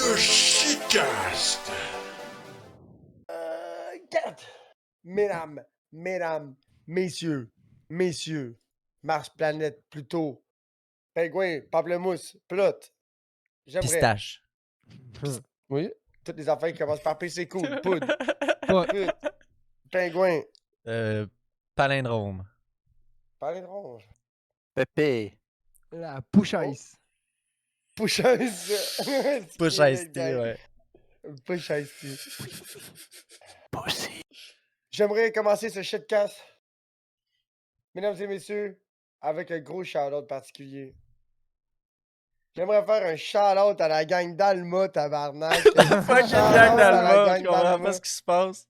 The Shitcast. 4. Messieurs, Mars, planète, Pluto, pingouin, pamplemousse, plot. J'aimerais. Pistache. Oui, toutes les affaires qui commencent par P, c'est cool. Poudre, Pas. pute, pingouin, Palindrome. palindrome, Pépé. La push-ice. push-ice. Push Ice T, ouais. Push-ice. Pussy. J'aimerais commencer ce shitcast, mesdames et messieurs, avec un gros shout-out particulier. J'aimerais faire un shout-out à la gang d'Alma, tabarnak. Fucking Shout-out gang à la d'Alma, gang je comprends d'Alma. pas ce qui se passe.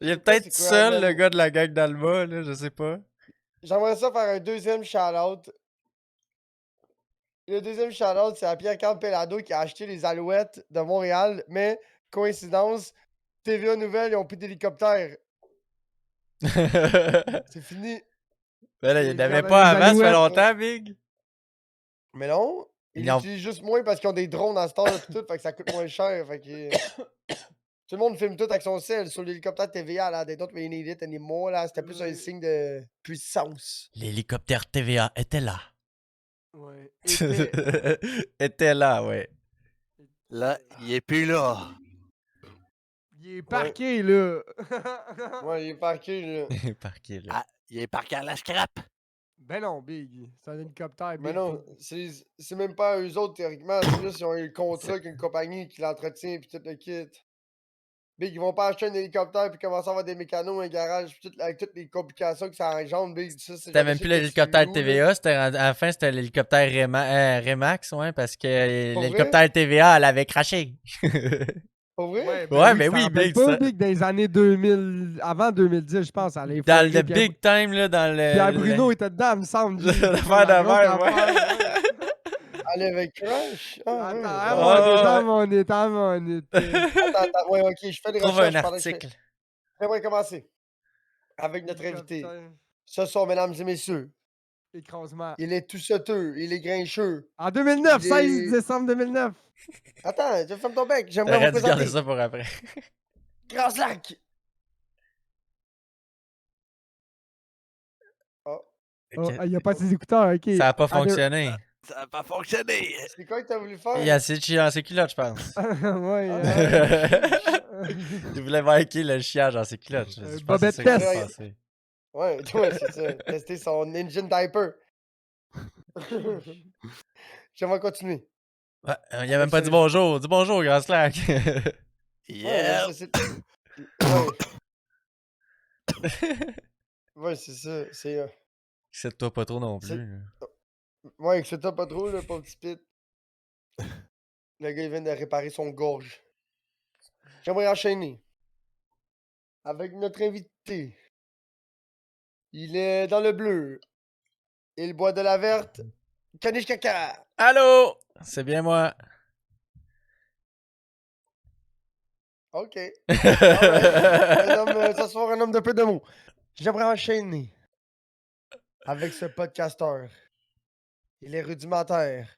Il est sais pas peut-être c'est quoi, seul, man. le gars de la gang d'Alma, là, je sais pas. J'aimerais ça faire un deuxième shout-out. Le deuxième shout-out, c'est à Pierre-Carl Pelado qui a acheté les Alouettes de Montréal, mais coïncidence, TVA Nouvelles, ils ont pris d'hélicoptère. C'est fini. Ben là, il Les n'y en avait gars, pas les avant, ça fait Alouettes. longtemps, Big. Mais non, ils Ils en- l'utilisent juste moins parce qu'ils ont des drones dans ce temps-là pis tout, fait que ça coûte moins cher. Fait que... Tout le monde filme tout avec son sel sur l'hélicoptère TVA, là, they don't really need it anymore, là. C'était plus un Oui. signe de puissance. L'hélicoptère TVA était là. Ouais. Était là, ouais. Là, il est plus là. Il est parqué, là. Ouais, il est parqué, là. Parqué, là. Ah, il est parqué à la scrap. Ben non, Big. C'est un hélicoptère, Mais Big. non, c'est même pas eux autres, théoriquement. C'est juste qu'ils ont eu le contrat avec une compagnie qui l'entretient pis tout le kit. Big, ils vont pas acheter un hélicoptère puis commencer à avoir des mécanos, un garage, pis tout, avec toutes les complications que ça engendre, Big. Ça, c'est C'était genre de même shit plus que tu l'hélicoptère loues, là. TVA, c'était à la fin, c'était l'hélicoptère Remax, ouais, parce que Pour vrai? l'hélicoptère TVA, elle avait craché. Pour vrai? Ouais, mais oui, ça rappelle Big, pas, ça- Big, dans les années 2000, avant 2010, je pense, elle est Dans foirée, le puis big time, là, dans le... Pierre Bruno était dedans, il me semble. L'affaire La de grosse même, ouais. affaire, Elle avec Crash? Ah, ouais. Attends, Ouais. mon été. Attends, ouais, ok, je fais des Trouve recherches un pendant que je fais- article. J'aimerais commencer avec notre invité. Ce soir, mesdames et messieurs, Écrasement. il est tout sauteux, il est grincheux. En 2009, Il 16 est- décembre 2009. Attends, je ferme ton bec, j'aimerais vous T'aurais dû garder présenter ça pour après. Grand Slack. Oh, il n'y a pas ses écouteurs, ok. Ça a pas Allez. fonctionné. Ça n'a pas fonctionné. C'est quoi que t'as voulu faire? Il a essayé de chier dans ses culottes, je pense. Ouais. Il voulait marquer le chiage dans ses culottes. Je pense que Bobette c'est ça qui s'est Test. passé. Ouais, c'est ça. Tester son engine diaper. J'aimerais continuer. Ouais, il a même pas dit bonjour. Dis bonjour, Grand Slack. Yeah. Ouais, ça, ouais. Ouais, c'est ça. C'est. C'est toi pas trop non C'est- plus. Ouais, que c'est toi pas trop, le pauvre petit pit. Le gars, il vient de réparer son gorge. J'aimerais enchaîner avec notre invité. Il est dans le bleu. Il boit de la verte. Caniche caca. Allô? C'est bien moi. OK. Un homme, ce soir, un homme de peu de mots. J'aimerais enchaîner avec ce podcasteur. Il est rudimentaire.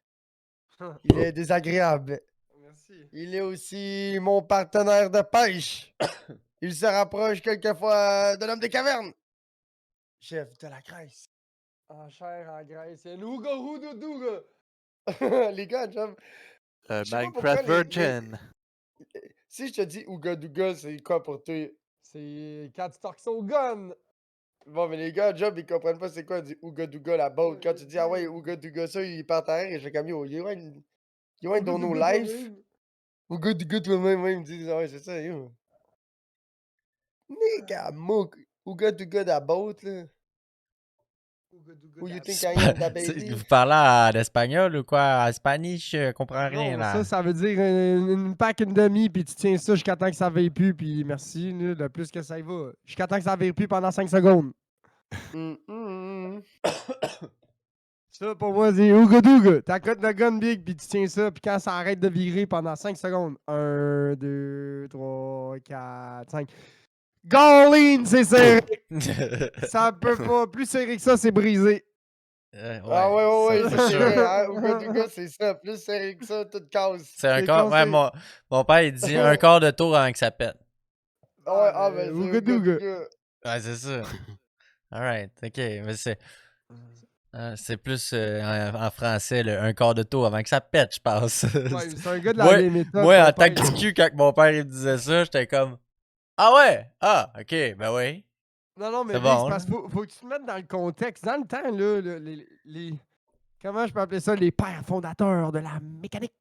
Il est désagréable. Merci. Il est aussi mon partenaire de pêche. Il se rapproche quelquefois de l'homme des cavernes. Chef de la Grèce. En chair, en graisse. C'est Nouga Doudouga. Les gars, j'aime. Le Je sais pas pourquoi Minecraft Virgin. Si je te dis Ouga Douga, c'est quoi pour toi? C'est quand tu torques au gun. Bon, mais les gars, job, ils comprennent pas c'est quoi du Ouga Douga la boat. Quand tu dis, ah ouais, Ouga Douga ça, ils partent à rire et je fais comme yo, you ain't dans nos life. Ouga Douga toi-même, ouais, ils me disent, ah ouais, c'est ça, yo. Nigga, mouk. Ouga Douga la boat, là. Who you think I am, da baby? Vous parlez en espagnol ou quoi? En spanish, je comprends rien Non, là. ça veut dire une pack, une demi, puis tu tiens ça jusqu'à temps que ça veille plus, puis merci, là, le plus que ça y va. Jusqu'à temps que ça veille plus pendant 5 secondes. Ça, pour moi, c'est Ouga Douga. T'accotes le gun big, puis tu tiens ça, puis quand ça arrête de virer pendant 5 secondes. 1, 2, 3, 4, 5. Golline, c'est serré! Ça peut pas. Plus serré que ça, c'est brisé. Ah ouais, ça, ça, for c'est sure. vrai. Hein? Ouagadougou, c'est ça. Plus sérieux que ça, tout casse. C'est un C'est quart. Ouais, conseil. mon père, il dit un quart de tour avant que ça pète. Ah ouais, ah ben c'est Ouagadougou. Ouagadougou. Ouais, c'est ça. Alright, ok. Mais c'est plus en français, un quart de tour avant que ça pète, je pense. Ouais, c'est un gars de la moi, vieille méthode. moi, ton en tant père. que petit cul, quand mon père il me disait ça, j'étais comme ah ouais? Ah, ok, ben oui. Non, mais C'est Big, c'est bon, parce là. qu'il faut que tu te mettes dans le contexte. Dans le temps, là, les. Comment je peux appeler ça? Les pères fondateurs de la mécanique.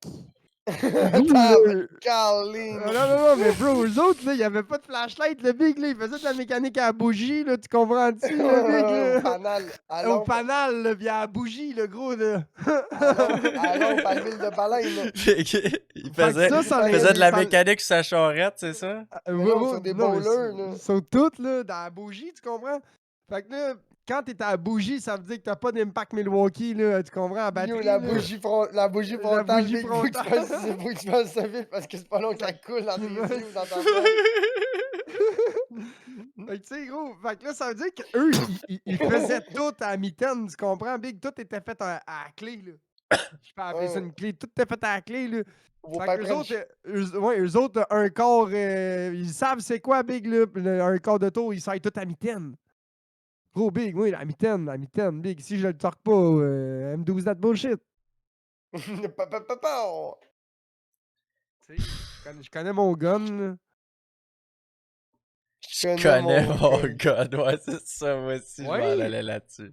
Caroline. Non, mais bro, eux autres, là, il n'y avait pas de flashlight, le Big, là. Ils faisaient de la mécanique à la bougie, là. Tu comprends-tu, le Big, Au là? panal, à Au lampe, panal, là, puis à la bougie, le gros, là. à lampe, à l'huile de baleine. il Fait que faisait, ça il faisait de la ça- mécanique sur sa charrette, c'est ça? Mais non, sur des non, mais bowlers, là. ils sont toutes, là, dans la bougie, tu comprends? Fait que là, quand t'es à la bougie, ça veut dire que t'as pas d'impact Milwaukee, là, tu comprends, en batterie, Yo, là. la bougie frontale, bougie Big, faut que tu fasses ça vite parce que c'est pas long que ça coule dans tes yeux ou dans ta tête. Fait que, tu sais, gros, fait que là, ça veut dire qu'eux, ils faisaient tout à la mitaine, tu comprends, Big? Tout était fait à la clé, là. Je peux appeler ça une clé. Tout était fait à la clé, là. Vos Fait pères que eux prennent autres, eux autres, un quart, ils savent c'est quoi, Big, là. Un quart de tour, ils savent tout à mitaine. Gros Big, oui, la mitaine, Big. Si je le torque pas, M12 that bullshit. Pa-pa-pa-pa. Tu sais, je connais mon gun, là. Je connais mon gars, ouais, c'est ça, moi aussi, je m'en Ouais. allais là-dessus.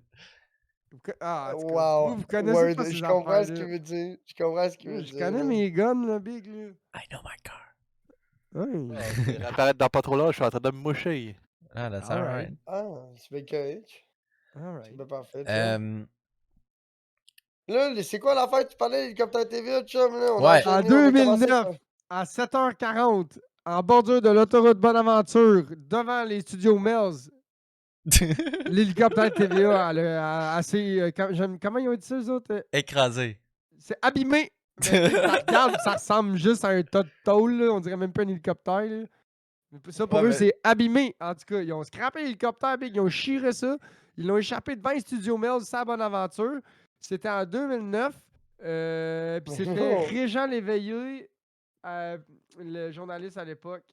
Ah, en tout cas, Wow. vous connaissez Word. pas ces Je comprends ce affaires-là. qu'il veut dire. Je comprends ce qu'il veut Je dire. connais là. mes guns, là, Big, là. I know my car. Ouais. Il va apparaître dans pas trop long, je suis en train de me moucher. Ah, that's Alright. alright. Ah, c'est bien correct. Alright. C'est bien parfait, ça. Euh, Là, c'est quoi l'affaire? Tu parlais d'hélicoptère TV, chum, là? On a Ouais. enchaîné, En on va commencer 2009, à 7h40, en bordure de l'autoroute Bonaventure, devant les studios Melz, l'hélicoptère TVA a assez. Comment ils ont dit ça, eux autres? Écrasé. C'est abîmé. Mais tu regardes, ça ressemble juste à un tas de tôle, là. On dirait même pas un hélicoptère. Là. Mais ça, pour Ouais, eux, mais- c'est abîmé. En tout cas, ils ont scrappé l'hélicoptère, Big, ils ont chiré ça. Ils l'ont échappé de 20 studios Melz, ça, Bonaventure. C'était en 2009. Puis c'était Régent Léveillé, le journaliste à l'époque.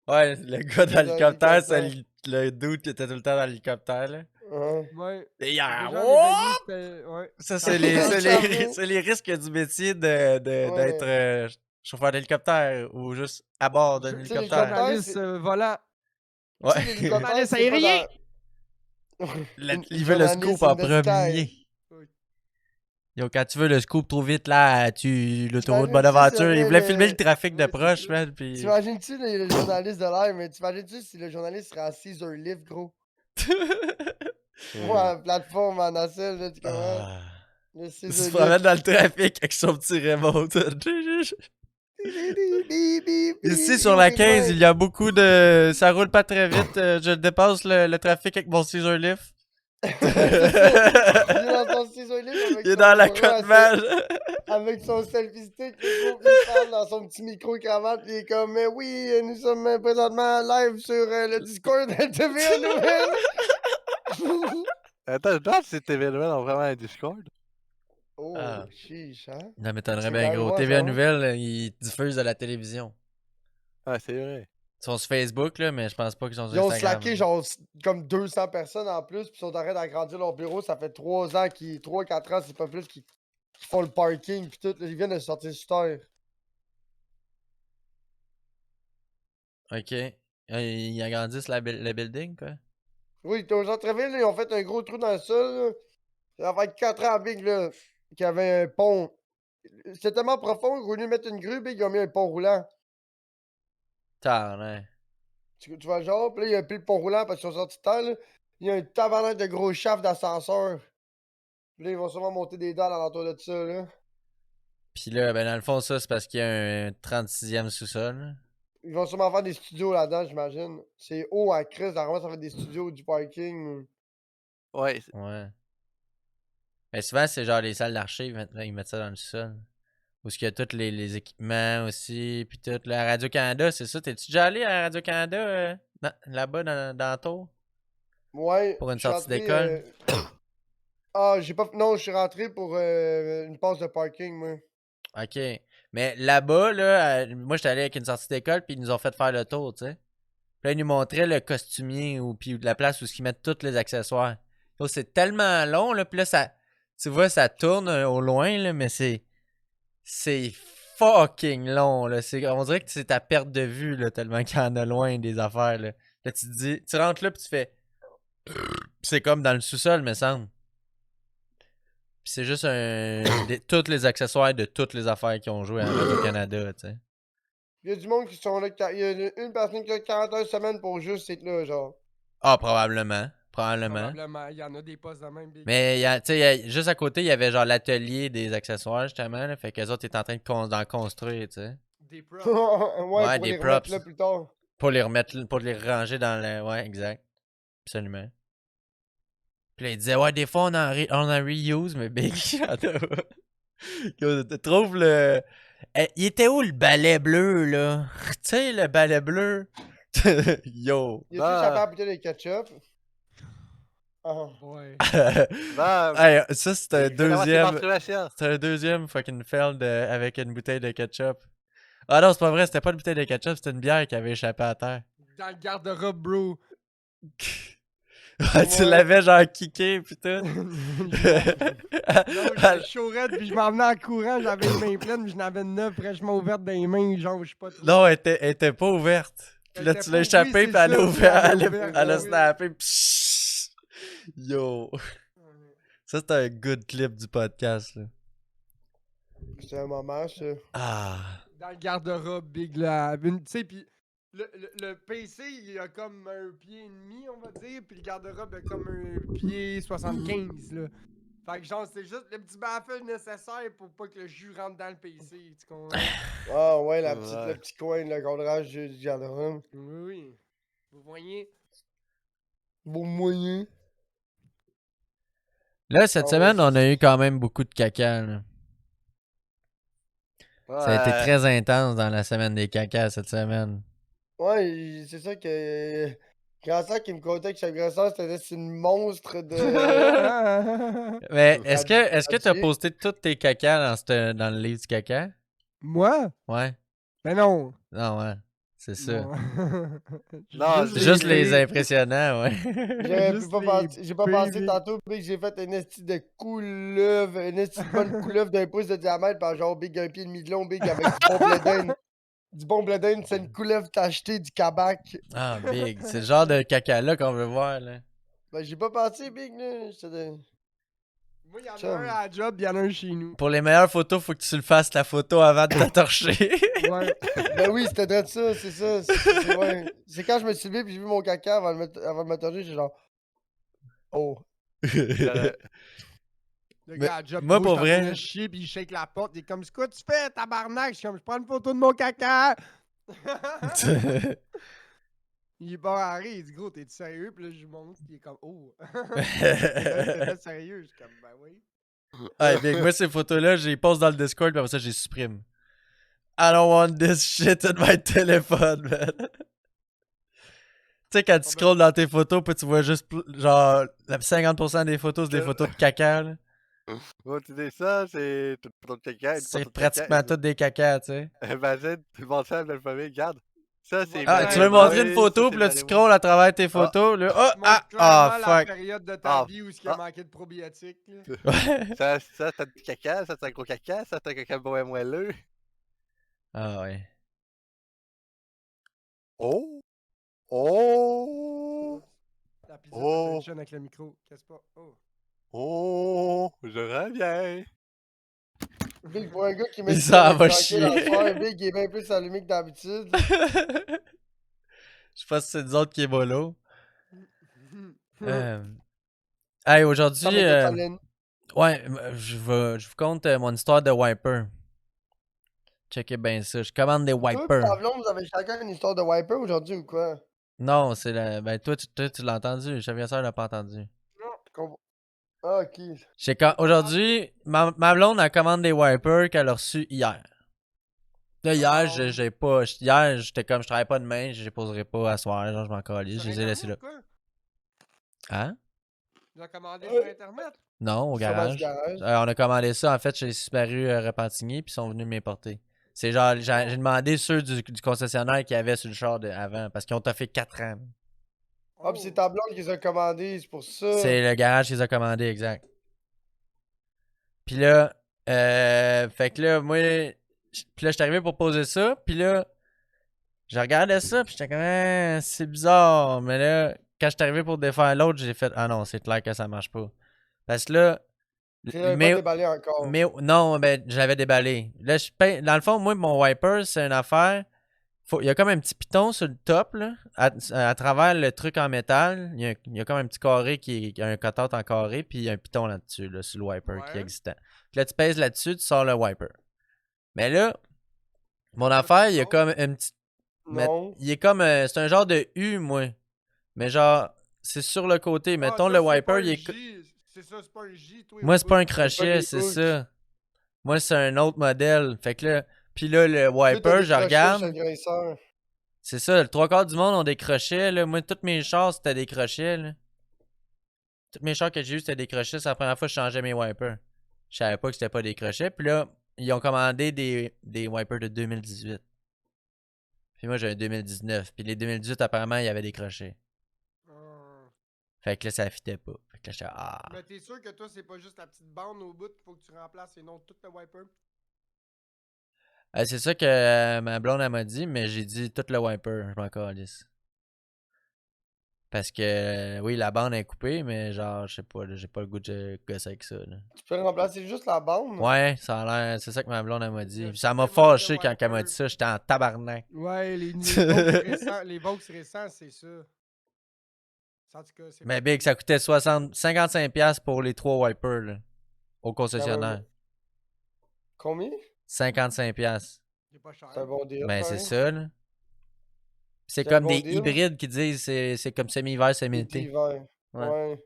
Ouais, le gars dans Dans l'hélicoptère, c'est l'hélicoptère. le dude qui était tout le temps dans l'hélicoptère, là. Ouais. Ouais. Et yeah, Régent wouah! Léveillé, c'était. Ouais. Ça, c'est les- c'est les risques du métier d'être Ouais. chauffeur d'hélicoptère ou juste à bord d'un Tu sais, hélicoptère. l'hélicoptère, Journaliste volant. Tu sais, Ouais. l'hélicoptère, Journaliste c'est pas aérien. Il veut le journaliste scoop en in the sky. premier. Oui. Yo, quand tu veux le scoop trop vite, là, l'autoroute T'imagines-tu Bonaventure, si il jamais voulait filmer le le- trafic de Ouais, proche, c'est ça. man, pis... T'imagines-tu le journaliste de l'air, mais t'imagines-tu si le journaliste serait à Caesar Lift, gros? Ouais, plateforme en nacelle, là, tu comprends? Ah. Le Il se Caesar promène Lift. dans le trafic avec son petit remote. Ici, sur la 15, il y a beaucoup de... Ça roule pas très vite. Je dépasse le trafic avec mon Caesar Lift. Il est dans son Caesar Lift avec Il est son dans la bras côte mage. avec son selfie stick, il parle dans son petit micro-cravate, puis il est comme, mais oui, nous sommes présentement live sur le Discord de TVA Nouvelle. Attends, je demande si cet événement ont vraiment un Discord. Oh, Ah. chiche, hein? Ça m'étonnerait C'est bien quand même gros. bon, TVA ça, hein? Nouvelle, ils diffusent à la télévision. Ah, c'est vrai. Ils sont sur Facebook, là, mais je pense pas qu'ils sont sur Ils ont Instagram. slacké genre comme 200 personnes en plus, puis ils sont en train d'agrandir leur bureau. Ça fait 3 ans, 3-4 ans, c'est pas plus, qu'ils font le parking, puis tout. Ils viennent de sortir sur terre. OK. Ils agrandissent le building, quoi. Oui, t'es au centre-ville, là, ils ont fait un gros trou dans le sol. Là. Ça fait 4 ans, Big, là, qu'il y avait un pont. C'était tellement profond qu'ils voulaient mettre une grue, Big, ils ont mis un pont roulant. Tarn, Tu vois le genre, puis là, il y a plus le pont roulant parce qu'ils sont sortis de terre, là. Il y a un tabarnak de gros shaft d'ascenseur. Puis là, ils vont sûrement monter des dalles alentour de ça, là. Puis là, ben dans le fond, ça, c'est parce qu'il y a un 36e sous-sol. là. Ils vont sûrement faire des studios là-dedans, j'imagine. C'est haut à Chris, normalement, ça fait des studios, du parking. Ouais, Ouais. Mais souvent, c'est genre les salles d'archives, ils mettent ça dans le sol. Où est-ce qu'il y a tous les équipements aussi, puis tout. La Radio-Canada, c'est ça. T'es-tu déjà allé à Radio-Canada, là-bas, dans la tour? Ouais. Pour une je suis sortie entré, d'école? Ah, j'ai pas. Non, je suis rentré pour une passe de parking, moi. Ok. Mais là-bas, là, moi, j'étais allé avec une sortie d'école, puis ils nous ont fait faire le tour, tu sais. Puis là, ils nous montraient le costumier, ou puis la place où ils mettent tous les accessoires. Oh, c'est tellement long, là, puis là, ça. Tu vois, ça tourne au loin, là, mais c'est fucking long, là. On dirait que c'est ta perte de vue, là, tellement qu'il y en a loin des affaires, là. Là, tu te dis. Tu rentres là, puis tu fais. C'est comme dans le sous-sol, me semble. Puis c'est juste tous les accessoires de toutes les affaires qui ont joué à Radio-Canada, tu sais. Il y a du monde qui sont là. Il y a une personne qui a 40 heures semaine pour juste être là, genre. Ah, probablement. Probablement. Probablement, il y en a des postes de même. Big. Mais tu sais, juste à côté, il y avait genre l'atelier des accessoires, justement. Là, fait qu'eux autres étaient en train d'en construire, tu sais. Des props. Ouais, Ouais, pour des les remettre props. là plus tard. Pour les ranger dans le. Ouais, exact. Absolument. Puis là, il disait, ouais, des fois, on en reuse, mais big, trouve le. Il était où le balai bleu, là? Tu sais, le balai bleu? Yo! Il a-tu échappé à Bah, la bouteille de ketchup? Ah. Ouais. bah, Hey, ça, c'est un c'est la moitié deuxième. menstruation. C'est un deuxième fucking fail avec une bouteille de ketchup. Ah non, c'est pas vrai, c'était pas une bouteille de ketchup, c'était une bière qui avait échappé à terre. Dans le garde-robe, bro. Ouais, tu Ouais. l'avais genre kické pis tout. Non, j'étais chaud raide, puis je m'en venais en courant, j'avais les mains pleines, puis je n'avais 9 fraîchement ouvertes dans les mains, genre, je sais pas trop. Non, elle était pas ouverte. Puis Elle là, était tu pas- l'as oui, échappé, c'est puis elle a ça, ouvert, puis elle a ouvert, elle a oui. snappé. Psst. Yo. Ça, c'est un good clip du podcast, là. C'est un moment, ça. Ah. Dans le garde-robe, big, là. Tu sais, puis le PC, il a comme un pied et demi, on va dire, puis le garde-robe a comme un pied 75, là. Fait que genre, c'est juste le petit baffle nécessaire pour pas que le jus rentre dans le PC, tu comprends? Ah ouais, Ouais. le petit coin, le cadrage du garde-robe. Oui, oui. Vous voyez? Beau moyen. Là, cette Ah semaine, ouais, on a eu quand même beaucoup de caca, là. Ça a été Ouais. très intense dans la semaine des cacas cette semaine. Ouais, c'est ça que. Grand Sac qui me contait que chaque grosseur c'était une monstre de. Mais est-ce que t'as Adieu. posté tous tes cacas dans le livre du caca? Moi? Ouais. Ben non. Non, ouais. C'est ça. Non. Non, C'est juste les pires. impressionnants, ouais. J'aurais pu Juste pas les passer. J'ai pas pires, passé big. tantôt, big. J'ai fait une esti de couleuvre. Une esti de bonne couleuvre d'un pouce de diamètre. Par genre, big, un pied et demi de long, big, avec du bon blé d'Inde. Du bon blé d'Inde, c'est une couleuvre tachetée du Québec. Ah, big. C'est le genre de caca-là qu'on veut voir, là. Ben, j'ai pas passé, big, là. J'étais de. Moi, il y en a Chum. un à la job, il y en a un chez nous. Pour les meilleures photos, faut que tu le fasses la photo avant de te torcher. Ouais. Ben oui, c'était de ça, c'est ça. Ouais. C'est quand je me suis levé puis j'ai vu mon caca avant de me torcher, j'ai genre. Oh. j'aurais- Le Mais gars à la job, moi, gros, pour je suis en train vrai- de chier, puis il shake la porte. Il est comme, c'est quoi tu fais, tabarnak? Je suis comme, je prends une photo de mon caca. Il est pas arrêt, il dit, gros, t'es sérieux? Puis là, je lui montre, puis il est comme, oh. T'étais sérieux? Je suis comme, ben oui. Ouais, big. Moi, ces photos-là, je les poste dans le Discord, puis après ça, je les supprime. I don't want this shit in my téléphone, man. Tu sais, quand tu scrolls dans tes photos, puis tu vois juste, genre, 50% des photos, c'est des photos de caca, là. Ouais, tu dis ça, c'est tout pour ton caca. C'est pratiquement toutes des cacas, tu sais. Imagine, tout le monde fait la même famille, regarde. Ça, c'est. Ah, Ouais, tu veux ouais, montrer une Marie, photo, ça, puis c'est là, tu Marie-Mo. scrolls à travers tes photos, là. Oh, Montre ah, clairement la fuck. période de ta Ah. vie où il a Ah. manqué de probiotiques. là. Ouais. Ça, c'est un petit caca, ça, c'est un gros caca, ça, c'est un caca beau et moelleux. Ah, ouais. Oh! Oh! La pizza Oh. pepperoni avec le micro. Qu'est-ce pas? Oh. Oh! Je reviens! Big, pour un gars qui met Il du s'en avec va tranquille dans le chier. soir, Big, il est bien plus allumé que d'habitude. Je sais pas si c'est nous autres qui est mollo. Hmm. Hey, Ça aujourd'hui, m'était talent. ouais, je vous conte mon histoire de wiper. Checkez bien ça. Je commande des Toi pis wipers. ta blonde, vous avez chacun une histoire de wiper aujourd'hui ou quoi? Non, c'est la. Ben, toi, tu l'as entendu. Chef Soeur l'a pas entendu. Ah, ok. Aujourd'hui, ma blonde, elle commande des wipers qu'elle a reçus hier. Là, hier, j'ai pas. Hier, j'étais comme, je travaille pas demain, je les poserai pas à soir, genre, je m'en calisse, je les ai laissés là. Hein? Ils ont commandé Ouais. sur Internet. Non, au Sûrement du garage. garage. On a commandé ça, en fait, chez Subaru Repentigny, puis ils sont venus m'importer. C'est genre, j'ai demandé ceux du concessionnaire qu'il y avait sur le char avant, parce qu'ils ont toffé 4 ans. Ah, pis c'est ta blonde qui les a commandés, c'est pour ça. C'est le garage qui les a commandés, exact. Puis là, fait que là, moi, puis là, j'étais arrivé pour poser ça, puis là, je regardais ça, puis j'étais comme, ah, c'est bizarre. Mais là, quand j'étais arrivé pour défaire l'autre, j'ai fait, ah non, c'est clair que ça marche pas. Parce que là, Tu l'avais pas déballé encore. mais non, ben, je l'avais déballé. Là, dans le fond, moi, mon wiper, c'est une affaire. Il y a comme un petit piton sur le top, là, à travers le truc en métal. Il y a comme un petit carré qui a un cutout en carré, puis il y a un piton là-dessus, là, sur le wiper qui est Ouais. existant. Puis là, tu pèses là-dessus, tu sors le wiper. Mais là, mon affaire, il y a comme un petit. Non. Il est comme. C'est un genre de U, moi. Mais genre, c'est sur le côté. Mettons, Ah, le toi, c'est pas wiper, un il est. J, c'est ça, c'est pas un J, toi. Moi, au c'est pas un bout. crochet, des c'est hooks. ça. Moi, c'est un autre modèle. Fait que là. Puis là, le Toi, t'as wiper, des je crochets regarde. chez le graisseur. C'est ça, le trois quarts du monde ont des crochets, là. Moi, tous mes chars, c'était des crochets, là. Tous mes chars que j'ai eu, c'était des crochets. C'est la première fois que je changeais mes wipers. Je savais pas que c'était pas des crochets. Puis là, ils ont commandé des wipers de 2018. Puis moi, j'ai un 2019. Puis les 2018, apparemment, il y avait des crochets. Ah. Fait que là, ça fitait pas. Fait que là, j'étais ah. Mais t'es sûr que toi, c'est pas juste la petite bande au bout qu'il faut que tu remplaces et non tout le wiper? C'est ça que ma blonde, elle m'a dit, mais j'ai dit tout le wiper. Je m'en calisse. Parce que, oui, la bande est coupée, mais genre, je sais pas, là, j'ai pas le goût de gosser avec ça, là. Tu peux remplacer juste la bande? Ouais, ça a l'air. C'est ça que ma blonde elle m'a dit. Le Puis ça m'a système de fâché quand elle m'a wiper. dit ça. J'étais en tabarnak. Ouais, les Vaux récents, c'est ça. En tout cas, c'est Mais pas Big, ça coûtait 55$ pour les 3 wipers là, au concessionnaire. Combien? 55$. C'est pas cher. C'est un bon deal. Ben c'est pareil. ça, là. C'est C'est un comme bon des deal. hybrides qui disent c'est comme semi-hiver, Et semi-été. d'hiver. Ouais. Ouais.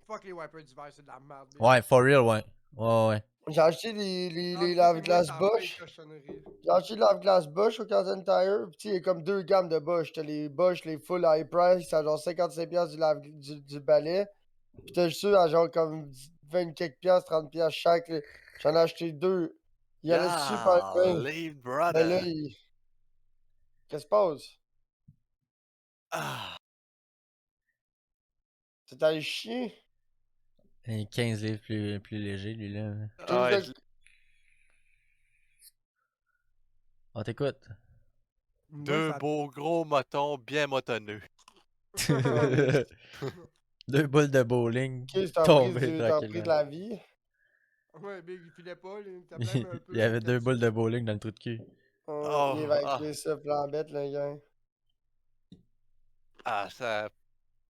Fuck les wipers d'hiver, c'est de la merde. Big. Ouais, for real, ouais. Ouais, ouais. J'ai acheté les Ah, fuck, lave-glaces moi, t'en fais Bosch. une cochonnerie. J'ai acheté le lave-glace Bosch au Canton Tire. Puis tu sais, il y a comme deux gammes de Bosch. T'as les Bosch, les full high price, à genre 55$ du balai. Puis t'as juste ceux à genre comme 20 quelques piastres, 30$ chaque. Là. J'en ai acheté deux. Il allait super bien. Golly, Mais brother. là, il... Qu'est-ce qui se passe? Ah, C'est allé chier? Il est 15 livres plus léger, lui, là. ouais, On t'écoute. Moi, deux ça- beaux gros motons bien motonneux. 2 boules de bowling. Ok, c'est tombées t'as pris tranquillement. de la vie. Ouais, Big, il filait pas, là, il était blême un peu. Il y avait là, 2 quand boules tu- de bowling dans le trou de cul. Oh, Il va ah. écrire ça, plan bête, le gars. Ah, ça.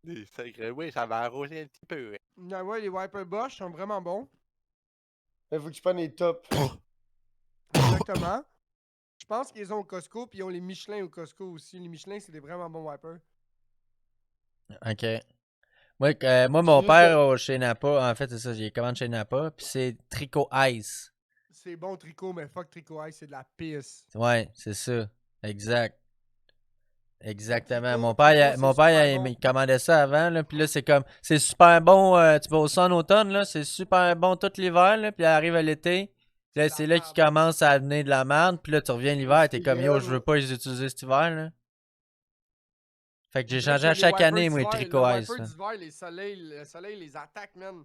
Oui, ça va arroser un petit peu. Hein. Ah ouais, les wipers Bosch sont vraiment bons. Mais faut que tu prennes les tops. Exactement. Je pense qu'ils ont au Costco, puis ils ont les Michelin au Costco aussi. Les Michelin, c'est des vraiment bons wipers. Ok. Moi mon juste père, chez Napa, en fait, c'est ça, j'ai commandé chez Napa, puis c'est Trico Ice. C'est bon Tricot, mais fuck Tricot Ice, c'est de la pisse. Ouais, c'est ça. Exact. Exactement. Trico, Mon père, Trico, mon c'est père super il, bon. il commandait ça avant, là, puis là, c'est comme, c'est super bon, tu vas au sun automne, là, c'est super bon tout l'hiver, là, puis arrive à l'été, puis là, C'est c'est de la là qu'il merde. commence à venir de la merde, puis là, tu reviens l'hiver, t'es comme, yo, je veux Vraiment. pas les utiliser cet hiver, là. Fait que j'ai On dirait changé que à les chaque wipers année, moi, les d'hiver- Trico le Ice, wiper là. d'hiver, le soleil les attaque, man.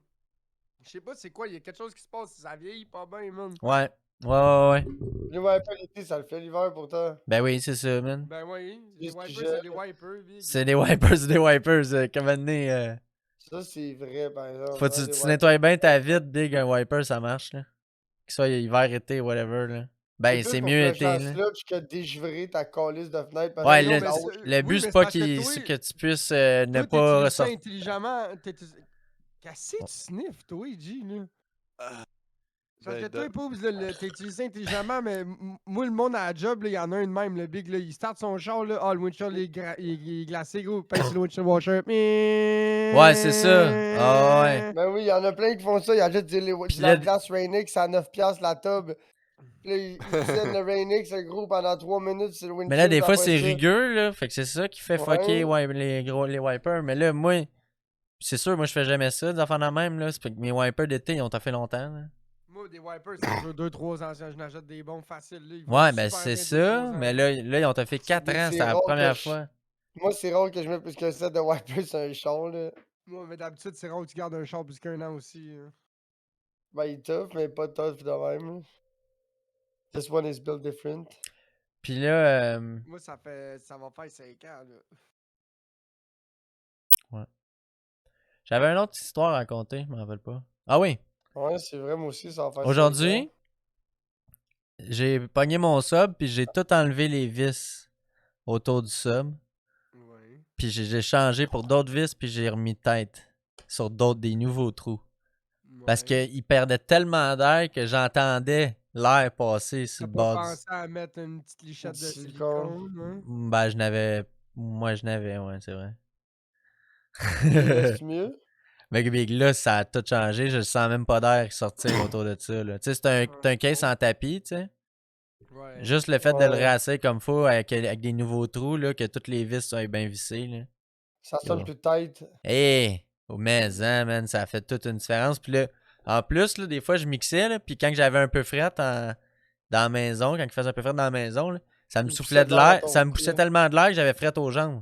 Je sais pas c'est quoi, il y a quelque chose qui se passe, ça vieillit pas bien, man. Ouais. Ouais. Les wipers l'été, ça le fait l'hiver pourtant. Ben oui, c'est ça, man. Ben oui, les Juste wipers, que c'est j'ai- des wipers, Big. C'est des wipers, c'est des wipers. Comme donné, Ça, c'est vrai, par exemple. faut que hein, tu, les tu wipers. nettoies bien ta vitre, Big, un wiper, ça marche, là. Qu'il soit hiver, été, whatever, là. Ben, plus c'est pour mieux flusher été, la là. sludge que dégivrer ta calice de fenêtre. parce Ouais, que non, le, mais là-haut, c'est- le oui, but, mais c'est c'est pas parce que que tu puisses ne Toi, pas t'utilises ça ressortir. intelligemment. Qu'est-ce que tu sniffes, toi, G, là? Ah, Parce que ben, toi, Poubs, t'as utilisé ça intelligemment, mais moi, le monde à la job, il y en a un de même, le Big, là, il start son char, là, le windshield il est glacé, gros, pince sur le windshield washer. Ouais, c'est ça. Ah ouais. Ben oui, il y en a plein qui font ça. Ils achètent du là- lave-glace Rainix à 9$ la tub. Puis là, ils tiennent le Rainix, le gros, pendant 3 minutes sur le windshield. Mais là, des fois, après c'est ça. rigueux, là. Fait que c'est ça qui fait fucker Ouais. les wipers. Mais là, moi, C'est sûr, moi je fais jamais ça, des enfants de même, là. C'est parce que mes wipers d'été, ils ont fait longtemps, là. Moi, des wipers, ça dure 2-3 ans. Je n'achète des bons faciles. Là, ils vont Ouais, ben super c'est bien ça, 2-3 ans, mais là, ils ont fait 4 ans, C'est c'est la rare que première je- fois. Moi, c'est rare que je mette plus qu'un set de wipers sur un char, là. Moi, mais d'habitude, c'est rare que tu gardes un char plus qu'un an aussi. Hein. Ben, il est tough, mais pas tough de même. Là. This one is built different. Puis là, Moi, ça va faire 5 ans. Là. j'avais une autre histoire à raconter, je m'en rappelle pas. Ah oui, Ouais, c'est vrai, moi aussi, ça va faire 5 ans. aujourd'hui, j'ai pogné mon sub, puis j'ai tout enlevé les vis autour du sub. Ouais. Puis j'ai changé pour d'autres vis, puis j'ai remis tête sur des nouveaux trous. Parce Ouais. qu'il perdait tellement d'air que j'entendais l'air passer sur T'as le pas bord pensé à mettre une petite lichette de silicone. silicone, hein? Ben, moi, je n'avais, ouais, c'est vrai. C'est mieux? Mais big, là, ça a tout changé. Je sens même pas d'air sortir autour de ça. Là. Tu sais, c'est un case en tapis, tu sais. Ouais. Juste le fait de le Ouais. rasser comme faut avec des nouveaux trous, là, que toutes les vis soient bien vissées. Là. Ça sonne Yo. plus tight. Hey! Au maison, man, ça a fait toute une différence. Puis là, en plus, là, des fois, je mixais, là, puis quand j'avais un peu fret dans la maison, quand il faisait un peu fret dans la maison, là, ça me Il soufflait poussait de de l'air dans l'air. ton Ça me cou, poussait là. tellement de l'air que j'avais fret aux jambes.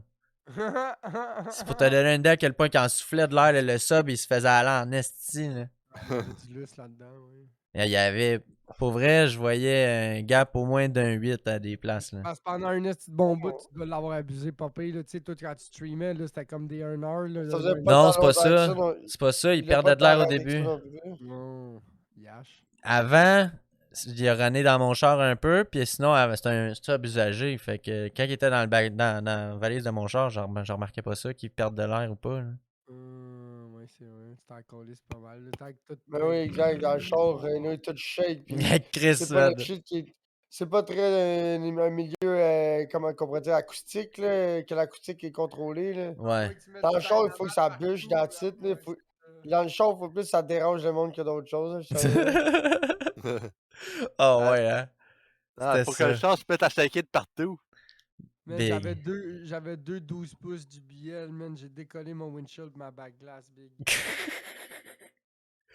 C'est pour te donner une idée à quel point quand on soufflait de l'air, là, le sub, il se faisait aller en esti. Là. Il y avait du lustre là-dedans, oui. Et il y avait, pour vrai, je voyais un gap au moins d'un 8 à des places. Là. Parce que pendant un petit bon bout, tu dois l'avoir abusé, pas pire, là. Tu sais, toi, quand tu streamais, là, c'était comme des 1 heure, là. Ça faisait le- pas Non, tant c'est pas longtemps que ça. non. C'est pas ça, il voulait pas perdait de l'air au tant avec ça début. non plus. Non, yash. Avant, il a runné dans mon char un peu, puis sinon, c'était un sub usagé. Fait que quand il était dans dans la valise de mon char, je remarquais pas ça, qu'il perde de l'air ou pas. Là. Ouais, c'est vrai. C'était encore lisse pas mal. Le temps que tout. Ben oui, exact. Dans le char, nous, il est tout shake. Puis Chris, c'est pas le man. shit qui est. C'est pas très un milieu, comment on pourrait dire, acoustique, là, que l'acoustique est contrôlée. Là. Ouais. Dans le char, il faut que ça bûche dans le titre. Dans le char, il faut plus que ça dérange le monde que d'autres choses. Là, je savais. Oh ouais, hein. Ah, C'était faut que le ça. char se mette à shaker de partout. Man, Big. j'avais deux 12 pouces du billet, man. J'ai décollé mon windshield ma back glass, big.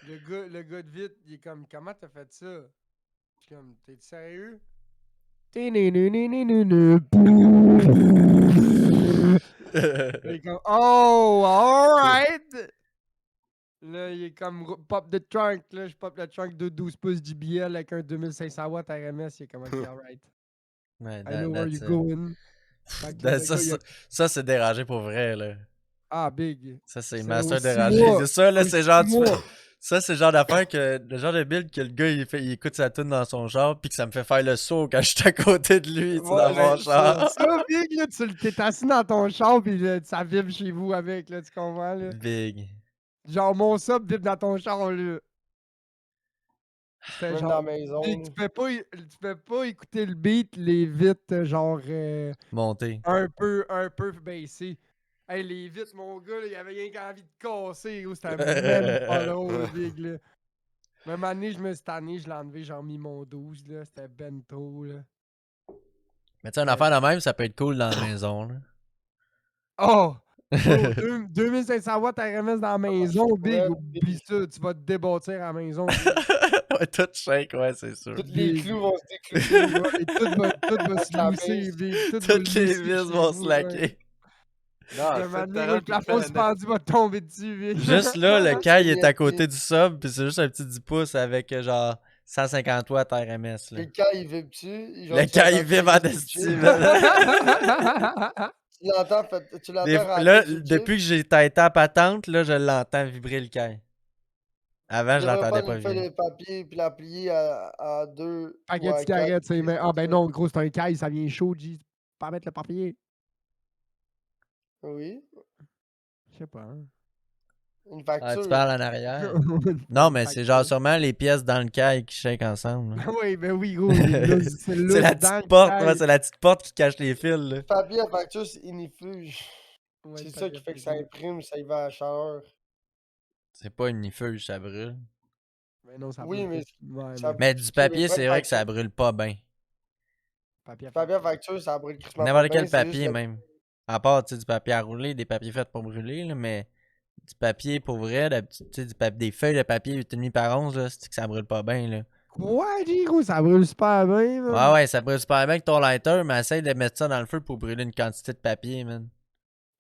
le gars de vite, il est comme, comment t'as fait ça? Je suis comme, t'es sérieux? Il est comme, oh, alright! Là, il est comme, pop the trunk. Là, je pop le trunk de 12 pouces JBL avec un 2500 watts RMS. Il est comme, ok, alright. Ouais, I know where that's you're it. going. Fait que là, le Ça, gars, il a- ça, c'est dérangé pour vrai, là. Ah, big. Ça, c'est C'est master aux 6 dérangé. mois. C'est ça, là, Aux c'est 6 genre. mois. Ça, c'est le genre d'affaire que. Le genre de build que le gars, il écoute sa tune dans son char, puis que ça me fait faire le saut quand je suis à côté de lui, tu sais, dans mon char. Ça, big, là, t'es assis dans ton char, pis là, ça vibre chez vous avec, là, tu comprends, là? Big. Genre, mon sub vibre dans ton char, là. C'était Même genre, dans la maison. big, là. tu peux pas écouter le beat, les vitres, genre, Monté. un peu baissé. Hey, les vitres, mon gars, là, il avait rien qu'envie de casser, gros, c'était même pas drôle, big, là. Même année, je me suis tanné, je l'ai enlevé, j'ai mis mon 12, là, c'était ben trop, là. Mais tu sais, une affaire de même, ça peut être cool dans la maison, là. Oh! 2500 watts RMS dans la maison, big, ouais, oublie ça, tu vas te débâtir à la maison. Ouais, tout shake, ouais, c'est sûr. Tous les Big. clous vont se déclouer. Et tout va se La lousser, base. big. Tout va Toutes les lousser vis chez vont vous, se laquer. ouais. Non, Le faites moment donné, Terra le qui plafond fait suspendu va tomber dessus, big. Juste là, le caille est à Bien côté dit. du sub, puis c'est juste un petit 10 pouces avec genre 150 watts RMS, là. Le cas, il vibre-tu? Le caille il vibre en esti, man. Tu l'entends, tu l'entends rentrer Là, sur le depuis chip. que j'ai têté à patente, là, je l'entends vibrer le caille. Avant, Tu je devrais l'entendais prendre pas une feuille vibrer. de papier puis la plier à deux. Paquet ou de à cigarettes, quatre, c'est puis mais ah ben ça. non, gros, c'est un caille, ça vient chaud, G. Pas mettre le papier. Oui. Je sais pas. Hein. Une Ah, facture. tu parles en arrière? Non, mais c'est genre sûrement les pièces dans le caille qui shake ensemble. là. Ben oui, gros. C'est C'est la petite porte, ouais, c'est la petite porte qui cache les fils, là. Le papier à facture, c'est inifuge. Ouais, C'est le ça papier qui fait que à ça facture. imprime, ça y va à la chaleur. C'est pas une feuille, ça brûle. Mais non, ça Oui, brûle mais pas. Ouais, ça- Mais du Ok, papier, mais pas c'est de vrai que ça facture. brûle pas bien. papier à Le papier à facture. facture, ça brûle crissement pas N'importe bien, quel c'est juste papier, le- même. À part, tu sais, du papier à rouler, des papiers faits pour brûler, là, mais du papier pour vrai, tu sais, des feuilles de papier 8,5 par 11, là, c'est que ça brûle pas bien, là. Quoi, G, gros? Ça brûle super bien, man. Ouais, ouais, ça brûle super bien avec ton lighter, mais essaye de mettre ça dans le feu pour brûler une quantité de papier, man.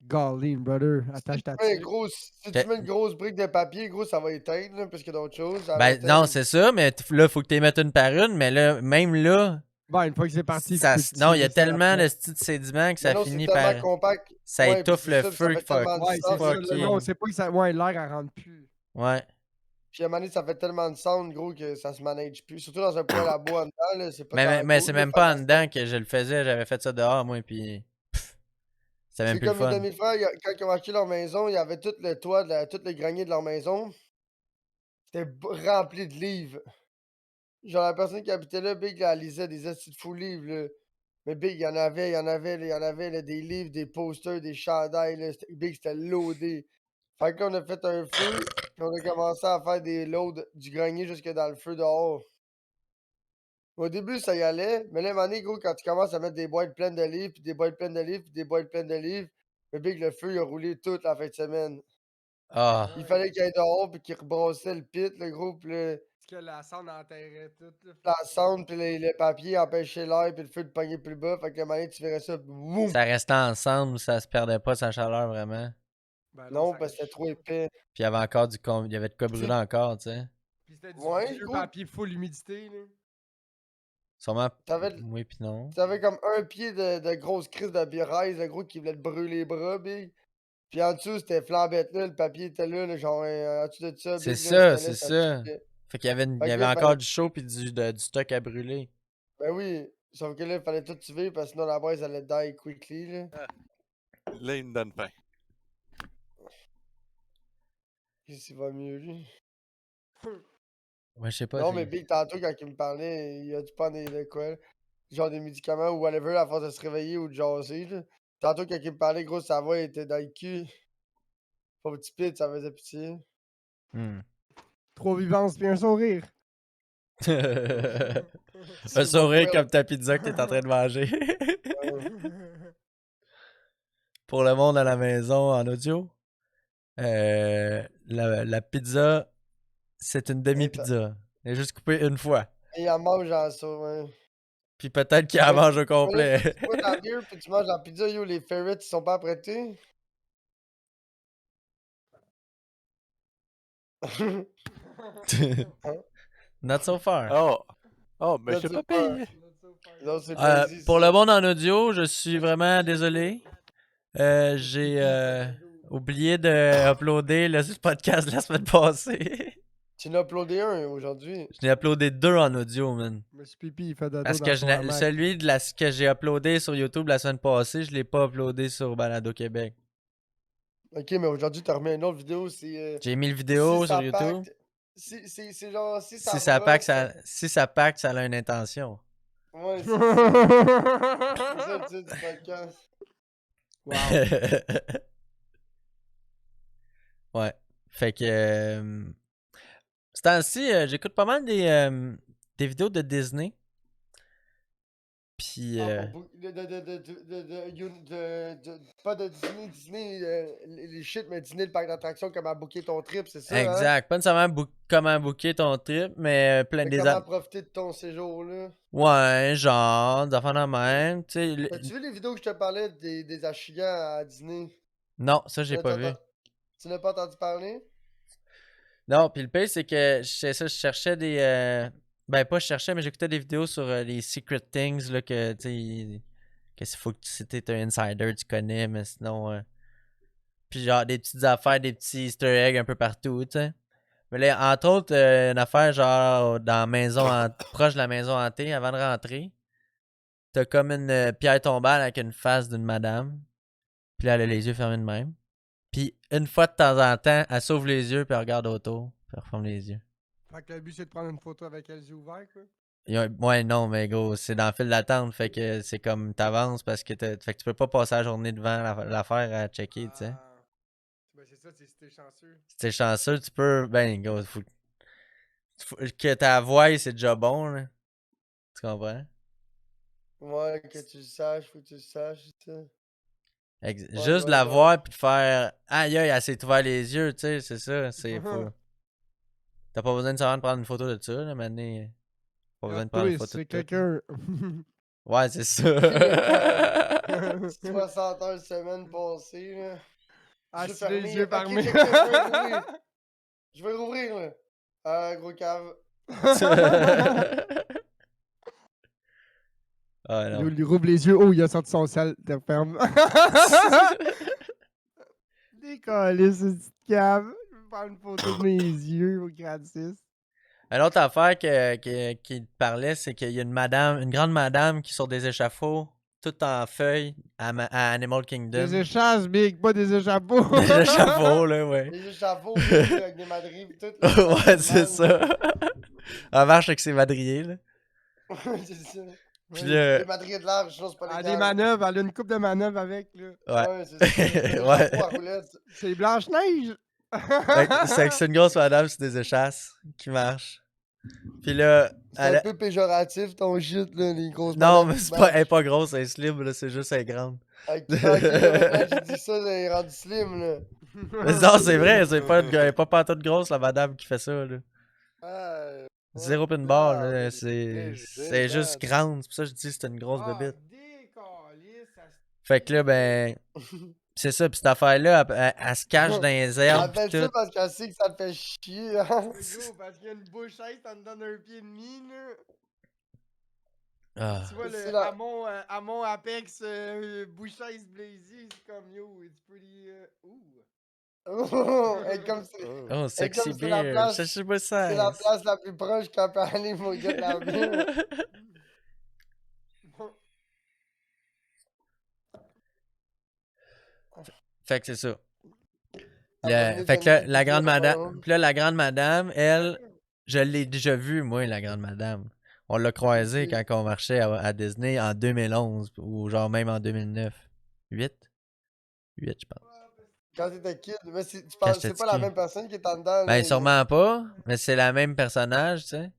Golly, brother. Si Attache tu ta mets, tuque. si tu mets une grosse brique de papier, gros, ça va éteindre, là, parce qu'il y a d'autres choses. À long Ben, non, terme. c'est ça, mais là, faut que tu les mettes une par une, mais là, même là, Bon, une fois que c'est parti, ça, tu peux non, il y a tirer ça tellement après. de petits sédiments que Mais ça non, c'est finit tellement par. compact. Ça Ouais, puis étouffe c'est le ça, puis ça feu, fait tellement de Ouais, c'est ça. sound. Non, c'est pas que ça. Ouais, l'air, elle rentre plus. Ouais. Puis à un moment donné, ça fait tellement de sound, gros, que ça se manage plus. Surtout dans un poêle à bois en dedans, là, c'est pas Mais tant c'est cool, là, même faire pas de en la dedans sound. que je le faisais, j'avais fait ça dehors, moi, puis. C'était même C'est plus le comme mes fun. demi-frères, quand ils ont acheté leur maison, il y avait tout le toit, tout le grenier de leur maison. C'était rempli de livres. Genre, la personne qui habitait là, Big, là, elle lisait des estis de fous livres, là. Mais Big, il y en avait là, des livres, des posters, des chandails, là. Big, c'était loadé. Fait qu'on a fait un feu, puis on a commencé à faire des loads du grenier jusque dans le feu dehors. Au début, ça y allait, mais là, à un moment donné, gros, quand tu commences à mettre des boîtes pleines de livres, puis des boîtes pleines de livres, puis des boîtes pleines de livres, le Big, le feu, il a roulé toute la fin de semaine. Ah. Il fallait qu'il aille dehors, puis qu'il rebrossait le pit, le gros, puis Parce que la sonde enterrait tout. Là. la cendre, puis le papier empêchait l'air, puis le feu de pogner plus bas. Fait que le moment donné, tu verrais ça, puis boum! Ça restait ensemble, ça se perdait pas sa chaleur vraiment. Ben Non, ça parce que c'était trop épais. Puis il y avait encore il y avait de quoi Puis brûler encore, tu sais. Puis c'était du Ouais, vieux gros, papier full humidité, là. Sûrement. t'avais, Oui, puis non. t'avais comme un pied de grosse crise de bieraise, le gros, qui voulait te brûler les bras, big. Puis en dessous, c'était flambette là, le papier était là, genre, en dessous de ça, C'est big, là, ça, c'était là, c'est ça ça. piquait. Fait qu'il y avait, il Fait y que avait là, encore du chaud puis du stock à brûler. ben oui, sauf que là, il fallait tout tuer, parce que sinon la braise allait die quickly, là. Là, il me donne faim. Qu'est-ce qui va mieux, lui? Ouais, je sais pas. Non, mais Big, tantôt, quand il me parlait, il a dû prendre de quoi, là? Genre des médicaments ou whatever, à force de se réveiller ou de jaser, là. Tantôt, quand il me parlait, gros, sa voix était dans le cul. Pauvre petit pit, ça faisait pitié. Hmm. 3 vivances puis un sourire. Un sourire comme ta pizza que t'es en train de manger. Pour le monde à la maison en audio, la pizza, c'est une demi-pizza. Elle est juste coupée une fois. Et il en mange en ça, ouais. Puis peut-être qu'il la Mais mange au tu complet. tu bois de la bière puis tu manges la pizza, yo, les ferrets, ils sont pas apprêtés? Not so far. Oh! Oh, mais Là, je tu pas sais pas. payé! Non, c'est Euh, basique, pour ça. le monde en audio, je suis vraiment désolé. J'ai oublié de uploader le podcast de la semaine passée. Tu en as uploadé un aujourd'hui. Je n'ai uploadé 2 en audio, man. Monsieur Pipi, il fait de dos Parce dans que son hamac. celui que j'ai uploadé sur YouTube la semaine passée, je l'ai pas uploadé sur Balado Québec. Ok, mais aujourd'hui, t'as remis une autre vidéo, c'est. J'ai mis le vidéo Si sur ça YouTube. pacte. C'est genre, si ça Si ça pack, brosse. si ça pack, ça a une intention. Ouais, c'est ça. C'est ça le titre du podcast. Wow. Ouais. Fait que. Ce temps-ci, j'écoute pas mal des vidéos de Disney. Puis. Ah, pas de Disney, les shit, mais Disney, le parc d'attractions, comment booker ton trip, c'est ça, hein? Exact. Pas nécessairement comment booker ton trip, mais plein Mais des comment profiter de ton séjour, là? Ouais, genre, d'affaires de même. Tu sais, As-tu vu les vidéos que je te parlais des achigants à Disney? non, ça, j'ai Là, pas vu. Tu n'as pas entendu parler? Non, puis le pire, c'est que je cherchais des. Ben, pas je cherchais, mais j'écoutais des vidéos sur les Secret Things, là, que, tu sais, que s'il faut que si t'es un insider, tu connais, mais sinon. Puis genre, des petites affaires, des petits easter eggs un peu partout, tu sais. Mais là, entre autres, une affaire, genre, dans la maison, proche de la maison hantée, avant de rentrer, t'as comme une pierre tombale avec une face d'une madame. Puis là, elle a les yeux fermés de même. Puis une fois de temps en temps, elle s'ouvre les yeux, puis elle regarde autour, puis elle referme les yeux. Fait que le but, c'est de prendre une photo avec les yeux ouverts, quoi. Ouais, non, mais gros, c'est dans le fil d'attente, fait que c'est comme t'avances parce que fait que tu peux pas passer la journée devant l'affaire à checker, tu sais. Ben, c'est ça, c'est si t'es chanceux. Si t'es chanceux, tu peux. Ben, gros, que ta voix, c'est déjà bon, là. Tu comprends? Ouais, que tu le saches, faut que tu le saches, ça. Juste de la voir puis de faire aïe aïe, elle s'est ouvert les yeux, tu sais, c'est ça, c'est fou. T'as pas besoin de savoir de prendre une photo de ça, là, maintenant. Pas besoin de prendre une photo de c'est tout. quelqu'un. Ouais, c'est ça. 60 heures semaine passée, là. Ah, J'ai si les fermé. yeux Ok, fermés. check ça, je vais rouvrir. Je vais rouvrir, là. Gros cave. Ah non. Il rouvre les yeux. Oh, il a sorti son sel. Il referme. Décollé, ce petit cave. Je vais prendre une photo de mes yeux au gratis. Une autre affaire qui te parlait, c'est qu'il y a une grande madame qui sort des échafauds, tout en feuilles, à Animal Kingdom. Des échasses, Big, pas des échafauds. Des échafauds, là, ouais. Les échafauds, avec des madriers, pis tout. là, Ouais, c'est man. ça. Elle marche avec ses madriers, là. C'est ça. Puis là, Les madriers de large, sinon c'est pas Elle a légal. des manœuvres, elle a une coupe de manœuvres avec, là. ouais. Ouais, c'est ça. Les Ouais. échafauds à roulettes. C'est Blanche-Neige. C'est une grosse madame sur des échasses qui marche. Puis là, C'est un peu péjoratif ton shit, là, les grosses non, madames mais qui c'est pas, elle est marchent. pas grosse, elle est slim, là, c'est juste elle est grande. Ok, là, j'ai dit ça, elle est rendue slim, là. Mais non, c'est vrai, elle est pas pantoute grosse, la madame qui fait ça, là. Ah, Zéro pinball, Ah, là, mais c'est juste grande, c'est pour ça que je dis que c'est une grosse Ah, bébite. décalisse, ça se- Fait que là, ben, c'est ça, pis cette affaire-là, elle se cache dans les herbes pis appelle ça tout. parce qu'elle sait que ça te fait chier, hein. C'est gros, parce qu'il y a une bouchette, ça me donne un pied et demi, là. Ah. Tu vois, C'est le la- Amon Apex Bouchaise Blazy, c'est comme yo, it's pretty. Ouh. Et comme c'est Oh, sexy comme c'est la beer, place- je sais pas ça. c'est la place la plus proche qu'on peut aller pour get la bière. Fait que c'est ça. Elle va venir Fait que donner là, des la grande bières, madame, hein. puis là, la grande madame, elle, je l'ai déjà vue, moi, la grande madame. On l'a croisée Ok. quand on marchait à Disney en 2011, ou genre même en 2009. 8? 8, je pense. Quand t'étais kid, mais tu Quand penses j'étais c'est pas la petit. même personne qui est en dedans. Ben, là, sûrement pas, mais c'est la même personnage, tu sais.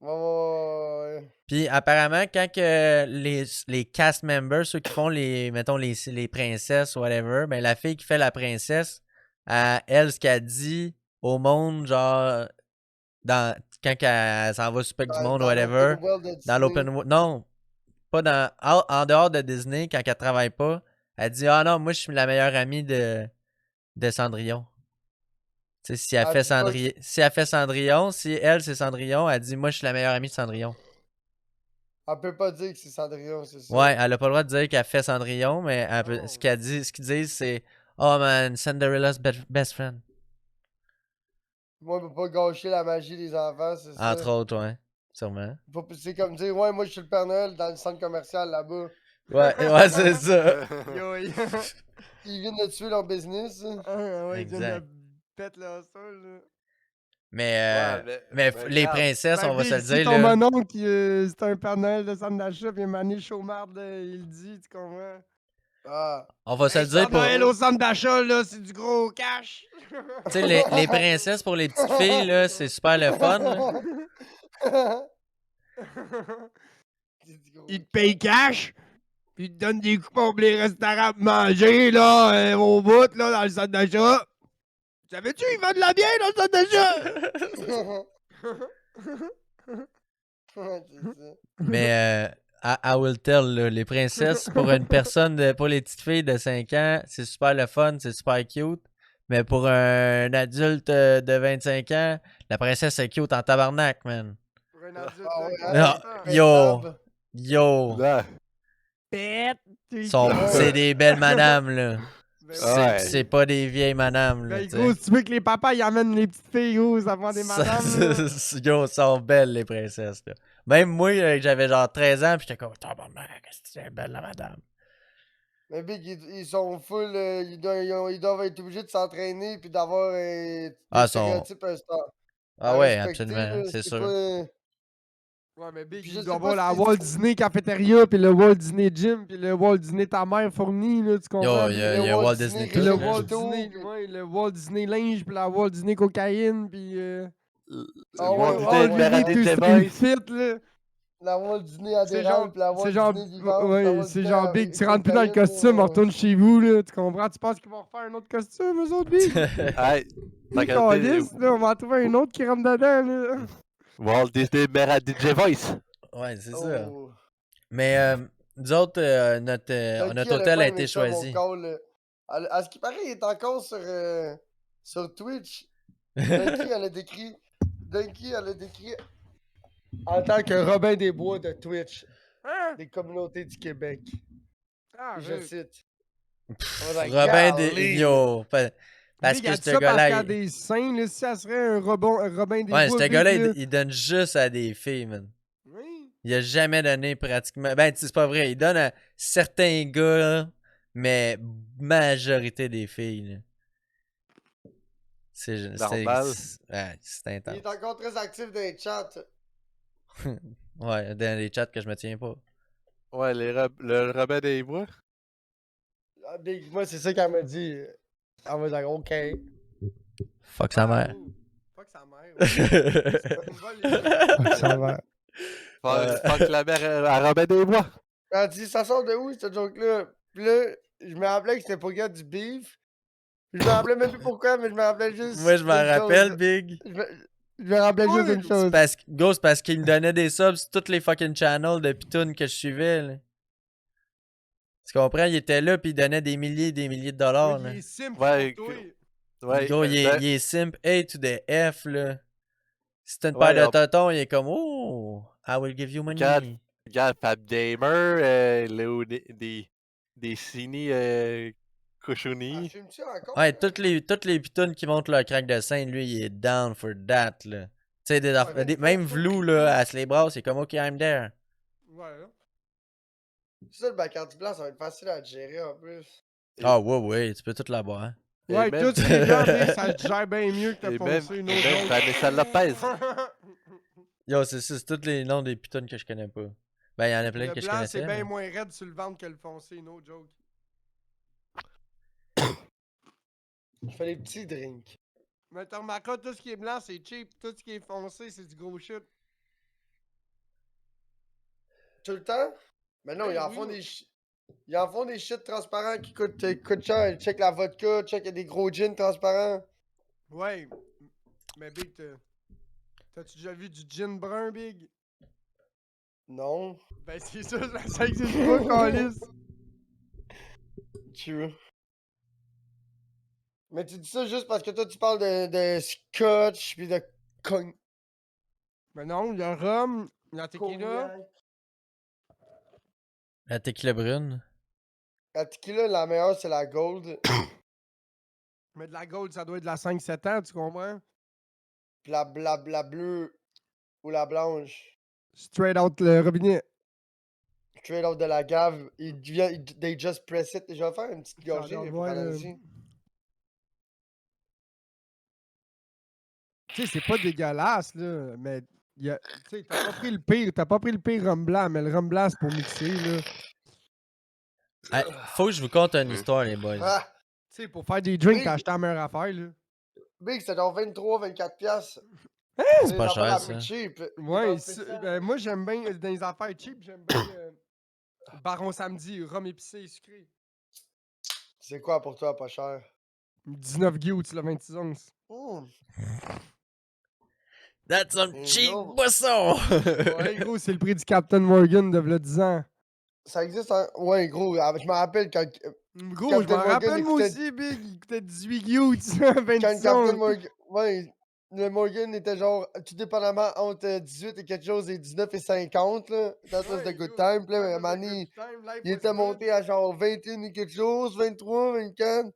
Ouais. Puis apparemment, quand que les cast members, ceux qui font mettons, les princesses ou whatever, ben la fille qui fait la princesse, elle, ce qu'elle dit au monde, genre, quand elle s'en va super du monde ou whatever, dans l'open world, non, pas en dehors de Disney, quand elle travaille pas, elle dit, ah non, moi je suis la meilleure amie de Cendrillon. Tu sais, si elle Ah, fait dis pas que Cendrillon, si elle fait Cendrillon, si elle c'est Cendrillon, elle dit, moi je suis la meilleure amie de Cendrillon. Elle peut pas dire que c'est Cendrillon, c'est ça. Ouais, elle a pas le droit de dire qu'elle fait Cendrillon, mais Oh. ce qu'ils disent, c'est oh man, Cinderella's best friend. Moi, on peut pas gâcher la magie des enfants, c'est ça. Entre autres, ouais. Sûrement. C'est comme dire, ouais, moi je suis le Père Noël dans le centre commercial là-bas. Ouais, c'est ça. Yo, yo. Ils viennent de tuer leur business. Ah, ouais, ils viennent Exact. de pète leur sol, là. Mais, mais les regarde. princesses, on va Big, se le si dire, ton là. mononcle, c'est un Père Noël de centre d'achat, puis Mané Chaumarde, il le dit, tu comprends? Ah. On va se le Hey, dire Père pour. Noël au centre d'achat, là, c'est du gros cash! Tu sais, les princesses pour les petites filles, là, c'est super le fun. Là. Il te paye cash, puis il te donne des coupons pour les restaurants pour manger, là, au bout, là, dans le centre d'achat. Savais-tu, ils vendent de la bière dans le centre d'achat? Ouais, c'est ça. Mais I will tell, là, les princesses, pour une personne, pour les petites filles de 5 ans, c'est super le fun, c'est super cute. Mais pour un adulte de 25 ans, la princesse est cute en tabarnak, man. Pour un adulte, Ah ouais, Ah, hein? yo. Pétable. Yo, Ah, Pète! c'est des belles madames, là. Ben, Ouais. C'est pas des vieilles madames, là, ben, tu gros, sais. si tu veux que les papas ils amènent les petites filles, gros, ça prend des madames, là. Yo, sont belles, les princesses, là. Même moi, j'avais genre 13 ans, pis j'étais comme, tabarnak, c'est belle, la madame. Mais Big, ils sont full. Ils doivent être obligés de s'entraîner puis d'avoir des Ah, stéréotypes Ah à ouais, respecter, absolument, là, c'est sûr. pas- Ouais, mais Big, Puis il je doit sais avoir pas la si- Walt Disney Cafétéria, puis le Walt Disney Gym, puis le Walt Disney ta mère fournie, là, tu comprends? Yo, Big? il y a Walt Disney Puis tout, le man. Walt Resto, Disney, puis- ouais, le Walt Disney linge, puis la Walt Disney cocaïne, puis Ah Walt ouais, Disney ouais, de ouais, Paradis tout de street Boys. fit, là. L'avoir le dîner à C'est des rails, genre, puis l'avoir c'est le genre, dîner vivant. ouais, c'est genre Big, tu rentres plus dans le costume, on retourne chez vous, là, tu comprends? Tu penses qu'ils vont refaire un autre costume, eux autres, Big? Hey, Ils calissent, là, on va en trouver un autre qui rentre dedans, là. Walt Disney Mera DJ Voice. Ouais, c'est ça. Oh. Mais nous autres, notre Donkey hôtel aurait a pas aimé été ça, mon choisi. call. À ce qui paraît, il est encore sur Twitch. Donkey, elle a décrit en tant que Robin des Bois de Twitch, Hein? des communautés du Québec. Ah, Et je arrête. cite. On va dire, Robin golly. des. Yo! Parce Big que a dit ce ça parce gars-là. qu'elle a des seins, là, si ça serait un Robin des Ouais, Bois, ce Big, gars-là, là. il donne juste à des filles, man. Oui. Il a jamais donné pratiquement. Ben, c'est pas vrai. Il donne à certains gars, là, mais majorité des filles, là. Normal. Ouais, c'est Il intense. est encore très actif dans les chats. Ouais, dans les chats que je me tiens pas. Ouais, le Robin des Bois. Ah, Big, moi, c'est ça qu'elle m'a dit. Elle m'a dit, OK. Fuck sa mère. Fuck sa mère. Ouais. Ça va. Fuck la mère à Robin des Bois. Elle dit, ça sort de où, cette joke-là? Puis là, je me rappelais que c'était pour gars du beef. Je me rappelais même plus pourquoi, mais je me rappelais juste. Moi, je m'en d'une chose. rappelle, Big. Je me rappelais juste d'une chose. C'est parce qu'il me donnait des subs sur tous les fucking channels de pitounes que je suivais, là. Tu comprends? Il était là, puis il donnait des milliers et des milliers de dollars, là. Il est simple Ouais, pour toi. Ouais, Gros, il ben, est simp A to the F, là. Si t'as une Ouais, paire de on- totons, il est comme, oh, I will give you money. Regarde. Regarde, Fab Gamer, des ciné Elle cochonnies. fume-tu encore? Ouais, toutes les pitounes qui montent leur crack de scène, lui, il est down for that, là. Tu sais, même Vlou, là, à se les brasses, c'est comme, OK, I'm there. Ouais, là. Ça, le Bacardi blanc, ça va être facile à gérer en plus. Ah, ouais, tu peux tout la boire. Et Ouais, même- tout ce qui est blanc, Big, ça te gère bien mieux que Et t'as même, foncé une et autre même chose. Vanessa Lopez. Yo, c'est tous les noms des pitounes que je connais pas. Ben, il y en a plein Le que je blanc, c'est connaissais. bien mais- moins raide sur le ventre que le foncé, no joke. Je fais des petits drinks. Mais t'as remarqué, tout ce qui est blanc, c'est cheap. Tout ce qui est foncé, c'est du gros shit. Tout le temps? Mais non, Ben ils en oui. font des ils en font des shit transparents qui coûtent cher. Check la vodka, check, il y a des gros gins transparents. Ouais. Mais Big, t'as-tu déjà vu du gin brun, Big? Non. Ben c'est ça, ça existe pas, Calis. True. Mais tu dis ça juste parce que toi, tu parles de scotch pis de Mais non, il y a rhum, la tequila. cognac. La tequila brune. La tequila, la meilleure, c'est la gold. Mais de la gold, ça doit être de la 5-7 ans, tu comprends? Pis la bleue ou la blanche. Straight out le robinet. Straight out de la cave. They just press it. Je vais faire une petite gorgée. J'en pour vois, aller là. ici. Tu sais, c'est pas dégueulasse, là, mais tu sais, t'as pas pris le pire rhum blanc, mais le rhum blanc, c'est pour mixer, là. Hey, faut que je vous conte une histoire, les boys. Ah! Tu sais, pour faire des drinks, Oui. t'as acheté la meilleure affaire, là. Big, c'était genre 23-24 piastres. C'est pas cher, ça. Cheap. Ouais, ben, moi, j'aime bien, dans les affaires cheap, j'aime bien Baron Samedi, rhum épicé et sucré. C'est quoi pour toi, pas cher? 19 gouttes, le 26 onces. Hmm. That's some Et cheap non. boisson! Ouais, gros, c'est le prix du Captain Morgan de v'là 10 ans. Ça existe en... Ouais, gros, je me rappelle quand Gros, Captain je m'en Morgan, rappelle, il moi coûtait- aussi, Big, il coûtait 18 gouttes, 26 Captain onces. Morgan... Ouais, le Morgan était genre, tout dépendamment, entre 18 et quelque chose et 19 et 50, là. That was the good time. Puis là, à un moment donné, il était monté à genre 21 et quelque chose, 23, 24.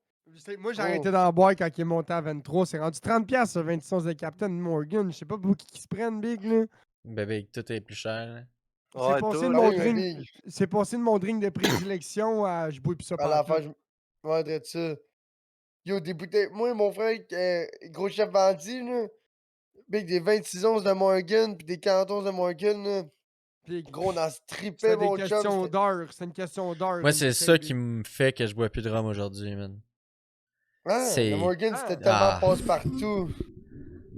Moi, j'ai arrêté d'en boire quand il est monté à 23. C'est rendu 30$, piastres, ce 26 onces de Captain Morgan. Je sais pas pour qui se prennent, Big, là. Bébé, tout est plus cher. là. C'est Ouais, passé tout, de là, mon Ouais, drink. Big. C'est passé de mon drink de prédilection à je bois plus ça À la partout. fin, je... Ouais, de ça. Yo, des bouteilles... Moi, mon frère, gros chef bandit, là, Big, des 26 onces de Morgan pis des 40 onces de Morgan, là. Puis, Gros, on a strippé, c'est mon des chum. questions c'était- d'heure. C'est une question d'heure. Moi, une c'est bouteille, ça Big. qui me fait que je bois plus de rhum aujourd'hui, man. Ah, C'est- le Morgan, Ah. c'était tellement Ah. passe-partout.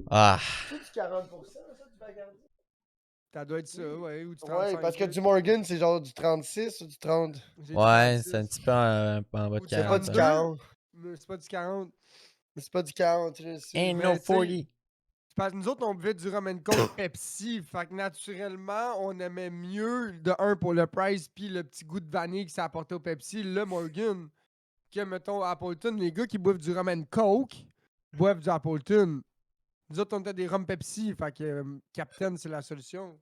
Ah! C'est du 40%, ça, du Bacardi? Ça doit être ça, ouais, ou du Ouais, 35. parce que là. du Morgan, c'est genre du 36 ou du 30. J'ai Ouais, 36. c'est un petit peu en bas de Ou C'est pas du 40. 32. 40. Mais c'est pas du 40. Mais c'est pas du 40, je sais. Ain't Mais no tu sais, 40. parce que nous autres, on buvait du rum and coke Pepsi. Fait que naturellement, on aimait mieux, de un, pour le price, puis le petit goût de vanille que ça apportait au Pepsi, le Morgan, que, mettons, Appleton. Les gars qui boivent du rum and coke boivent du Appleton. Nous autres, on était des rum Pepsi. Fait que Captain, c'est la solution.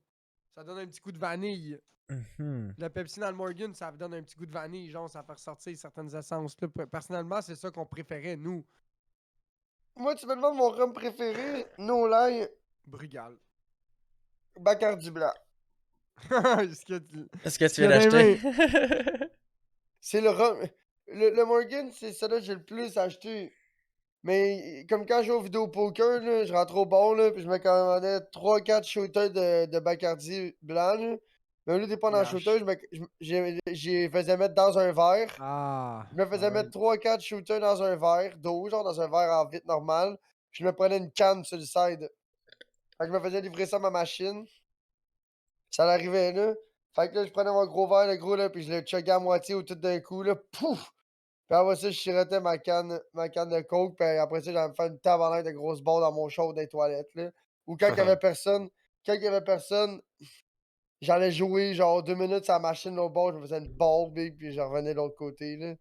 Ça donne un petit goût de vanille. Mhm. Le Pepsi dans le Morgan, ça donne un petit goût de vanille. Genre, ça fait ressortir certaines essences. Là. Personnellement, c'est ça qu'on préférait, nous. Moi, tu me demandes mon rhum préféré, no lie, Brugal. Bacardi Blanc. Est-ce que Est-ce que tu qu'il y viens a des d'acheter? C'est le rhum. Le Morgan, c'est ça là que j'ai le plus acheté. Mais comme quand je joue au vidéo poker, là, je rentre au bar, là, puis je me commandais 3-4 shooters de Bacardi Blanc. Là. Mais au lieu de les prendre en Yash. shooter, j'y faisais mettre dans un verre. Ah. Je me faisais mettre alright. 3-4 shooters dans un verre d'eau, genre dans un verre en vitre normal. Puis je me prenais une canne sur le side. Fait que je me faisais livrer ça à ma machine. Ça l'arrivait là. Fait que là, je prenais mon gros verre, le gros, là, puis je le chuggais à moitié ou tout d'un coup, là. Pouf! Puis après ça, je sirotais ma canne de coke, puis après ça, j'allais me faire une tabarnak de grosses balles dans mon show des toilettes, là. Ou quand il y avait personne, j'allais jouer genre 2 minutes sur la machine au bord, je me faisais une balle, big, puis je revenais de l'autre côté, là.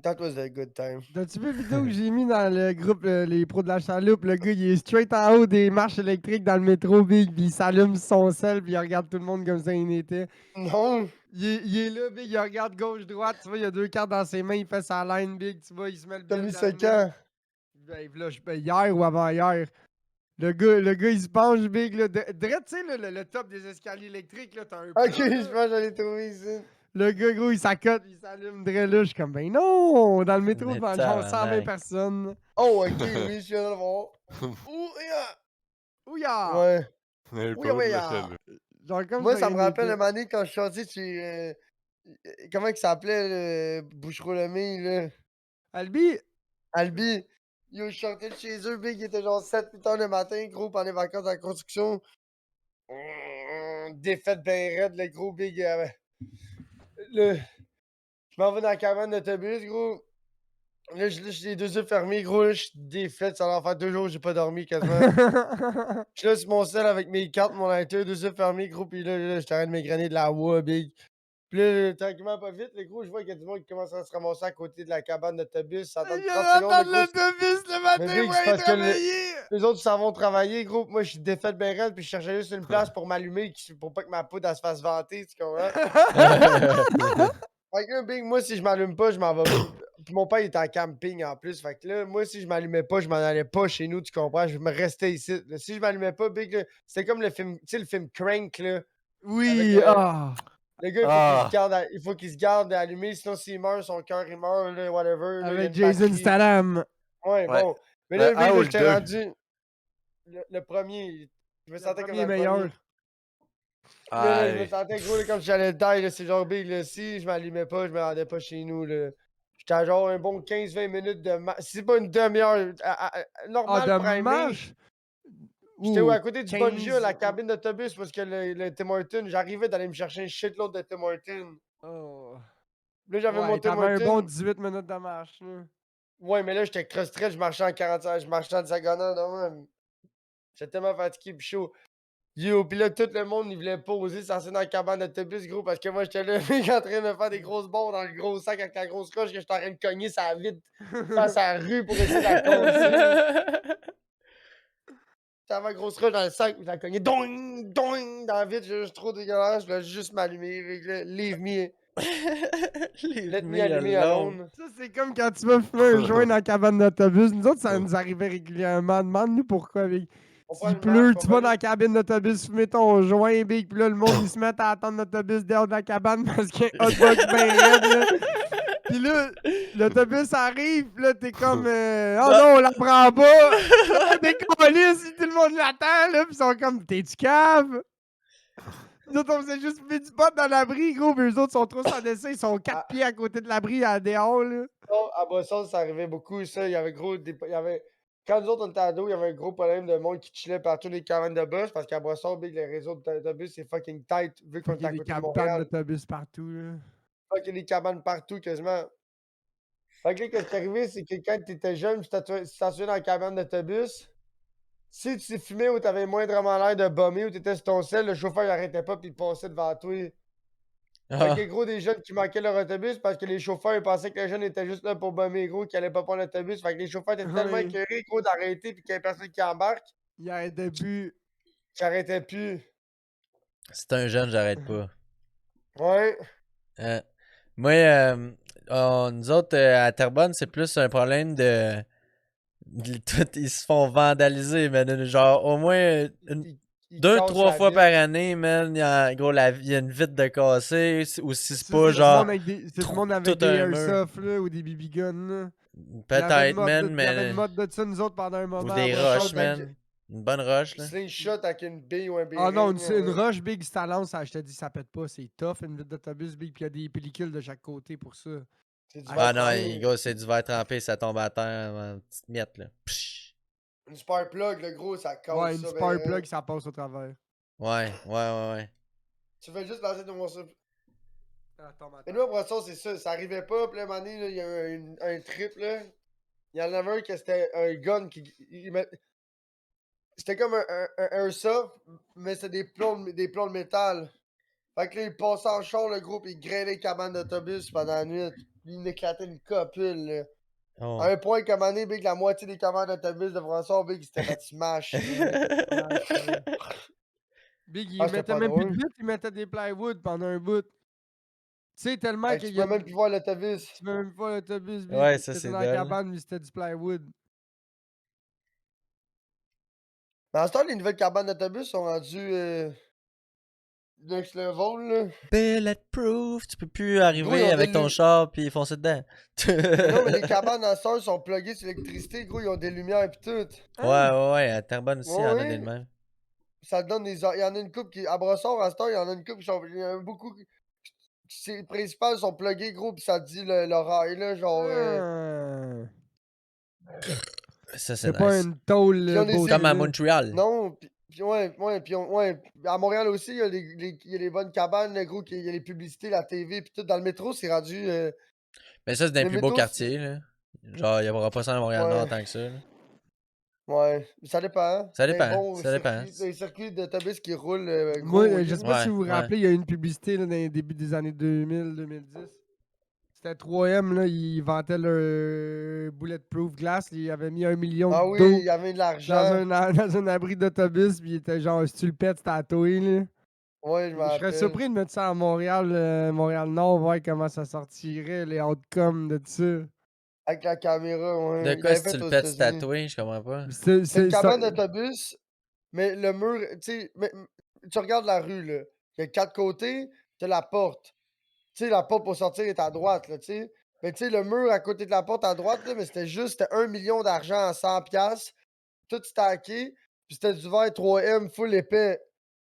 That was a good time. T'as-tu vu la vidéo que j'ai mis dans le groupe Les pros de la chaloupe? Le gars, il est straight en haut des marches électriques dans le métro, big, puis il s'allume son sel, puis il regarde tout le monde comme ça il n'était. Non! Il est là, big, il regarde gauche-droite, tu vois, il a 2 cartes dans ses mains, il fait sa line, big, tu vois, il se met le T'as bill mis dans ça le nez. quand? Ben, là, hier ou avant-hier. Le gars, il se penche, big, là. Direct, tu sais, le top des escaliers électriques, là, t'as un Ok, plat, je là. pense que j'allais trouver ici. Le gars, gros, il s'accote, il s'allume direct là. Je suis comme, ben non! Dans le métro, Mais devant genre 120 tabarnak. personnes. Oh, ok, oui, je viens de le voir. Ouh, yeah. Ouya! Ouais. Le Oui, pro oui, de la ah. chaloupe. Genre comme Moi, ça, ça me rien rappelle n'était. un moment donné quand je suis sorti chez. Comment il s'appelait, le Bouchereau-Lemay, là? Albi! Albi. Yo, je sortais de chez eux, big, il était genre 7-8 heures le matin, gros, pendant les vacances de la construction. Défaite ben raide, le gros big. Le... Je m'en vais dans la cabane d'autobus, gros. Là, j'ai les 2 yeux fermés, gros, là, je suis défaite. Ça va faire 2 jours que j'ai pas dormi quasiment. Je suis là sur mon sel avec mes cartes, mon lighter, 2 yeux fermés, gros, pis là, j'étais en train de m'égrener de la woie, big. Pis là, tranquillement, pas vite, les gros, je vois qu'il y a du monde qui commence à se ramasser à côté de la cabane d'autobus. Ça attend Je 30 viens secondes, le d'entendre gros. l'autobus le Mais matin big, pour c'est aller parce que travailler! les autres s'en vont travailler, gros. Pis moi, je suis défaite ben raide, pis je cherchais juste une place pour m'allumer, pour pas que ma poudre, elle se fasse vanter, tu comprends? Fait que là, big, moi, si je m'allume pas, je m'en vais. Puis mon père, il était en camping en plus. Fait que là, moi, si je m'allumais pas, je m'en allais pas chez nous, tu comprends? Je me restais ici. Là, si je m'allumais pas, big, là, c'était comme le film, tu sais, le film Crank, là. Avec, Oui! Ah! le gars, il faut qu'il se garde allumé, sinon s'il meurt, son cœur, il meurt, là, whatever. Là, il y a Avec une Jason batterie. Statham. Ouais, Ouais. bon. Mais là, big, là, ou le j'étais 2? rendu. Le premier. Je me Le sentais comme premier dans le meilleur. premier. Là, je me Aïe. sentais gros là, comme si j'allais le die. Là, c'est genre big. Là, si je m'allumais pas, je me rendais pas chez nous. Là. J'étais à genre un bon 15-20 minutes de marche. Si c'est pas une demi-heure. Ah, Normal, de primé. marche? J'étais Ouh, à côté du Bungie, 15. la cabine d'autobus, parce que le Tim Hortons, j'arrivais d'aller me chercher un shitload de Tim Hortons. Oh. Là, j'avais mon Ouais, Tim t'avais un bon Hortons. 18 minutes de marche, là. Ouais, mais là, j'étais cross-trail, je marchais en 45, je marchais en diagonale. Non, j'étais tellement fatigué pis chaud. Yo, pis là, tout le monde, il voulait poser, s'asseoir dans la cabane d'autobus, gros, parce que moi, j'étais là, mec, en train de me faire des grosses bombes dans le gros sac avec la grosse coche que j'étais en train de cogner ça vide face à la rue pour essayer de la casser. J'avais la grosse roche dans le sac, je la cognais, doing, doing, dans la vide, j'ai juste trop dégueulasse, je voulais juste m'allumer, fait que là, leave me, Leave let me me allumer alone. alone. Ça, c'est comme quand tu vas fumer un joint dans la cabane d'autobus. Nous autres, ça nous arrivait régulièrement. Demande-nous pourquoi, Big. On prend S'il une marche, pleut, on tu va vas dans aller- la cabine d'autobus, fumer ton joint, Big, puis là, le monde, ils se mettent à attendre l'autobus dehors de la cabane parce qu'il y a un hotbox bien raide, là. Puis là, l'autobus arrive, puis là, t'es comme, oh non, on la prend pas! Là, t'es câlisse, tout le monde l'attend, là, pis ils sont comme, t'es-tu cave? Nous autres, on faisait juste fumer du pot dans l'abri, gros, mais eux autres sont trop sans dessin, ils sont 4 Ah. pieds à côté de l'abri, à dehors, là. À Boston, ça arrivait beaucoup, ça, il y avait gros, il y avait Quand nous autres, on était ados, il y avait un gros problème de monde qui chillait partout les cabanes de bus parce qu'à Brossard, big, le réseau d'autobus, c'est fucking tight vu qu'on Il est y a à des côté de cabanes Montréal. d'autobus partout, là. Fucking des cabanes partout quasiment. Fait que là, qu'est-ce qui est arrivé, c'est que quand t'étais jeune, tu t'asseyais dans la cabane d'autobus. Si tu fumais ou t'avais moindrement l'air de bomber ou t'étais sur ton sel, le chauffeur il arrêtait pas puis il passait devant toi. Fait Ah. que gros, des jeunes qui manquaient leur autobus parce que les chauffeurs ils pensaient que les jeunes étaient juste là pour bomber gros, qu'ils allaient pas prendre l'autobus. Fait que les chauffeurs étaient tellement Ouais. écœurés gros d'arrêter puis qu'il y avait personne qui embarque, Il arrêtait plus. qu'ils arrêtaient plus. C'est un jeune, j'arrête pas. Ouais. Moi, nous autres, à Terrebonne, c'est plus un problème ils se font vandaliser, man. Genre, au moins Ils deux, cassent 3 la fois vitre. par année, man. Gros, il y a une vitre de cassée. Ou si c'est Ça, pas c'est genre. tout le monde avec tout des un mur. airsoft, là, ou des BB guns, là. Peut-être, man, Il y avait une mais. mode de ça, nous autres, pendant un Ou moment. des après ça. roches, man. Une bonne roche, là. Slingshot avec une bille ou un béring. Ah non, une ouais. roche big, si t'as lance, ça, je te dis, ça pète pas. C'est tough, une vitre d'autobus big, puis il y a des pellicules de chaque côté pour ça. C'est du Ah verre non, trempé. gros, c'est du verre trempé, ça tombe à terre en petite miette, là. Psh. Une spark plug, le gros, ça casse Ouais, une ça. spark ben, plug, ça passe au travers. Ouais. Tu fais juste lancer ton morceau. Attends, Et nous, après ça, c'est ça. Ça arrivait pas. Puis là, à un moment donné, là, il y a un trip, là. Il y en avait un qui c'était un gun qui. C'était comme un soft, mais c'était des plombs de métal. Fait que là, il passait en char, le groupe, il grainait les cabanes d'autobus pendant la nuit. Puis il éclatait une copule, là. Oh. À un point qu'à un moment donné, big, la moitié des cabanes d'autobus de François, big, c'était fait smash. Big, Ah, il c'était mettait pas même plus de drôle. vitres, il mettait des plywood pendant un bout. Tu sais, tellement Fait que qu'il tu y a. pouvais même plus voir l'autobus. Tu peux même pas l'autobus, big. Ouais, ça, C'était c'est dans la dole. cabane, mais c'était du plywood. Mais à ce temps, les nouvelles cabanes d'autobus sont rendues next level, là. Bulletproof, tu peux plus Gros, ils arriver ont avec ton char puis foncer dedans. Mais non, mais les cabanes à sœur sont pluguées sur l'électricité, gros, ils ont des lumières et tout. Ouais, à Terrebonne aussi, il y en a Ouais, des oui. de même. Ça donne des. Il y en a une couple qui. À Brossard, à cette heure, il y en a une couple qui sont. Il y en a beaucoup. Les principales sont pluguées, gros, pis ça dit l'horaire, là, genre. Ça, c'est C'est pas nice. une tôle Puis on essaie- Comme à beauté, là. Montréal. Non, puis ouais, ouais. À Montréal aussi, il y a il y a les bonnes cabanes, le gros, il y a les publicités, la TV, pis tout. Dans le métro, c'est rendu. Mais ça, c'est dans les Le plus beaux métro, quartiers, là. Genre, il n'y aura pas ça à Montréal-Nord Ouais. tant que ça, là. Ouais, ça dépend. Hein. Ça Les dépend, bons ça dépend. circuits d'autobus qui roulent Moi, gros. je sais pas si vous vous Ouais. rappelez, il y a eu une publicité là, dans les débuts des années 2000-2010. C'était 3M, là, ils vantaient leur Bulletproof Glass. Ils avaient mis 1 million Ah oui, d'eau il y avait de l'argent. dans un abri d'autobus, puis il était genre, si tu le pètes, c'était à toi, là. Ouais, je me Je serais rappelle. surpris de mettre ça à Montréal, Montréal-Nord, voir comment ça sortirait, les outcomes de ça. Avec la caméra, ouais. De Il quoi l'avait si tu fait le aux pètes, c'est États-Unis. tatoué, je comprends pas. C'est une cabane d'autobus, mais le mur, tu sais, tu regardes la rue, là. Il y a 4 côtés, t'as la porte. Tu sais, la porte pour sortir est à droite, là, tu sais. Mais tu sais, le mur à côté de la porte à droite, là, mais c'était 1 million d'argent à 100 piastres, tout stacké, puis c'était du verre 3M full épais.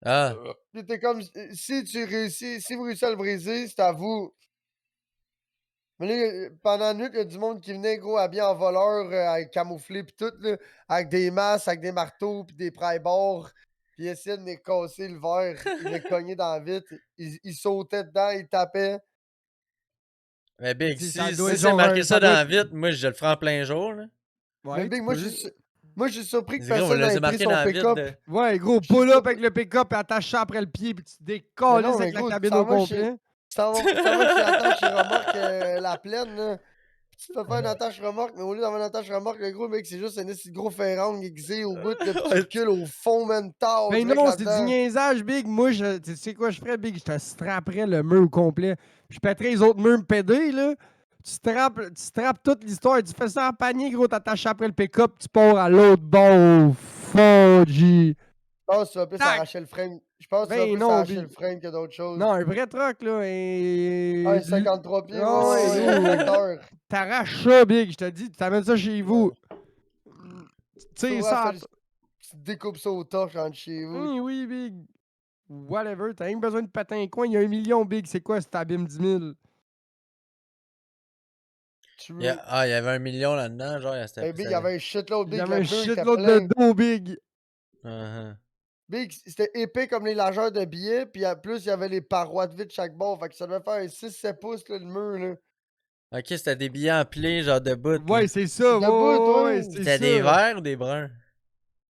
Ah, Puis t'es comme, si vous réussissez à le briser, c'est à vous. Mais là, pendant la nuit, il y a du monde qui venait, gros, habillé en voleur, camouflé, pis tout, là, avec des masses, avec des marteaux, pis des pry-bars, pis ils essayaient de me casser le verre. Ils me cognaient dans la vitre. Ils sautaient dedans, ils tapaient. mais Big, Tu sais, si ça doit c'est être genre marqué un- ça ça doit dans la être- vitre, moi, je le ferai en plein jour, là. Mais Ouais, Big, tu moi, peux. je suis surpris que C'est gros, personne là, n'ait c'est pris marqué son dans la vitre pick-up. de... Ouais, gros, Je suis pull up surpris- avec le pick-up et attache ça après le pied, puis tu Mais décolles non, mais avec la gros, cabine au complet. ça va chez Attache Remorque la plaine, là. Puis tu peux faire une attache remorque, mais au lieu d'avoir une attache remorque, le gros mec, c'est juste un esti de gros ferrang aiguisé au bout, là, pis tu recules au fond, man, tard, Ben direct non, c'est du là-dedans. niaisage, Big. Moi, tu sais quoi je ferais, Big? Je te strapperais le mur au complet. Je pèterais les autres murs me péder, là. Tu strappes toute l'histoire. Tu fais ça en panier, gros. T'attaches après le pick-up, tu pars à l'autre bord au fond, G. Je pense que tu vas plus Tac! arracher le frame. Je pense que tu vas Ben plus non, arracher Big. le frame que d'autres choses. Non, un vrai truck, là. Ah, 53 pieds, Ah ouais, ouais, gros. tracteur. T'arraches ça, Big. Je te dis, tu t'amènes ça chez vous. Tu tires ça. Tu te découpes ça au torche entre chez vous. Oui, Big. Whatever. T'as rien besoin de péter un coin. Il y a 1 million, Big. C'est quoi cet abîme 10 000? Il y a- il y avait 1 million là-dedans, genre, c'était. Big, il y avait un shitload Il big. y avait La un queue était shitload de pleine. dos, Big. Uh-huh. Big, c'était épais comme les largeurs de billets, puis en plus, il y avait les parois de vide chaque bord. Fait que ça devait faire un 6-7 pouces, là, le mur, là. Ok, c'était des billets empilés, genre de bout. Ouais, là. c'est ça. Debout, toi. Ouais, c'est C'était des ça. verts ou des bruns?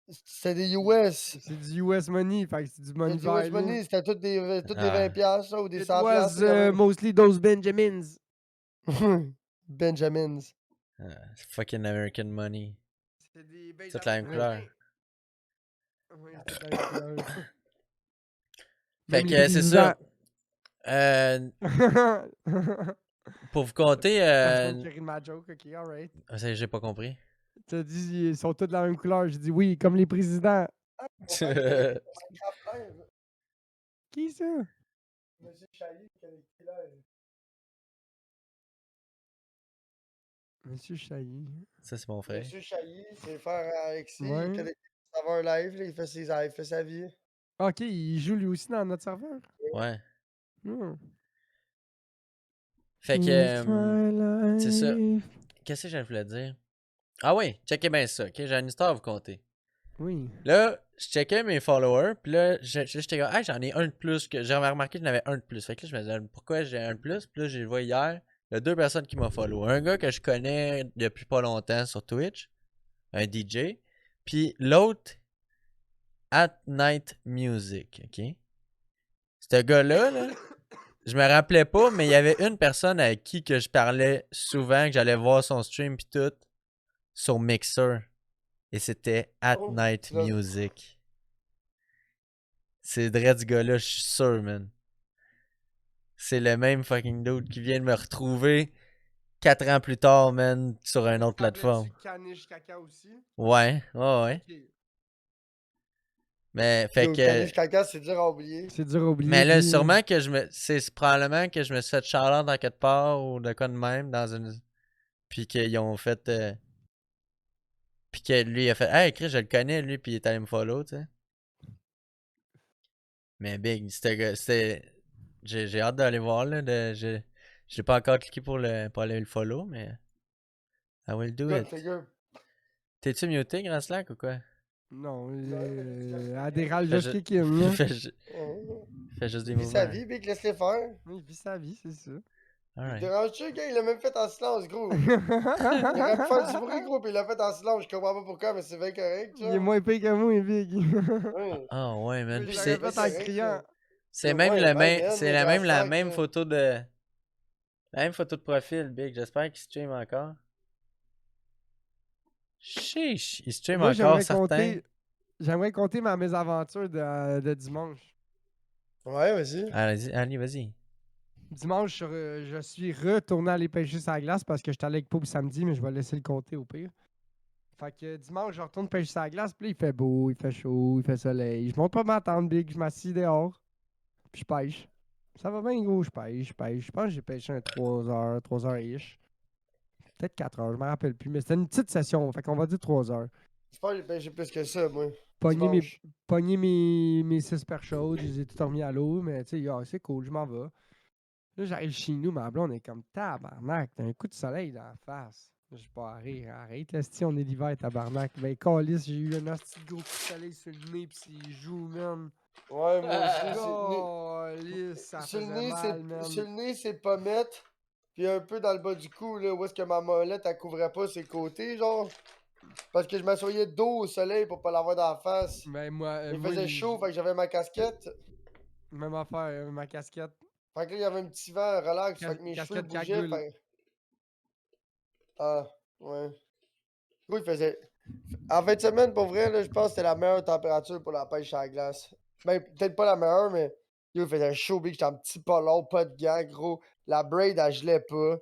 C'était des US. C'est du US money, fait que c'est du money C'était du US vert, là. money, c'était toutes des Ah. 20 piastres, là, ou des It 100 was piastres. là, mostly those Benjamins. Benjamins. Fucking American money. C'est des Benjamins. Toute la même couleur. Ouais, c'est toute la même couleur. Fait Même que les c'est ça. présidents. Pour vous compter. Personne qui rit de ma joke, ok, alright. Ça, j'ai pas compris. T'as dit, ils sont tous de la même couleur. J'ai dit oui, comme les présidents. Qui ça? Monsieur Chailly, quel est là? Monsieur Chailly. Ça, c'est mon frère. Monsieur Chailly, c'est frère à Alexis. Ouais. Il connaît un live, là, il fait sa vie. Ok, il joue lui aussi dans notre serveur. Ouais. Hmm. Fait que. It's my c'est ça. life. Qu'est-ce que je voulais dire? Ah oui, checkez bien ça, ok? J'ai une histoire à vous conter. Oui. Là, je checkais mes followers, puis là, j'étais comme, hey, j'en ai un de plus. Que j'avais remarqué que j'en avais un de plus. Fait que là, je me disais, pourquoi j'ai un de plus? Puis là, j'ai vu hier, il y a 2 personnes qui m'ont follow. Un gars que je connais depuis pas longtemps sur Twitch, un DJ, puis l'autre, At Night Music, ok? Ce gars-là, là, je me rappelais pas, mais il y avait une personne avec qui que je parlais souvent, que j'allais voir son stream pis tout, sur Mixer. Et c'était At Oh, Night là. Music. C'est vrai du gars-là, je suis sûr, man. C'est le même fucking dude qui vient de me retrouver 4 ans plus tard, man, sur une autre plateforme. Caniche caca aussi. Ouais, ouais. Ok. Mais, fait Yo, que. Caniche Caca, c'est dur à oublier. C'est dur à oublier. Mais là, lui. sûrement que c'est probablement que je me suis fait charlotte dans quelque part ou de quoi de même dans une. Puis qu'ils ont fait. Puis que lui il a fait hey Chris, je le connais lui, puis il est allé me follow, tu sais. Mais Big, c'était. J'ai hâte d'aller voir là. J'ai pas encore cliqué pour aller le follow, mais. I will do Good, it. c'est good. T'es-tu muté, Grand Slack ou quoi? Non, Adéral Fais juste ju- qui là. Fais juste des Il vit sa mouvements. vie, Big, laisse-les faire. Il vit sa vie, c'est ça. Alright. Dérange-tu, gars? Il l'a même fait en silence, gros. Il aurait pu faire du bruit, gros, puis il l'a fait en silence. Je comprends pas pourquoi, mais c'est bien correct, tu Il est moins épais que moi, Big. Ouais. Ah ouais, man. Je Puis l'aurais c'est. fait en criant. C'est Au même moins, le ben, même. man, C'est le la Slack, même là. photo de. La même photo de profil, Big. J'espère qu'il stream encore. Chiche, il stream Moi, encore, certains. j'aimerais compter ma mésaventure de dimanche. Ouais, vas-y. Allez, vas-y. Dimanche, je suis retourné aller pêcher sur la glace parce que j'étais allé avec Poub samedi, mais je vais laisser le compter au pire. Fait que dimanche, je retourne pêcher sur la glace, puis là, il fait beau, il fait chaud, il fait soleil. Je monte pas ma tente, Big, je m'assis dehors, puis je pêche. Ça va bien, gros, je pêche. Je pense que j'ai pêché un 3 heures, 3 heures-ish. Peut-être 4 heures, je me rappelle plus, mais c'était une petite session, fait qu'on va dire 3 heures. Je pense que j'ai pêché plus que ça, moi. Pogner Dimanche. mes 6 perches chaudes, je les ai tout remis à l'eau, mais tu sais, c'est cool, je m'en vais. Là, j'arrive chez nous, ma blonde est comme tabarnak, t'as un coup de soleil dans la face. Je suis pas à rire, arrête, là, on est l'hiver, tabarnak. Ben, calice, j'ai eu un petit gros coup de soleil sur le nez, pis ses joues, man. Ouais, moi aussi. Calice, ça Sur le faisait nez, mal, man. sur le nez, c'est pommette. Puis un peu dans le bas du cou, là, où est-ce que ma molette, elle couvrait pas ses côtés, genre. Parce que je m'assoyais dos au soleil pour pas l'avoir dans la face. Ben, moi, Il moi, faisait chaud, fait que j'avais ma casquette. même affaire, ma casquette. Fait que là, il y avait un petit vent relax, fait que mes cheveux Casquette bougeaient. cagoule. Fait... Ah, ouais. Oui, il faisait. En fin de semaine, pour vrai, là, je pense que c'était la meilleure température pour la pêche à la glace. Ben, peut-être pas la meilleure, mais yo, il faisait chaud, big. J'étais en petit polo, pas de gants, gros. La braid, elle gelait pas.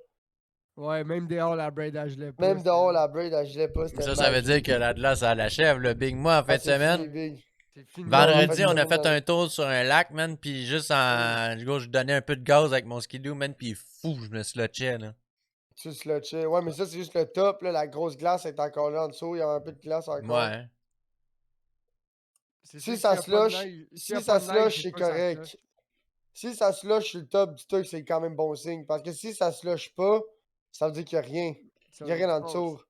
Ouais, même dehors, la braid, elle gelait pas. Même dehors, la braid, elle gelait pas. C'était Ça veut dire magique. que la glace, elle achève, le Big. Moi, en fin Ah, de c'est fini, semaine, big. C'est fini. vendredi, en on fait a fait semaine, un tour sur un lac, man, puis juste en. Du coup, je donnais un peu de gaz avec mon skidoo, man, puis fou, je me slotchais, là. Tu slotchais. Ouais, mais ça, c'est juste le top, là. La grosse glace est encore là en dessous. Il y a un peu de glace encore. Ouais. C'est Si sûr ça qu'il y a pas de slush, neige- s'il y si a ça pas de neige, slush, c'est c'est sûr que ça correct. slush. Si ça slush sur le top du truc, c'est quand même bon signe. Parce que si ça slush pas, Ça veut dire qu'il n'y a rien. Ça Il n'y a veut rien en dire dessous.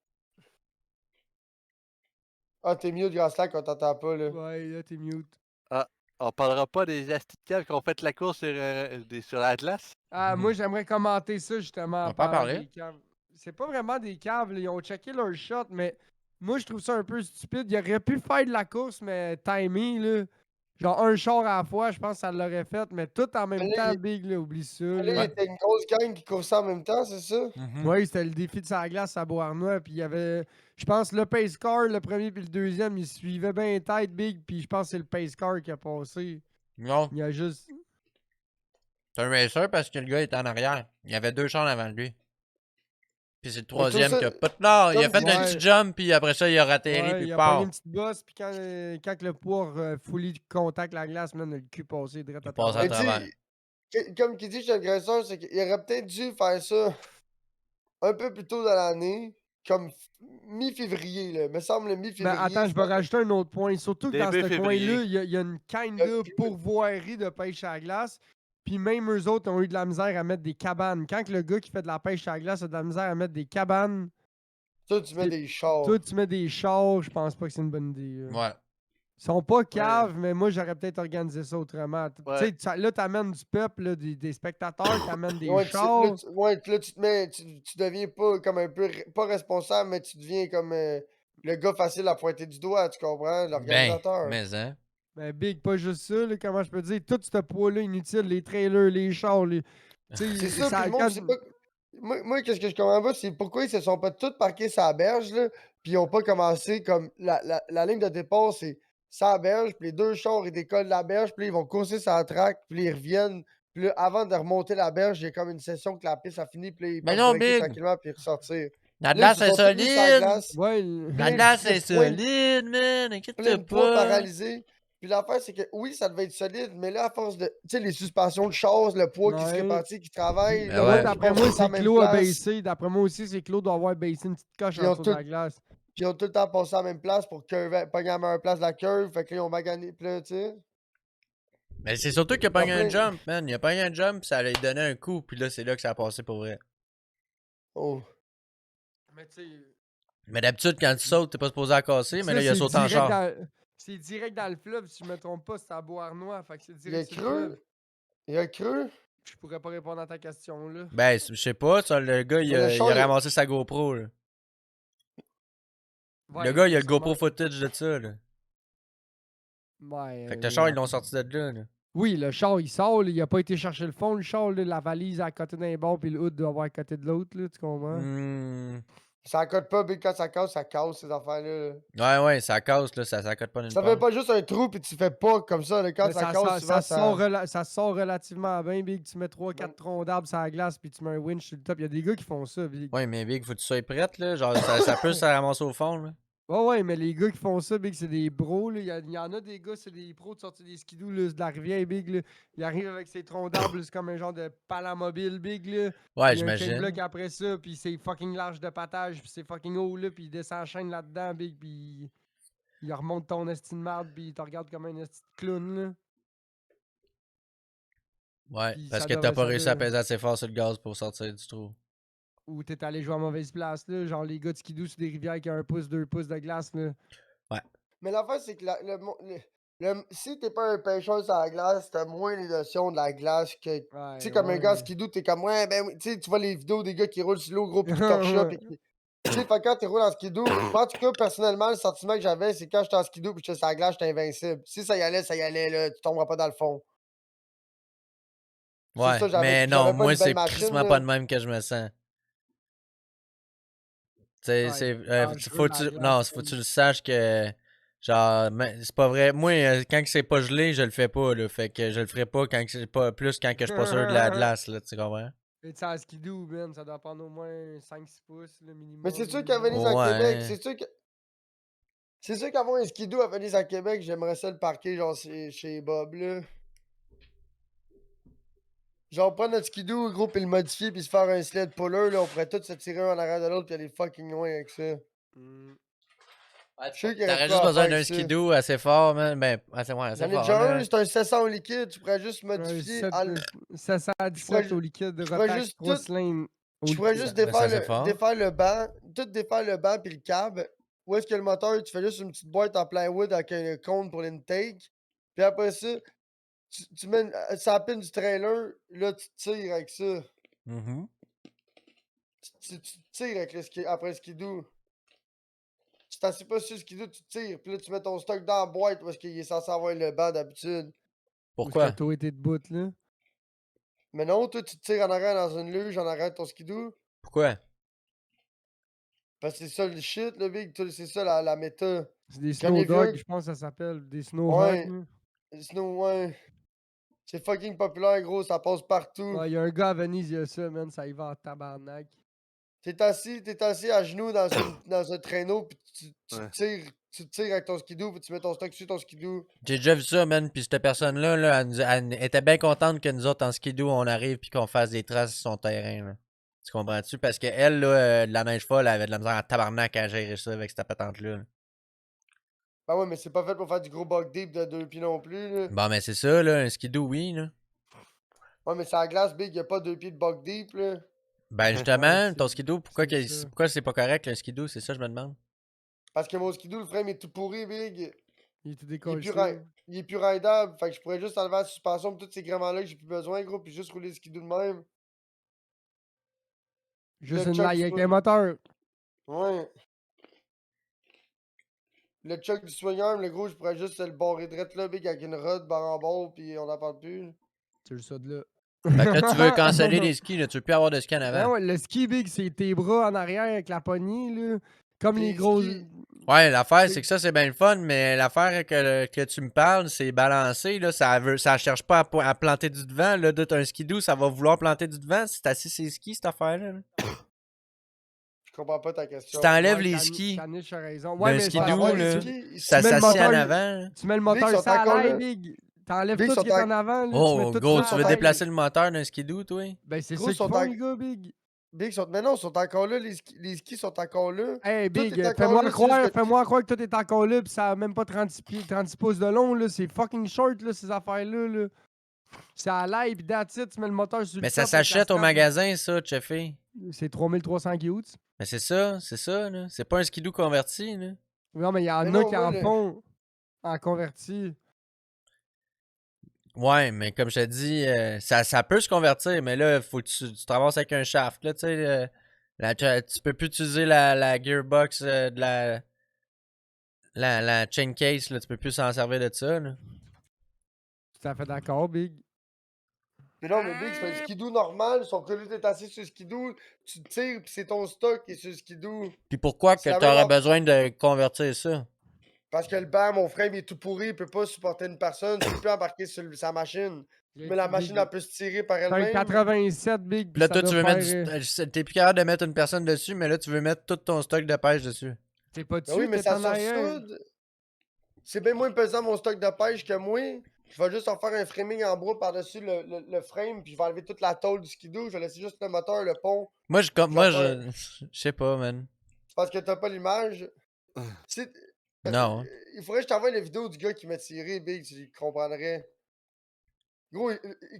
Ah, t'es mieux de Graslac quand t'entends pas, là. Ouais, là, t'es mute. Ah, on parlera pas des asticables qui ont fait la course sur la glace? Ah, moi, j'aimerais commenter ça, justement, On en peut en parlant parler. des caves. C'est pas vraiment des caves, là, ils ont checké leur shot, mais moi, je trouve ça un peu stupide. Ils auraient pu faire de la course, mais timing, là. Genre, un char à la fois, je pense que ça l'aurait fait, mais tout en même là, temps, il- Big, là, oublie ça, Là, il là. était une grosse gang qui coursait en même temps, c'est ça? Mhm. Oui, c'était le défi de sa glace à Beauharnois. Puis il y avait, je pense, le pace car, le premier puis le deuxième, ils suivaient bien tête, Big. Puis je pense que c'est le pace car qui a passé. Non, Il y a juste. c'est un racer parce que le gars était en arrière. Il y avait 2 chars avant lui. Puis c'est le Mais tout troisième ça- qui a pas de... Non, il a comme fait un Ouais. petit jump, puis après ça, il a ratterri, Ouais, puis il il a pogné part. une petite bosse. Puis quand le poids fully contact la glace, man, le cul passé direct à Il passe à Mais travers. tu travers. sais, comme qui dit chez le graisseur, c'est qu'il aurait peut-être dû faire ça un peu plus tôt dans l'année, comme mi-février, là. Me semble le Mais mi-février. attends, je vais rajouter un autre point. Surtout que dans Début ce février. coin-là, il y a une kind Il y a de plus. pourvoirie de pêche à la glace. Puis même eux autres ont eu de la misère à mettre des cabanes. Quand que le gars qui fait de la pêche à la glace a de la misère à mettre des cabanes, Toi, tu mets c'est- des chars. toi, tu mets des chars, je pense pas que c'est une bonne idée. Ouais. Ils sont pas caves, mais moi, j'aurais peut-être organisé ça autrement. Ouais. Tu sais, là, t'amènes du peuple, là, des spectateurs, t'amènes des Ouais, chars. là, tu te mets, tu deviens pas comme un peu, pas responsable, mais tu deviens comme le gars facile à pointer du doigt, tu comprends? Ben, L'organisateur. mais hein. Ben, Big, pas juste ça, là, comment je peux dire, tout ce poids-là inutile, les trailers, les chars, les... Tu C'est sais, ça, puis le monde, c'est pas. Moi, qu'est-ce que je comprends pas, c'est pourquoi ils se sont pas tous parqués sur la berge, là, puis ils ont pas commencé comme. La ligne de départ, c'est sur la berge, puis les deux chars, ils décollent de la berge, puis là, ils vont courser sur la track, puis ils reviennent. Puis là, avant de remonter la berge, il y a comme une session que la piste a fini, puis là, ils Mais peuvent non, breaker Big! tranquillement, puis ressortir. La Là, glace ils est se sont tous mis sur la solide! glace, Ouais, La plein glace de est points, solide, man! plein Inquiète-toi de poids pas! paralysés. Puis l'affaire, c'est que oui, ça devait être solide, mais là, à force de. Tu sais, les suspensions de choses, le poids qui se Ouais. répartit, qui travaille, Ben le moi, ouais. monde qui d'après passe moi, tout à la c'est même Claude a place. baissé. D'après moi aussi, c'est Claude doit avoir baissé une petite coche Puis ils en ont dessous de la tout- glace. Puis ils ont tout le temps passé à la même place pour pogner à la meilleure place de la curve. Fait que là, ils ont magané. Puis là, tu sais. Mais c'est surtout qu'il a Il y a pogné un plein- jump, man. Il a pogné un jump, pis ça lui donné un coup, puis là, c'est là que ça a passé pour vrai. Oh. Mais tu sais... Mais d'habitude, quand tu sautes, t'es pas supposé à casser, mais là, il a c'est sauté en direct char. C'est direct dans le fleuve, si je me trompe pas, c'est à Beauharnois. Fait que c'est Il a direct sur le fleuve. creux. Il a creux. Je pourrais pas répondre à ta question, là. Ben, je sais pas, ça, le gars, Mais le il char, a il- ramassé sa GoPro, là. Ouais, Le gars, il a le sûrement. GoPro footage de ça, là. Ouais, Fait que le char, ils l'ont sorti de là, là. Oui, le char, il sort, là, il a pas été chercher le fond, le char, là, la valise à côté d'un bord, puis le hood doit avoir à côté de l'autre, là, tu comprends? Hmm. Ça accote pas, Big, quand ça casse, ces affaires-là. Ouais, ça casse, là, ça s'accote pas d'une Ça part. fait pas juste un trou, puis tu fais pas comme ça. Là, quand Mais ça casse, souvent, ça sort relativement bien, Big. Tu mets 3-4 troncs d'arbres sur la glace, puis tu mets un winch sur le top. Il y a des gars qui font ça, Big. Ouais, mais Big, faut que tu sois prête, là. Genre, ça peut se ramasser au fond, là. Ouais, mais les gars qui font ça, Big, c'est des bros. Là. Il y en a des gars, c'est des pros de sortir des skidoo là, de la rivière, Big. Là. Ils arrivent avec ces troncs d'arbres, là, c'est comme un genre de palamobile, Big. Là. Ouais, Il y a un chain j'imagine. block après ça, puis c'est fucking large de patage, puis c'est fucking haut, là, puis il descend en chaîne là-dedans, Big, puis il remonte ton esti de marde, puis il te regarde comme un esti de clown, là. Ouais, Puis parce ça que t'as devrait- pas ça réussi à devrait- peser assez fort sur le gaz pour sortir du trou. Ou t'es allé jouer à mauvaise place, là. Genre les gars de skidoo sur des rivières qui ont 1 pouce, 2 pouces de glace, là. Mais l'affaire, c'est que si t'es pas un pêcheur sur la glace, t'as moins les notions de la glace que. Tu Ouais, sais, comme un gars ouais. skidoo, t'es comme, ouais, ben, oui. Tu sais, tu vois les vidéos des gars qui roulent sur l'eau, gros, pis qui torchent ça, pis qui. Tu sais, fait que quand tu roules en skidoo, moi, en tout cas, personnellement, le sentiment que j'avais, c'est quand j'étais en skidoo pis j'étais sur la glace, j'étais invincible. Si ça y allait, là, tu tomberas pas dans le fond. C'est Ouais, ça, mais j'avais non, pas moi, une belle c'est machine, crissement là. pas de même que je me sens. Ouais, C'est, dangereux, faut la tu, glace, non, c'est faut que tu le saches que, genre, c'est pas vrai. Moi, quand que c'est pas gelé, je le fais pas, là. Fait que je le ferai pas quand que c'est pas, plus quand que je suis pas sûr de la glace, là, tu comprends? Et tu sais, en skidoo, man, ça doit prendre au moins 5-6 pouces, le minimum. Mais c'est sûr qu'à Venise, Ouais. à Québec, c'est sûr qu'avoir un skidoo à Venise, à Québec, j'aimerais ça le parquer, genre, chez Bob, là. Genre, prendre notre skidoo, gros, puis le modifier, puis se faire un sled puller, là, on pourrait tous se tirer un en arrière de l'autre, puis aller fucking loin avec ça. Mm. Je sais qu'il y aurait T'aurais de quoi juste à besoin faire d'un avec ça. skidoo assez fort, man. Ben, assez J'en ai fort, déjà là. un, c'est un 700 au liquide, tu pourrais juste modifier. 717 au liquide, ferais Rotax juste 3 tout- cylindres. Je pourrais juste ça défaire, c'est fort. défaire le banc, tout défaire le banc puis le cab. Où est-ce que le moteur, tu fais juste une petite boîte en plywood avec un cône pour l'intake. Puis après ça, tu mets ça pine du trailer, là tu tires avec ça. Mhm. Tu tires avec après le skidoo. Tu t'assieds pas sur le skidoo, tu tires. Puis là tu mets ton stock dans la boîte parce qu'il est censé avoir le banc d'habitude. Où Pourquoi? est-ce que toi été debout, là? Mais non, toi tu tires en arrière dans une luge en arrière de ton skidoo. Pourquoi? Parce que c'est ça le shit, le big, c'est ça la méta. C'est des Quand snow les dogs, vieux- je pense que ça s'appelle. Des snow Ouais. hogs. Sinon, ouais. C'est fucking populaire, gros, ça passe partout. Ouais, il y a un gars à Venise, il y a ça, man. Ça y va en tabarnak. T'es assis à genoux dans un traîneau, pis Ouais. tu tires avec ton skidoo, pis tu mets ton stock sur ton skidoo. J'ai déjà vu ça, man. Puis cette personne-là, là, elle était bien contente que nous autres, en skidoo, on arrive puis qu'on fasse des traces sur son terrain. Là. Tu comprends-tu? Parce qu'elle, là, de la neige folle, elle avait de la misère en tabarnak à gérer ça avec cette patente-là. Là. Ben ouais, mais c'est pas fait pour faire du gros bug deep de 2 pieds non plus, là. Bon, mais c'est ça, là. Un skidoo, oui, là. Ouais, mais c'est à la glace, big, y'a pas 2 pieds de bug deep, là. Ben, justement, c'est- ton skidoo, c'est ça. pourquoi c'est pas correct, un skidoo? C'est ça, je me demande. Parce que mon skidoo, le frame est tout pourri, big. Il est tout Il est décollé. il est plus ridable. Fait que je pourrais juste enlever la suspension pis tous ces gréements-là que j'ai plus besoin, gros, pis juste rouler le skidoo de même. Juste Le une Chuck laille du avec swing. un moteur. Ouais. Le chuck du swing arm, le gros, je pourrais juste le barrer drette là, big, avec une rod barre en bord, pis on en parle plus. C'est juste ça de là. Fait que là, tu veux canceller les skis, là. Tu veux plus avoir de ski en Ben avant. ouais, le ski big, c'est tes bras en arrière avec la poignée, là. Comme Tes les gros. skis. Ouais, l'affaire, C'est- c'est que ça, c'est bien le fun, mais l'affaire que tu me parles, c'est balancé, là. Ça cherche pas à planter du devant, là. D'être un skidoo, ça va vouloir planter du devant si t'assis ses skis, cette affaire-là. Là. Je comprends pas ta question. Si t'enlèves Ouais, les skis Tanish a raison. d'un Ouais, mais skidoo, ça Ouais, va, là, les tu, skis, ça tu mets le s'assied en moteur- avant. Là. tu mets le Big, moteur sont ça à encore l'ail, là. big. T'enlèves Big, tout ce sont qui est en- en avant, là. Tu Oh, mets tout go, ça tu à veux l'ail. déplacer le moteur d'un skidoo, toi? Ben, c'est Gros, ça qu'ils sont font, en- les gars, big. Big, mais non, ils sont encore là, les skis sont encore là. Hey, Tout big, est encore là, c'est juste que- fais-moi croire que tout est encore là, pis ça a même pas 36 pouces de long, là. C'est fucking short, là, ces affaires-là, là. C'est à l'ail, pis that's it, tu mets le moteur sur le Mais ça top avec la s'achète au strap. magasin, ça, Cheffé. C'est 3300 gouttes. Mais c'est ça, là. C'est pas un skidoo converti, là. Non, mais il y en Mais a non, qui moi, en le- font en converti. Ouais, mais comme je te dis, ça peut se convertir, mais là, faut que tu te ramasses avec un shaft, là, tu sais. Tu peux plus utiliser la gearbox de la chain case, là. Tu peux plus s'en servir de ça, là. Tout à fait d'accord, big. Mais non, mais Big, c'est un skidoo normal, sauf que là, t'es assis sur le skidoo, tu tires, pis c'est ton stock qui est sur le skidoo. Puis pourquoi que C'est la t'aurais même besoin de convertir ça? Parce que le banc, mon frame, il est tout pourri, il peut pas supporter une personne, tu peux plus embarquer sur sa machine. Mais la machine, elle peut se tirer par C'est un elle-même. 87, big. Puis là, ça toi, doit tu veux mettre faire, T'es plus capable de mettre une personne dessus, mais là, tu veux mettre tout ton stock de pêche dessus. T'es pas Ben dessus, oui, mais t'es ça en se arrière. ressoude. C'est bien moins pesant mon stock de pêche que moi. Je vais juste en faire un framing en bois par-dessus le frame, puis je vais enlever toute la tôle du skidoo, je vais laisser juste le moteur, le pont. Moi, je faire- je sais pas, man. C'est parce que t'as pas l'image. Ah. C'est- Non. Il faudrait que je t'envoie la vidéo du gars qui m'a tiré, Big, tu comprendrais. Gros,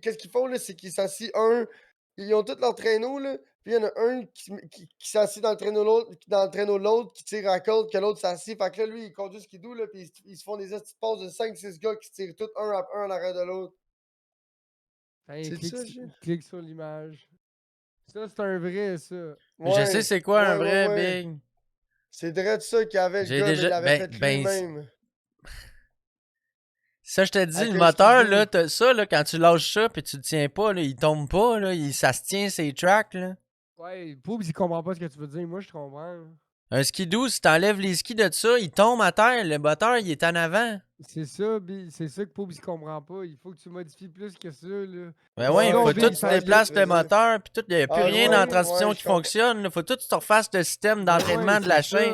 qu'est-ce qu'ils font, là, c'est qu'ils s'assient ils ont tous leur traîneau, là, puis il y en a un qui s'assit dans le traîneau de l'autre, qui tire à la corde, que l'autre s'assit, fait que là, lui, il conduit ce skidoo, là, puis ils se font des petites passes de 5-6 gars qui se tirent tous un à un en arrière de l'autre. Hey, C'est clique, ça, clique sur l'image. Ça, c'est un vrai, ça. Je sais c'est quoi un vrai ouais. big. C'est direct ça qu'il avait, le J'ai gars, mais déjà- il avait ben- fait ben, lui-même. Ça, je te dis, Avec le un moteur, skidoo. là, ça, là, quand tu lâches ça puis tu le tiens pas, là, il tombe pas, là, ça se tient ses tracks, là. Ouais, Poubs, il comprend pas ce que tu veux dire. Moi, je comprends. Un skidoo, si t'enlèves les skis de ça, il tombe à terre, le moteur, il est en avant. C'est ça, c'est ça que Poubs, il comprend pas. Il faut que tu modifies plus que ça, là. Ben Ouais, ouais, il ouais, faut Big, tout tu ça, je déplaces veux le dire. moteur, puis tout, il n'y a plus Ah, rien ouais, dans la transmission ouais, qui je comprends. fonctionne. Il faut tout que tu refasses le système d'entraînement de la chaîne.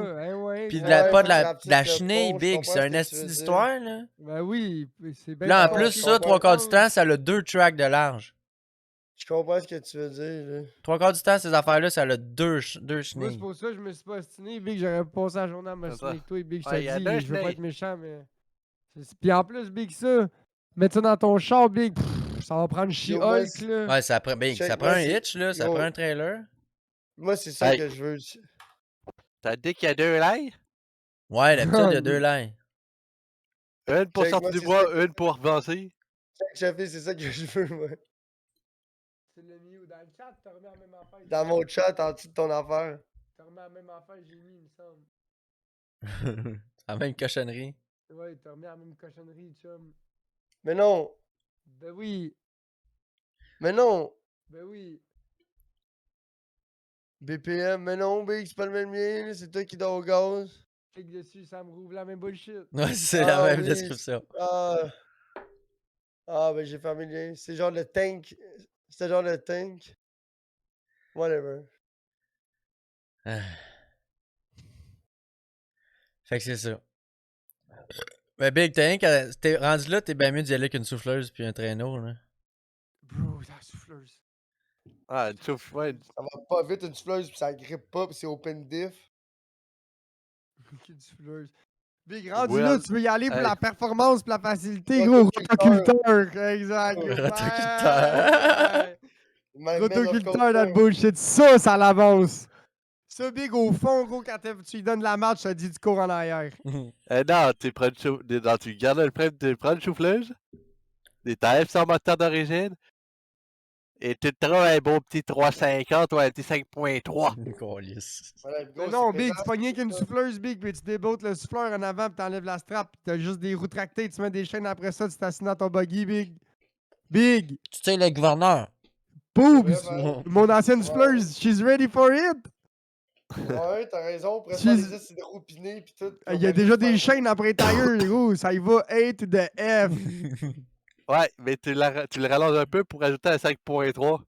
Puis Ouais, pas faut de que la la petite chenille, pont, je Big. comprends C'est ce un que tu esti veux dire. d'histoire, là. Ben oui, c'est bien. Puis là, en Ouais, plus, je ça, comprends. 3 quarts du temps, ça a 2 tracks de large. Je comprends ce que tu veux dire, là. 3 quarts du temps, ces affaires-là, ça a deux Moi, c'est chenilles. pour ça que je me suis pas ostiné, Big. J'aurais passé la journée à me C'est ça. avec toi, Big. Je Ouais, te y a dis, deux je veux pas chenilles. être méchant, mais. Puis en plus, Big, ça, mettre ça dans ton char, Big, ça va prendre Yo, She-Hulk, là. Ouais, ça prend, Big, Check, ça prend un vas-y. hitch, là, ça Gros. prend un trailer. Moi, c'est ça Hey. que je veux. T'as dit qu'il y a 2 laits? Ouais, d'habitude, il y a 2 lines. Une pour Check, sortir moi, du c'est bois, ça une pour avancer. Chefé, c'est ça que je veux, moi. Tu l'as mis où? Dans le chat, t'as remis la même affaire. Dans mon chat, en dessous de ton affaire. T'as remis la même affaire, j'ai mis, il me semble. C'est la même cochonnerie. Ouais, t'as remis la même cochonnerie, chum. Mais non! Ben oui, Mais non! ben oui. BPM, mais non, Big, c'est pas le même mien, là, c'est toi qui dors au gaz. Clique dessus, ça me rouvre la même bullshit. Ouais, c'est la Ah même oui. description. Ah. Ah, ben j'ai fermé le lien. C'est genre le tank. C'était genre le tank. Whatever. Ah. Fait que c'est ça. Mais Big, t'es rendu là, t'es bien mieux d'y aller qu'une souffleuse puis un traîneau, là. Bro, la souffleuse. Ah, une souffle, ouais. Ça va pas vite une souffleuse, puis ça grippe pas, puis c'est open diff. Quelle souffleuse. Big, rendu Well, là, tu veux y aller pour hey. la performance, pour la facilité, gros. Rotoculteur. Exact. Rotoculteur. Ouais. My Rotoculteur, that bullshit. Ça l'avance. Ça, Big, au fond, gros, quand tu lui donnes la marche, ça dit du cours en arrière. Non, tu prends tu gardes le prêt, tu prends une souffleuse, t'enlèves son moteur d'origine, et tu te trouves un beau petit 350 ou un petit 5.3. Câlisse. Mais non, Big, tu pognes qu'une souffleuse, Big, puis tu déboutes le souffleur en avant, puis t'enlèves la strap, puis t'as juste des roues tractées, tu mets des chaînes après ça, tu t'assieds dans ton buggy, Big. Big! Tu sais, le gouverneur. Boobs! Ouais, Mon ancienne souffleuse, she's ready for it! ouais, t'as raison. Après ça, She's- les gars, c'est de roupiner, pis tout. Il y a déjà des chaînes après tailleur, gros, ça y va A to the F. Ouais, mais tu le rallonges un peu pour ajouter un 5.3.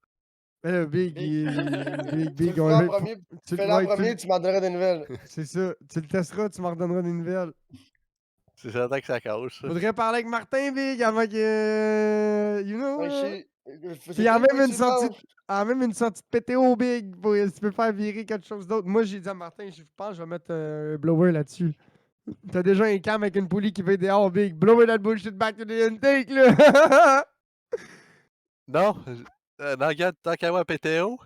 Mais là, Big, Tu Big, le on feras en va- premier, tu- fais-le en ouais, premier, tu m'en donneras des nouvelles. C'est ça, tu le testeras, tu m'en redonneras des nouvelles. C'est certain que ça cache. ça. Faudrait parler avec Martin, Big, avant que. You know? Ouais, Puis il y a même une sortie. Même une sortie de PTO big pour si tu peux faire virer quelque chose d'autre. Moi, j'ai dit à Martin, je pense que je vais mettre un blower là-dessus. T'as déjà un cam avec une poulie qui fait dehors big. Blower that bullshit back to the intake, là! Non, non, regarde, tant qu'à moi, PTO,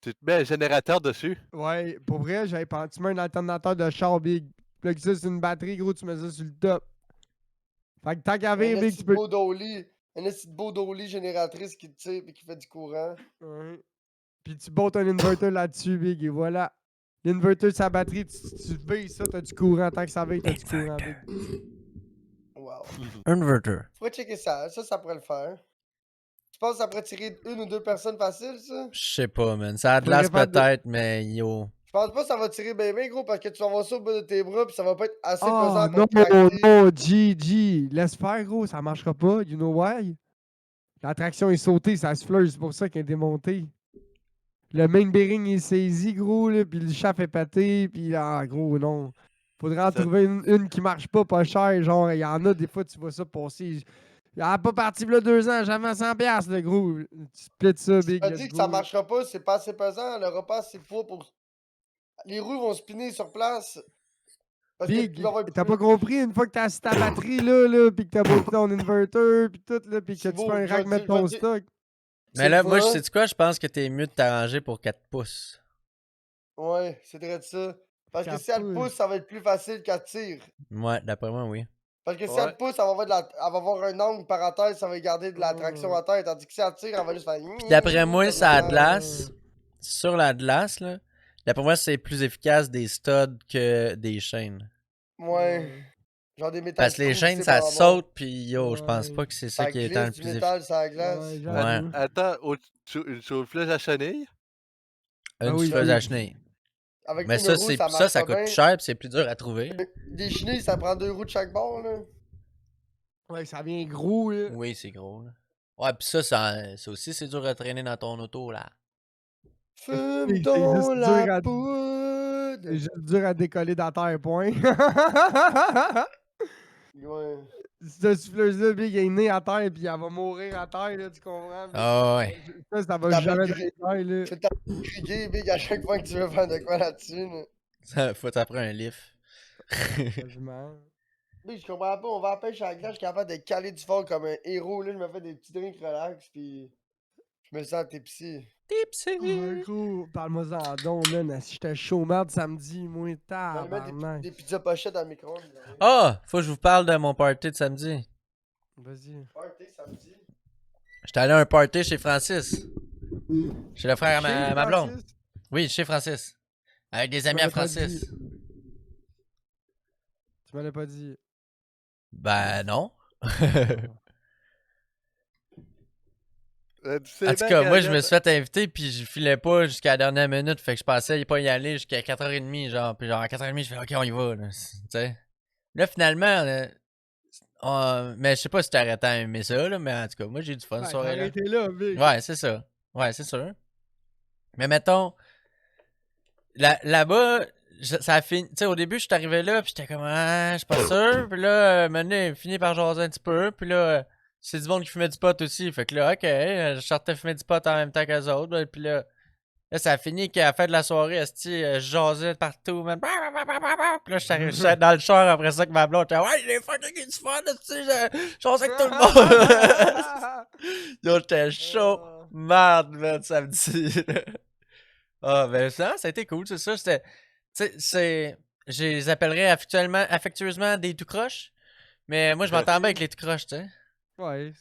tu te mets un générateur dessus. Ouais, pour vrai, j'avais pensé. Tu mets un alternateur de char big. Puis que ça, c'est une batterie, gros, tu mets ça sur le top. Fait que tant qu'à Un venir, big, petit tu peux. beau dolly. Un petit beau dolly génératrice qui tire et qui fait du courant. Ouais. Puis tu bottes un inverter là-dessus, big, et voilà. L'inverter, sa batterie, tu vises ça, t'as du courant. Tant que ça veille, t'as du courant, big. Wow. Inverter. Faudrait checker ça. Ça pourrait le faire. Tu penses que ça pourrait tirer une ou deux personnes faciles, ça? Je sais pas, man. Ça a de Faudrait l'as faire de- peut-être, mais yo. Je pense pas que ça va tirer bien, gros, parce que tu vas avoir ça au bout de tes bras, puis ça va pas être assez Ah, pesant non, pour te tracter. non, G, laisse faire, gros, ça marchera pas. You know why? La traction est sautée, ça se fleure, c'est pour ça qu'elle est démontée. Le main bearing est saisi, gros, là, puis le shaft est pété, puis ah, gros, non. Faudrait en Ça- trouver une qui marche pas cher, genre, il y en a des fois, tu vois ça passer. Il a pas parti là 2 ans, jamais à 100$, le gros. Tu splits ça, Si tu big, m'as let's dit que go, ça là. marchera pas, c'est pas assez pesant, elle aura pas assez de poids pour. Les roues vont spinner sur place. Parce que Big, il va y avoir t'as plus- pas compris, une fois que t'as assis ta batterie, là, pis que t'as booté ton inverter, pis tout, là, pis que C'est tu beau, fais un je rack vais mettre dire- je vais ton dire- stock. Mais Tu là, le moi, je feras. sais-tu quoi? Je pense que t'es mieux de t'arranger pour 4 pouces. Ouais, c'est vrai de ça. Parce que Quatre si elle pouces. pousse, ça va être plus facile qu'elle tire. Ouais, d'après moi, oui. Parce que si Ouais. elle pousse, elle va avoir un angle par à terre, ça va garder de la traction à terre. Tandis que si elle tire, elle va juste faire. Puis d'après moi, comme ça a ça. de glace. Sur la glace, là. D'après moi, c'est plus efficace des studs que des chaînes. Ouais. Genre des métals. Parce que les screws chaînes, vissés ça par en bas. saute, puis yo, je pense Ouais. pas que c'est ça Ça qui est tant le glisse du plus efficace. métal sur la glace. Ouais, Ouais. j'avoue. Attends, une souffleuse à chenille? Ah Une oui, souffleuse oui. à chenille. Avec Mais une ça, roue, c'est ça ça, marche ça pas coûte bien. plus cher, puis c'est plus dur à trouver. Des chenilles, ça prend 2 roues de chaque bord, là. Ouais, ça vient gros, là. Oui, c'est gros, là. Ouais, puis ça aussi, c'est dur à traîner dans ton auto, là. Fume C'est donc juste la dur à- poudre. C'est juste dur à décoller dans terre, point. Ouais. Cette souffleuse-là, big, elle est née à terre, puis elle va mourir à terre, là, tu comprends? big? Ah ouais. Ça va T'as jamais pas dans les terres, là. Tu le crier, big, à chaque fois que tu veux faire de quoi là-dessus, là. Ça, faut t'apprendre un lift. Quasiment. Big, je comprends pas, on va à la pêche à la glace, je suis capable de caler du fond comme un héros, là, je me fais des petits drinks relax, puis je me sens tipsy. Tipsy. Oh, gros, parle-moi-en donc, man. Si j'étais chaud merde samedi, moi, On va aller mettre tabarnak. des pizzas pochettes dans le micro-ondes. Ah, faut que je vous parle de mon party de samedi. Vas-y. Party samedi. J'étais allé à un party chez Francis. Chez le frère à Chez ma blonde. Francis? Oui, chez Francis. Avec des Tu amis à m'avais pas Francis. dit. Tu m'avais pas dit. Ben non. Tu sais En tout bien cas, que moi, je me là, suis fait inviter, puis je filais pas jusqu'à la dernière minute. Fait que je pensais pas y aller jusqu'à 4h30, genre. Puis genre, à 4h30, je fais, OK, on y va, là. Tu sais. Là, finalement, mais je sais pas si t'aurais tant aimé ça, là, mais en tout cas, moi, j'ai eu du fun, Ouais, cette soirée-là. t'aurais été là, Big. Ouais, c'est ça. Ouais, c'est sûr. Mais mettons, là-bas, ça a fini. Tu sais, au début, je suis arrivé là, puis j'étais comme, ah, je suis pas sûr. Puis là, maintenant, fini par jaser un petit peu. Puis là, c'est du monde qui fumait du pot aussi. Fait que là, OK, je sortais fumer du pot en même temps qu'eux autres. Puis là, ça a fini qu'à la fin de la soirée, esti, je jasais partout, man. Puis là, j'étais dans le char après ça que ma blonde était, ouais, il est fucking du fun, esti, je jasais avec tout le monde. Yo, j'étais chaud. Merde, man, samedi. Ah, ben ça a été cool, c'est ça. C'était. Tu sais, je les appellerais affectueusement des tout croches. Mais moi, je m'entends bien avec les tout croches, tu sais. Ouais.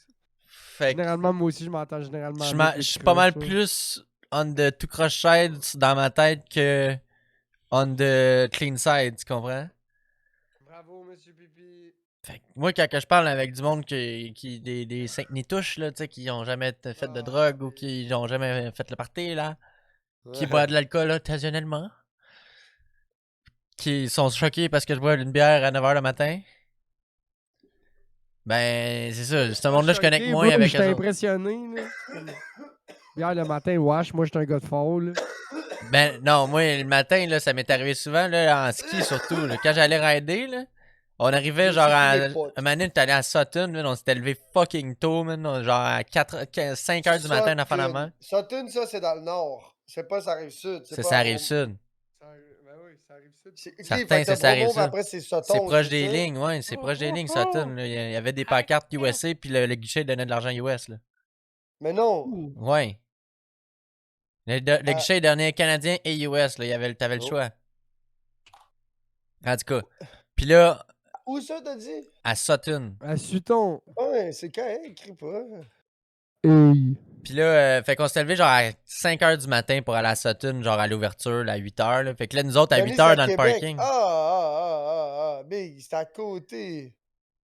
Fait que Généralement, moi aussi, je m'entends généralement. je bien je avec suis les pas mal croches, ouais. plus on the tout croche side dans ma tête que on the clean side, tu comprends? Bravo, monsieur Pipi. Fait que moi, quand que je parle avec du monde des 5 nitouches, là, tu sais, qui ont jamais fait de drogue ou qui ont jamais fait le party, là, qui boivent de l'alcool occasionnellement, qui sont choqués parce que je bois une bière à 9h le matin. Ben, c'est ça. Ce monde-là, je connecte moins avec eux J'étais autres. impressionné, là. Hier, le matin, wesh, moi, j'étais un gars de fort, là. Ben, non, moi, le matin, là, ça m'est arrivé souvent, là, en ski surtout. Là. Quand j'allais rider, là, on arrivait J'ai genre aussi à. tous les potes. Un moment donné, on allé à Sutton, man, on s'était levé fucking tôt, man, genre à 5h du matin, en fin Sutton, ça, c'est dans le nord. C'est pas, ça arrive sud. Ça, ça arrive sud. Ben oui, ça arrive ça. Certain, ça arrive sud. Après, c'est Sutton. C'est proche des ça? lignes, ouais, c'est proche des lignes, Sutton. Là. Il y avait des pancartes USA, puis le guichet donnait de l'argent US, là. Mais non. Ouais. Le guichet donnait canadien et US, là. T'avais le Oh. choix. En tout cas. Puis là, Où ça, t'as dit? à Sutton. À Sutton. Ouais, c'est quand, écris pas. Hey. Puis là, fait qu'on s'est levé genre à 5h du matin pour aller à Sutton, genre à l'ouverture, là, à 8h. Là. Fait que là, nous autres, à Denis, 8h c'est dans le Québec. parking. Big, c'est à côté.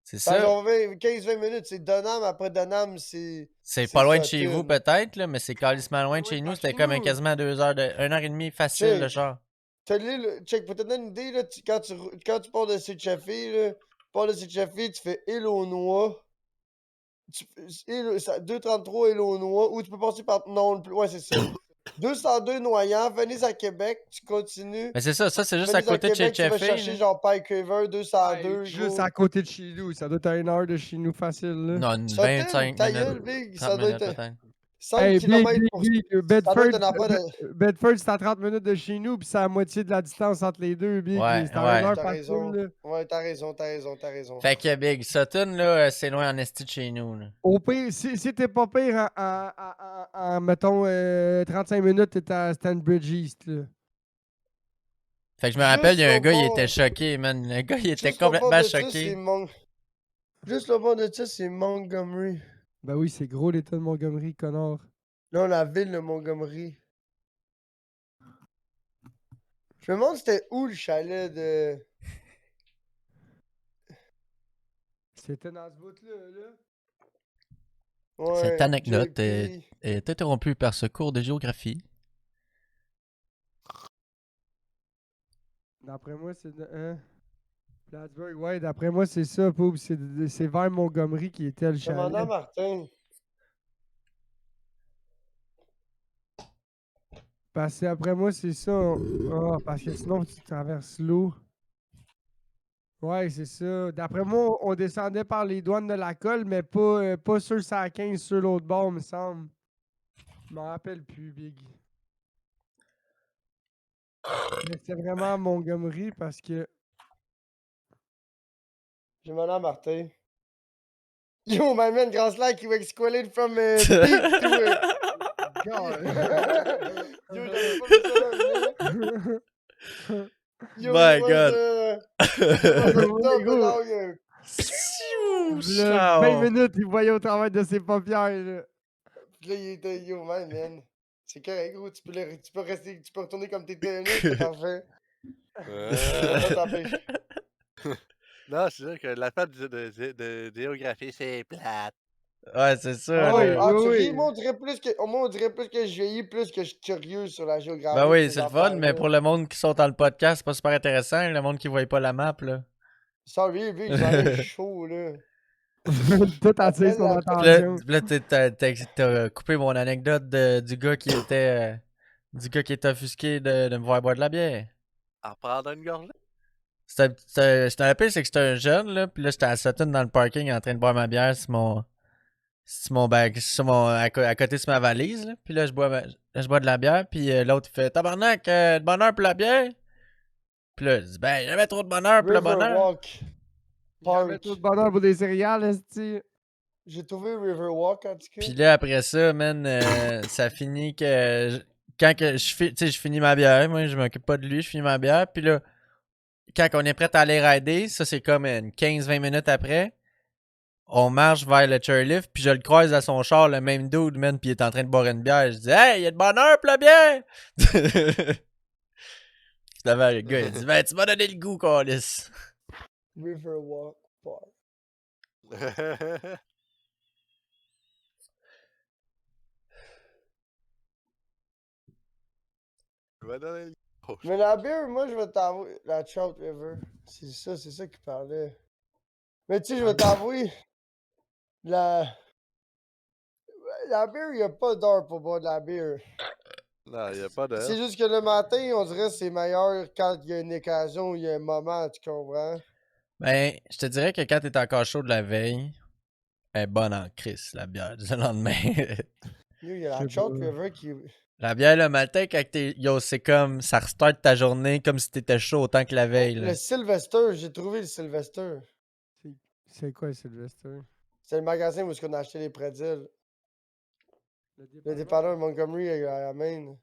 C'est Ça ça. genre 15-20 minutes. C'est Donham, après Donham, c'est. C'est pas loin de chez Sutton. vous, peut-être, là, mais c'est calissement loin de Ouais, chez nous. parce C'était que comme nous- quasiment 2h, 1h30 facile, Check. le char. T'as l'île, check, pour te donner une idée, là, quand tu pars de Sitchafé, là, tu pars de Sitchafé, tu fais Île-aux-Noix. 233 Île-aux-Noix, ou tu peux passer par. Non, le plus. Ouais, c'est ça. 202 Noyant, venez à Québec, tu continues. Mais c'est ça, c'est juste à Venez à côté de chez Québec, tu vas Cheffé. chercher genre Pike River, 202. Juste gros. à côté de chez nous. Ça doit être à 1 heure de chez nous facile, là. Non, une Sutton, 25 ta minutes. gueule, Big, 30 ça doit minutes, être peut-être. 5 Hey, km big, pour. big, Ça Bedford, doit être un affaire de. Bedford, c'est à 30 minutes de chez nous, puis c'est à la moitié de la distance entre les deux, big. Ouais, C'est à ouais. 1 heure T'as par raison. coup, là. Ouais, t'as raison. Fait que Big Sutton, là, c'est loin en esti de chez nous, là. Au pire, si t'es pas pire mettons, 35 minutes, t'es à Stanbridge East, là. Fait que je me rappelle, il y a un Juste gars, au il bord- était choqué, man. Le gars, il était Juste au bord complètement de ça, choqué. Juste le bord de ça, c'est Montgomery. Ben oui, c'est gros l'État de Montgomery, connard. Non, la ville de Montgomery. Je me demande c'était où le chalet de. C'était dans ce bout-là, là. Ouais, Cette anecdote JP. est interrompue par ce cours de géographie. D'après moi, c'est... Hein? Plattsburgh, ouais, d'après moi, c'est ça, Poub. C'est vers Montgomery qui était le Demandant chalet. Martin. Parce que après moi, c'est ça. Parce que sinon, tu traverses l'eau. Ouais, c'est ça. D'après moi, on descendait par les douanes de la colle, mais pas sur sa 15, sur l'autre bord, me semble. Je m'en rappelle plus, Big. Mais c'est vraiment Montgomery parce que. Demandant Martin. Yo, my man, grand slack, you escalated from peak to God. Yo, j'avais pas vu ça là, mais... Yo, My it was, God. it was a Ouais, double gros. long, Siou, Là, 20 ciao. minutes, il voyait au travers de ses paupières. Là. Puis là, il était yo, man. C'est correct, gros. Tu peux rester, tu peux retourner comme t'étais là, c'est parfait. On va pas t'empêcher. Non, c'est sûr que la fête de géographie, c'est plate. Ouais, c'est ça, Ah oui, là. Ah, tu oui, ris, oui. moi, on dirait plus que je vieillis, plus que je suis curieux sur la géographie. Ben pis oui, ces c'est le fun, mais affaires-là. pour le monde qui sont dans le podcast, c'est pas super intéressant. Le monde qui voit pas la map, là. Sorry, Vic, j'en ai chaud, là. Tout attire Appelle son la- Puis là, attention. t'as coupé mon anecdote du gars qui était. Du gars qui était offusqué de me voir boire de la bière. En prendre une gorgée? Je te rappelle, c'est que j'étais un jeune, là, puis là, j'étais à Sutton dans le parking en train de boire ma bière sur mon bag, à côté de ma valise, là. Puis là, je bois de la bière, puis l'autre, il fait tabarnak, de bonheur pour la bière. Puis là, je dis, ben, j'avais trop de bonheur pour le bonheur. Riverwalk. J'avais Park. tout de bonheur pour des céréales, esti. J'ai trouvé Riverwalk, en tout cas. Puis là, après ça, man, ça finit que. Quand que tu sais, je finis ma bière, moi, je m'occupe pas de lui, je finis ma bière, puis là, quand on est prêt à aller rider, ça, c'est comme une 15-20 minutes après. On marche vers le chairlift, puis je le croise à son char, le même dude, man, puis il est en train de boire une bière. Je dis, hey, il y a de bonheur pour la bière! Finalement, le gars, il dit, ben, tu m'as donné le goût, Carlis. Riverwalk Park. Va donner le goût. Mais la bière, moi, je vais t'avouer. La Trout River. C'est ça qu'il parlait. Mais tu sais, je vais t'avouer. La bière, il a pas d'heure pour boire de la bière. Non, il a pas C'est de. juste que le matin, on dirait que c'est meilleur quand il y a une occasion, il y a un moment, tu comprends? Ben, je te dirais que quand t'es encore chaud de la veille, elle est bonne en crise, la bière, du lendemain. Yo, il y a Je la sais Trout pas. River qui. La bière le matin, quand t'es. Yo, c'est comme. Ça restart ta journée comme si t'étais chaud autant que la veille, là. Le Sylvester, j'ai trouvé le Sylvester. C'est quoi, Sylvester? C'est le magasin où on a acheté les pretzels. Le Le dépanneur de Montgomery à Maine.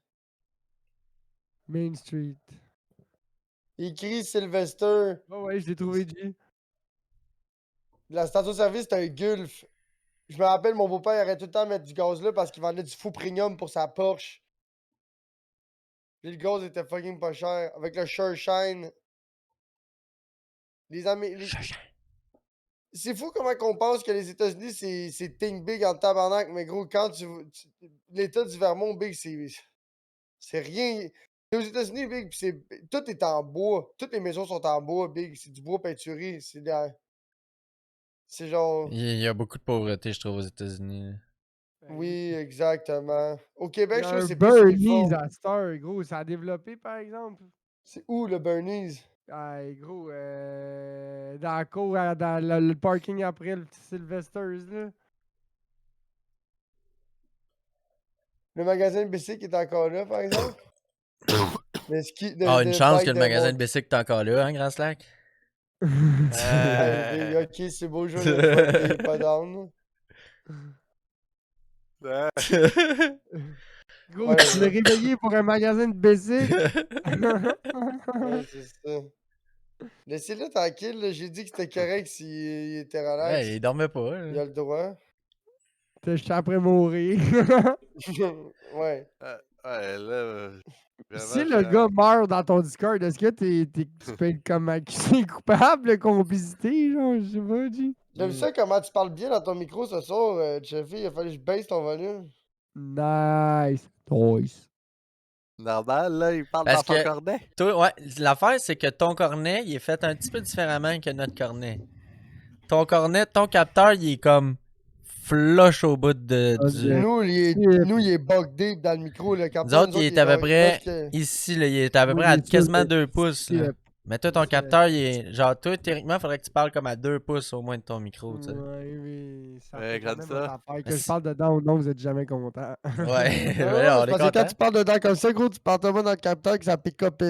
Main Street. Il écrit Sylvester. Oh ouais, je l'ai trouvé, G. La station-service, c'était un Gulf. Je me rappelle, mon beau-père il arrêtait tout le temps de mettre du gaz là parce qu'il vendait du fou premium pour sa Porsche. Puis le gaz était fucking pas cher. Avec le Shine. Les amis. C'est fou comment qu'on pense que les États-Unis, c'est think big en tabarnak, mais gros, quand l'État du Vermont, big, c'est rien. Aux États-Unis, big, pis tout est en bois. Toutes les maisons sont en bois, big. C'est du bois peinturé. C'est genre. Il y a beaucoup de pauvreté, je trouve, aux États-Unis. Oui, exactement. Au Il Québec, y je a trouve que un c'est plus Bernie's uniforme. à Star, gros. Ça a développé, par exemple. C'est où le Bernie's? Ah, gros, dans la cour, dans le parking après le petit Sylvester's, là. Le magasin de bicycle est encore là, par exemple? Le ski de, Ah, de une chance bike que le de magasin de mont- bicycle est encore là, hein, Grand Slack? Hey, big, ok, c'est beau jour de fun, mais il est pas down. Ah, Gros, Ouais, tu l'as ouais. réveillé pour un magasin de bicycle. Ouais, c'est ça. Laissez-le tranquille, là. J'ai dit que c'était correct s'il était relax. Ouais, il dormait pas. Il a le droit. T'es juste après mourir. Ouais. ouais, là. Si Vraiment, le gars meurt dans ton Discord, est-ce que tu peux être comme accusé coupable de complicité, genre, je sais pas, G? J'aime ça comment tu parles bien dans ton micro ce soir, Jeffy. Il a fallu que je baisse ton volume. Nice. Nice. normal, là, il parle Parce dans son que- cornet. Toi, ouais, l'affaire, c'est que ton cornet, il est fait un petit peu différemment que notre cornet. Ton cornet, ton capteur, il est comme flush au bout du... Nous, il est bug deep dans le micro. Le Nous capteur, autres, il est à peu près presque- ici, là, il est à peu Oui, près à il est quasiment sur 2 pouces. Là. Mais toi, ton C'est- capteur, il est... Genre, toi, théoriquement, il faudrait que tu parles comme à 2 pouces au moins de ton micro, tu sais. Ouais, mais ça Ouais, fait quand comme même ça. votre affaire. Mais Que je c'est- parle dedans ou non, vous êtes jamais content. Ouais, Non, ouais, non, on c'est est parce que quand content. tu parles dedans comme ça, gros, tu parles tellement dans le capteur que ça pick up.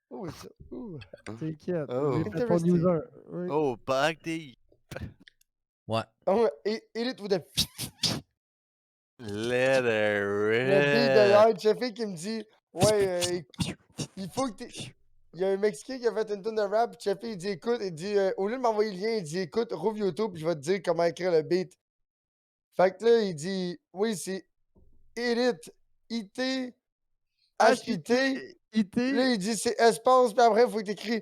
Oh, ça. Ouh. T'inquiète, Oh. j'ai fait ton Interesting. user. Oui. Oh, bug deep. Ouais. Ah ouais, Elite with a... Let Le beat de Yard Cheffy qui me dit, ouais, il faut que t'es... Il y a un Mexicain qui a fait une tonne de rap, puis Cheffy, il dit, écoute, il dit, au lieu de m'envoyer le lien, il dit, écoute, rouvre YouTube, puis je vais te dire comment écrire le beat. Fait que là, il dit, oui, c'est Elite, IT, HIT. IT. Là, il dit, c'est espace, puis après, il faut que t'écris...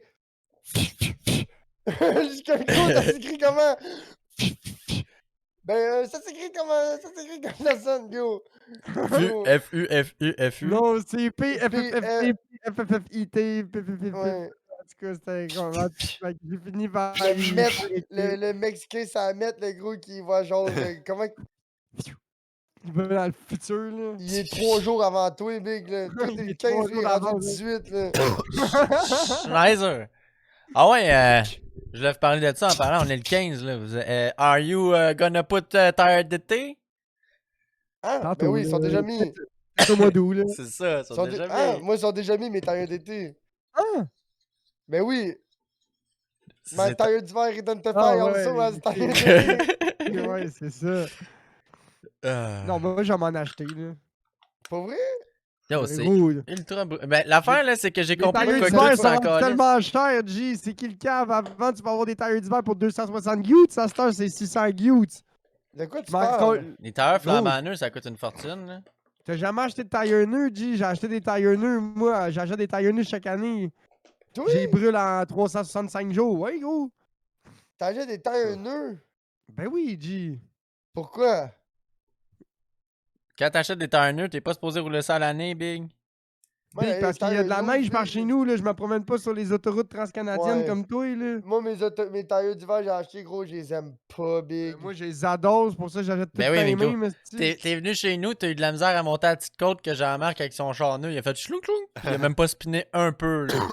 Jusqu'à gros, ça s'écrit comment? Ben, ça s'écrit comment? Ça s'écrit comme ça sonne, gros. Gros. F-U-F-U-F-U. Non, c'est P, F, F, P, F, T, F, F, F, I, T, P, P, P, P. Ouais. En tout cas, c'était comme... Fait que j'ai fini par... Le, mettre, le Mexicain, ça va mettre le gros qui voit genre. Comment. Il va dans le futur, là. Il est 3 jours avant toi, Big. Là. Toi, t'es Il le est 3 15, lui, il jours est rendu avant, le 18. Là. Schneiser. Ah ouais, je voulais vous parler de ça en parlant, on est le 15 là. Are you gonna put tired d'été? Ah, ben Tantôt, oui, ils sont là, déjà mis. C'est au mois d'août, là. C'est ça, ils sont Ils sont déjà Ah, mis. moi, ils sont déjà mis mes tailleurs d'été. Ah! Ben oui. My C'est- tire d'hiver identify Ah, also ouais, as tire ok. d'été. Ouais, c'est ça. Ah. Non, moi, je vais m'en acheter, là. Pas vrai? Yo, Ben, c'est gros, ultra. Ben, l'affaire là, c'est que j'ai les compris tailleurs pourquoi d'hiver tout sont s'en rendus calisse. tellement chers, G. C'est qui le cave? Avant, tu peux avoir des tailleurs d'hiver pour 260 gouttes. Ça, c'est 600 gouttes. De quoi tu Je m'en parles? colle. Les tailleurs Gros, flambant neufs, ça coûte une fortune là. t'as jamais acheté de tailleurs neufs, G? J'ai acheté des tailleurs neufs. Moi, j'achète des tailleurs neufs chaque année. Toi? J'ai brûle en 365 jours. Ouais, gros. T'achètes des tailleurs nœuds? Ben oui, G. Pourquoi? Quand t'achètes des tailleurs neufs, t'es pas supposé rouler ça à l'année, Big. Moi, Big, parce qu'il y a de la tailleurs neige par Big. chez nous, là. Je me promène pas sur les autoroutes transcanadiennes Ouais. comme toi, là. Moi, mes tailleurs d'hiver, j'ai acheté, gros, je les aime pas, Big. Moi, je les adore, c'est pour ça que j'achète tout Ben le oui, temps mais les gros, mêmes, esti. t'es venu chez nous, t'as eu de la misère à monter à la petite côte que Jean-Marc avec son char neuf, il a fait chlouk chlouk. Il a même pas spiné un peu là.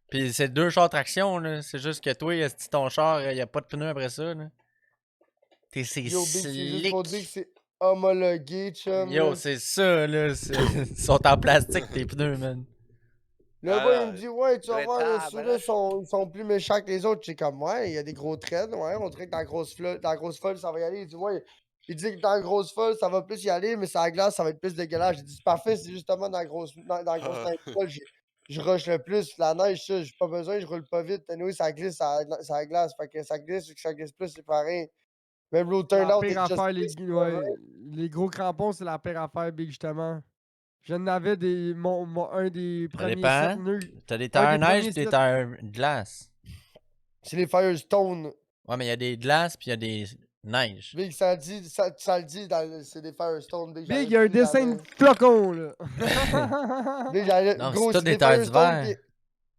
Pis c'est 2 chars traction là, c'est juste que toi, esti, ton char, y a pas de pneus après ça là. C'est Yo, Big, c'est juste pour dire que slick. c'est homologué, chum. Yo, là. c'est ça là, ils sont en plastique tes pneus, man. Le Ah gars, non, il me dit, ouais, tu vas voir, retard, ceux-là ben sont plus méchants que les autres. J'ai comme, ouais, il y a des gros traits, ouais, on dirait que dans la grosse folle, ça va y aller. Il dit, ouais, il dit que dans la grosse folle, ça va plus y aller, mais sur la glace, ça va être plus dégueulasse. J'ai dit, c'est parfait, c'est justement dans la grosse neige folle, je rush le plus. La neige, ça, j'ai pas besoin, je roule pas vite. Anyway, ça glisse, ça glace. Fait que ça glisse plus, c'est pareil. Même l'autre La turnout pire est just affaire, ouais. les gros crampons, c'est la pire affaire, Big, justement. Je n'avais un des Ça premiers dépend. sets nœuds. T'as des Un tailleurs des neige premiers pis des sets. tailleurs glace. C'est les Firestone. Ouais, mais y a des glaces pis y a des neiges. Big, ça le dit, c'est des Firestone. Big, Big, il y a un dessin jamais. de flocon, là. Big, Non, gros, c'est tout c'est des des tailleurs Firestone. d'hiver.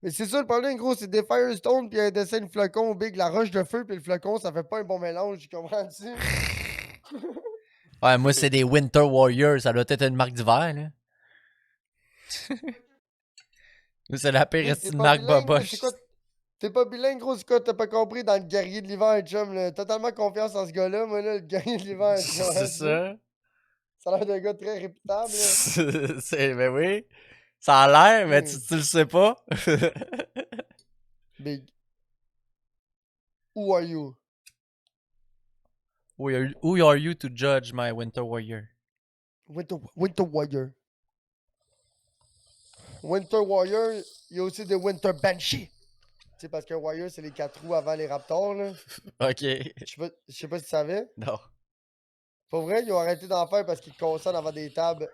Mais c'est ça le problème, gros, c'est des Firestone puis un dessin de flocon, Big. La roche de feu puis le flocon, ça fait pas un bon mélange, comprends-tu? Ouais, moi c'est des Winter Warriors, ça doit être une marque d'hiver là. Nous c'est la pire Big, esti de marque boboche. c'est quoi? T'es pas bilingue, gros, c'est quoi? T'as pas compris dans le guerrier de l'hiver, chum, là. Totalement confiance en ce gars-là, moi, là, le guerrier de l'hiver. tu comprends-tu? C'est ça. Ça a l'air d'un gars très réputable, là. Ben oui. Ça a l'air, mais Oui. tu le sais pas. Big. Who are you? Who are you to judge my Winter Warrior? Winter Warrior. Winter Warrior, il y a aussi des Winter Banshee. Tu sais, parce qu'un Warrior, c'est les 4 roues avant les Raptors, là. Ok. Je sais pas si tu savais. Non. Pour vrai, ils ont arrêté d'en faire parce qu'ils consonnent avant des tables.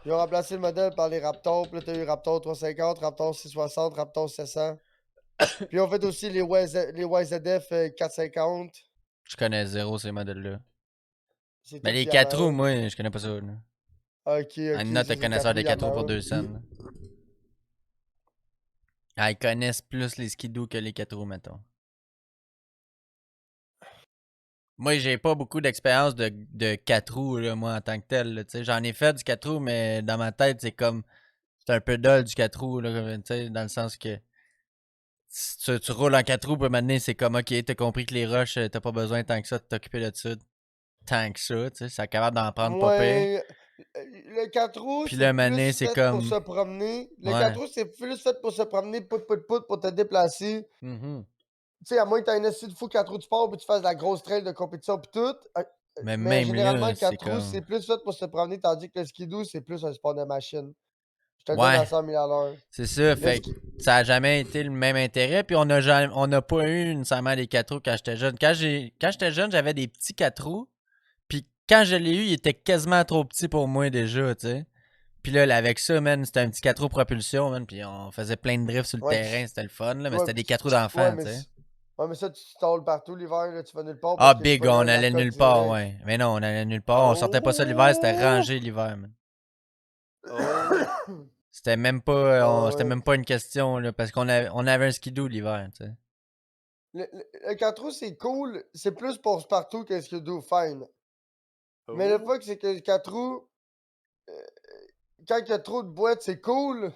Ils ont remplacé le modèle par les Raptors. Puis là, t'as eu Raptor 350, Raptor 660, Raptor 700. Puis ils ont fait aussi les YZF 450. Je connais zéro ces modèles-là. C'est Mais tout les 4 roues, diamant. moi, je connais pas ça. Là. Ok, Anna, t'es c'est connaisseur des 4 roues pour diamant. 2 cents. Là. Ah, ils connaissent plus les skidoo que les 4 roues, mettons. Moi, j'ai pas beaucoup d'expérience de 4 roues, là, moi, en tant que tel. Là, t'sais. J'en ai fait du 4 roues, mais dans ma tête, c'est comme. C'est un peu dull du 4 roues, là, t'sais, dans le sens que. Si tu roules en 4 roues, puis maintenant, c'est comme, ok, t'as compris que les rushs, t'as pas besoin tant que ça de t'occuper de ça. Tant que ça, tu sais, ça capable d'en prendre pas pire. Ouais. Le 4 roues, Puis c'est le mané, plus c'est fait comme. pour se promener. Le Ouais. 4 roues, c'est plus fait pour se promener, pour te déplacer. Mhm. sais, à moins que t'aies un esti de fou 4 roues de sport, puis tu fasses de la grosse trail de compétition, pis tout. Mais Mais même généralement, là, le c'est 4 roues, comme. c'est plus fait pour se promener, tandis que le skidoo, c'est plus un sport de machine. Je te le donne Ouais. à 100 000 à l'heure. C'est ça, fait que ça a jamais été le même intérêt, puis on n'a pas eu nécessairement des 4 roues quand j'étais jeune. Quand j'étais jeune, j'avais des petits 4 roues, puis quand je l'ai eu, il était quasiment trop petit pour moi déjà, tu sais. Puis là, avec ça, man, c'était un petit 4 roues propulsion, man, puis on faisait plein de drifts sur le Ouais, terrain, c'était le fun, là, mais ouais, c'était des 4 roues d'enfant, tu sais. Ouais, mais ça, tu stalles partout l'hiver, là, tu vas nulle part. Ah, Parce que tu big, pognes on la allait cote nulle part, direct. ouais. Mais non, on allait nulle part, on sortait pas ça l'hiver, c'était rangé l'hiver, man. Oh! C'était même pas, Ah c'était ouais. même pas une question, là, parce on avait un skidoo l'hiver, tu sais. Le 4 roues, c'est cool. C'est plus pour partout que le skidoo, fine. Mais le Oh! fuck, c'est que le 4 roues, quand il y a trop de boîtes, c'est cool.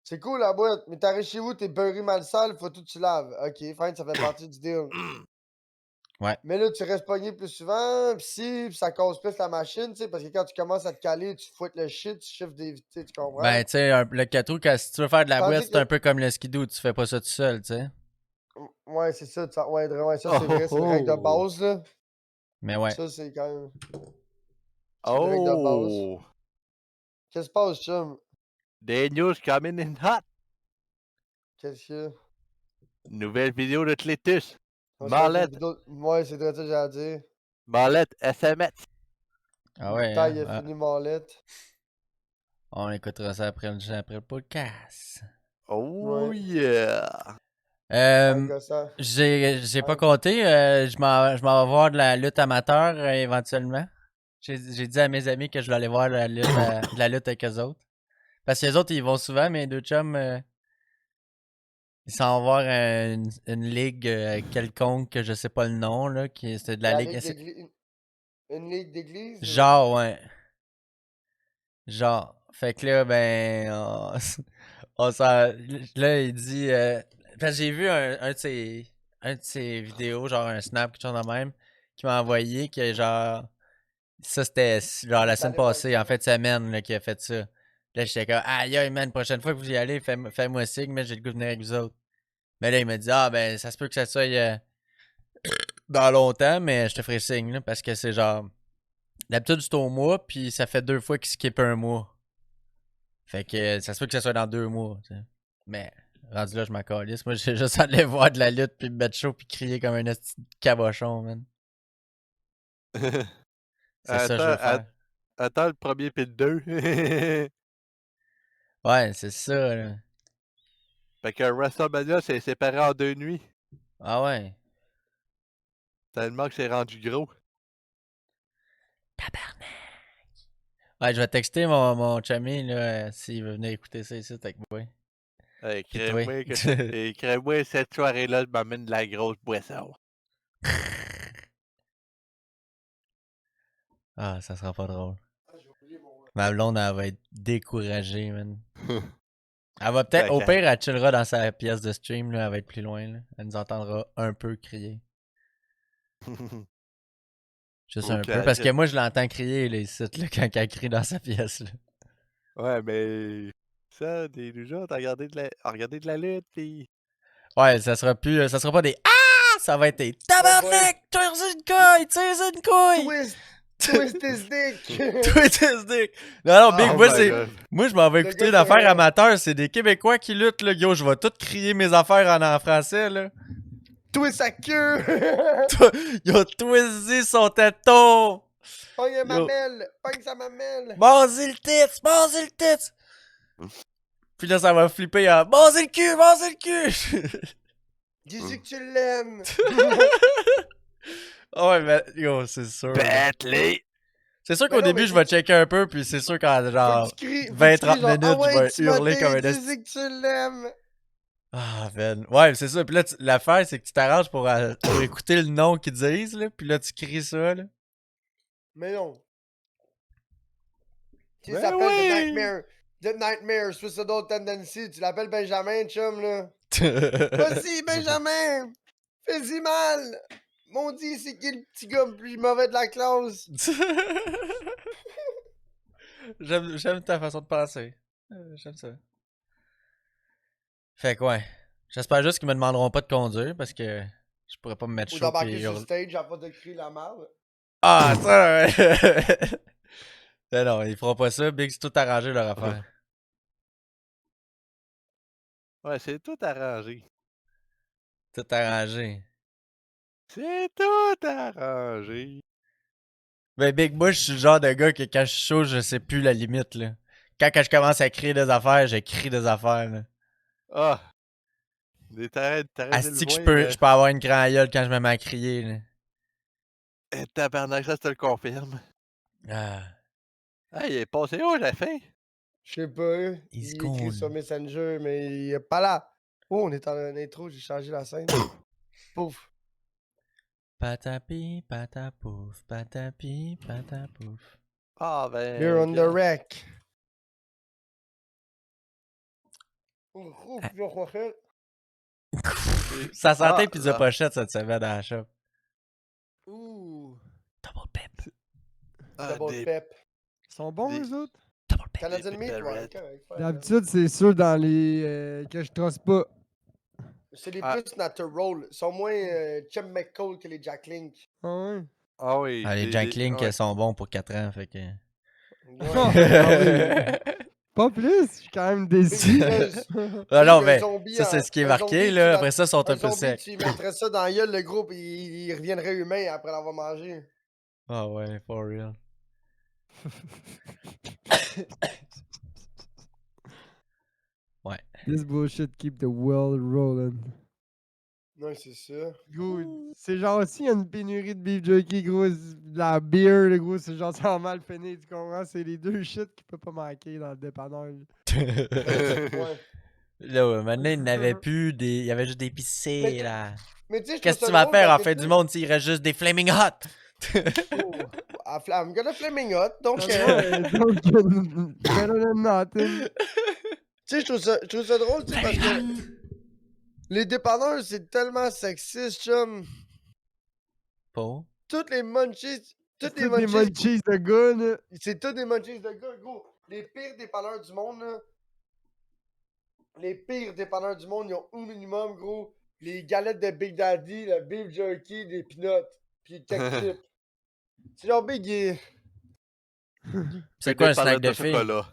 C'est cool la boîte, mais t'arrives chez vous, t'es beurré mal sale, faut tout que tu laves. Ok, fine, ça fait partie du deal. Ouais. Mais là, tu restes pogné plus souvent, pis ça cause plus la machine, tu sais, parce que quand tu commences à te caler, tu fouettes le shit, tu chiffres des tu comprends? Ben, tu sais, le 4 roues, si tu veux faire de la boîte, Tandis c'est que. un peu comme le skidoo, tu fais pas ça tout seul, tu sais. Ouais, c'est ça, ouais, ouais, ça c'est Oh! vrai, c'est une règle de Oh! base, là. Mais ouais. Ça, c'est quand même. C'est une règle de base. Oh! Qu'est-ce qui se passe, chum? Des news coming in hot! Qu'est-ce qu'il y a? Nouvelle vidéo de Cletus. On se fait une Marlette. vidéo. Ouais, c'est vrai ça que j'ai à dire. Marlette SMS. Ah ouais, Taille, il hein? a Ah, fini Marlette. on écoutera ça après le podcast. Oh Ouais. yeah! Un Euh, gossant. j'ai pas Ouais. compté, je m'en vais voir de la lutte amateur éventuellement. J'ai dit à mes amis que je voulais aller voir de la lutte avec eux autres. Parce que les autres, ils vont souvent, mes deux chums, ils s'en vont voir une ligue quelconque, que je sais pas le nom, là, c'était de la La ligue. ligue d'église. Une ligue d'église? Genre, ouais. Genre. Fait que là, ben, on s'en. Là, il dit. Parce que j'ai vu un de ses vidéos, genre un snap, quelque chose de même, qui m'a envoyé, que genre. Ça, c'était genre la semaine L'année passée. passée, en fait, semaine, là, qu'il a fait ça. Là, j'étais comme, aïe, aïe, man, prochaine fois que vous y allez, fais-moi signe, mais j'ai le goût de venir avec vous autres. Mais là, il m'a dit, ah, ben, ça se peut que ça soit dans longtemps, mais je te ferai signe, là, parce que c'est genre. D'habitude, c'est au mois, puis ça fait 2 fois qu'il skip un mois. Fait que ça se peut que ça soit dans 2 mois, tu sais. Mais, rendu là, je m'en calisse. Moi, j'ai juste allé voir de la lutte, puis me mettre chaud, puis crier comme un esti de cabochon, man. C'est ça que je veux faire. Attends le premier pis le 2. Ouais, c'est ça, là. Fait que WrestleMania, c'est séparé en 2 nuits. Ah ouais. Tellement que c'est rendu gros. Tabarnak. Ouais, je vais texter mon chummy, là, s'il veut venir écouter ça ici avec moi. Hey, Puis toi. crée-moi cette soirée-là, je m'amène de la grosse boisson. Ah, ça sera pas drôle. Ma blonde, elle va être découragée, man. Elle va peut-être, Fait au que- pire, elle chillera dans sa pièce de stream, là, elle va être plus loin, là. Elle nous entendra un peu crier. Juste un Ok, peu. Parce que moi, je l'entends crier, là, ici, là, quand elle crie dans sa pièce, là. Ouais, mais ça, déjà, t'as regardé de la lutte, pis... Ouais, ça sera pas des ah, ça va être des tabarnak, tire une couille, tire une couille. Twist his dick! Twist his dick. Non, Big, Oh moi, my God. moi, je m'en vais Le écouter gars, d'affaires c'est- amateurs, c'est des Québécois qui luttent, là, yo, je vais tout crier mes affaires en français, là. Twist sa queue! Ils ont twisté son téton. Pogne ma Yo. mamelle! Pogne sa mamelle! Basez le tits. Puis là, ça va flipper à basez le cul. Dis-lui que tu l'aimes! Ah ouais, mais yo, c'est sûr. Bentley! C'est sûr Mais qu'au non, début, mais je vais checker un peu, puis c'est sûr qu'en Faut genre que tu cries, 20-30 genre, minutes, ah ouais, je vais Timothée, hurler comme un dis-lui que tu l'aimes! Ah, ben. Ouais, c'est ça. Puis là, l'affaire, c'est que tu t'arranges pour écouter le nom qu'ils disent, là. Puis là, tu cries ça, là. Mais non. Tu sais, Ben ça s'appelle oui! The Nightmare. The Nightmare, Suicidal Tendency. Tu l'appelles Benjamin, chum, là. Vas-y, Benjamin! Fais-y mal! Maudit, c'est qui le petit gars le plus mauvais de la classe? J'aime ta façon de penser. J'aime ça. Fait que ouais. J'espère juste qu'ils me demanderont pas de conduire parce que je pourrais pas me mettre Ou chaud d'embarquer pis sur le hurler. stage à pas de crier la merde. Ah, ça, ouais. Mais non, ils feront pas ça. Big, c'est tout arrangé leur affaire. Ouais, c'est tout arrangé. Tout arrangé. C'est tout arrangé. Ben, Big, moi, je suis le genre de gars que quand je suis chaud, je sais plus la limite, là. Quand je commence à crier des affaires, je crie des affaires, là. Ah! T'arrêtes de le Asti que voir. je peux avoir une grande gueule quand je me mets à crier, là. Tabarnak, ça, je te le confirme. Ah, Ah, il est passé où, la fin? Je sais pas. he's Il écrit sur gone. Messenger, mais il est pas là. Oh, on est en intro, j'ai changé la scène. Pouf. Patapi, patapouf, patapi, patapouf. Ah, ben. Beer on the gars. wreck. Ça sentait Ah, pizza là. pochette cette semaine à la shop. Ouh. Double pep. Ah, Double des pep. Ils sont bons, Des- eux autres? Double pep. Canadian Meat, Pepper ouais, Red. correct. fine, D'habitude, c'est sûr dans les que je trosse pas. c'est les Ah. plus natural. Ils sont moins Chum McCall que les Jack Link. Ah ouais? Ah oui. Ah, les Jack Link ouais. sont bons pour 4 ans, fait que. Ouais. Pas plus, je suis quand même déçu. Big, Ah non, un mais zombie ça, c'est ce qui est un marqué, zombie, là. tu Après ça, ils sont un un peu zombie, secs. tu lui mettrais ça dans la gueule, le groupe, il reviendrait humain après l'avoir mangé. Ah ouais, for real. Ouais. This bullshit keep the world rolling. Non, c'est ça. Gros, c'est genre s'il y a une pénurie de beef jerky, gros, la beer, le gros, c'est genre ça mal fini, tu comprends? C'est les deux shit qui peuvent pas manquer dans le dépanneur. Ouais. Là, ouais, maintenant, il n'avait plus des. Il y avait juste des Mais pissés, tu- là. Mais tu sais, je trouve Qu'est-ce que ça tu vas drôle faire en parce que, fin tu du sais, monde s'il reste juste des Flaming Hot? oh, I'm gonna flaming hot, donc, tu Donc, better than nothing. sais, je trouve ça drôle, tu sais, parce que les dépanneurs, c'est tellement sexiste, chum. Pas. Toutes les munchies, C'est tous des munchies de gars, là. c'est tous des munchies de gars, gros. Les pires dépanneurs du monde, là. Les pires dépanneurs du monde, ils ont au minimum, gros, les galettes de Big Daddy, le beef jerky, des peanuts, pis quelques chips. C'est genre Big, il est... C'est Puis quoi des un snack palettes de fille? chocolat.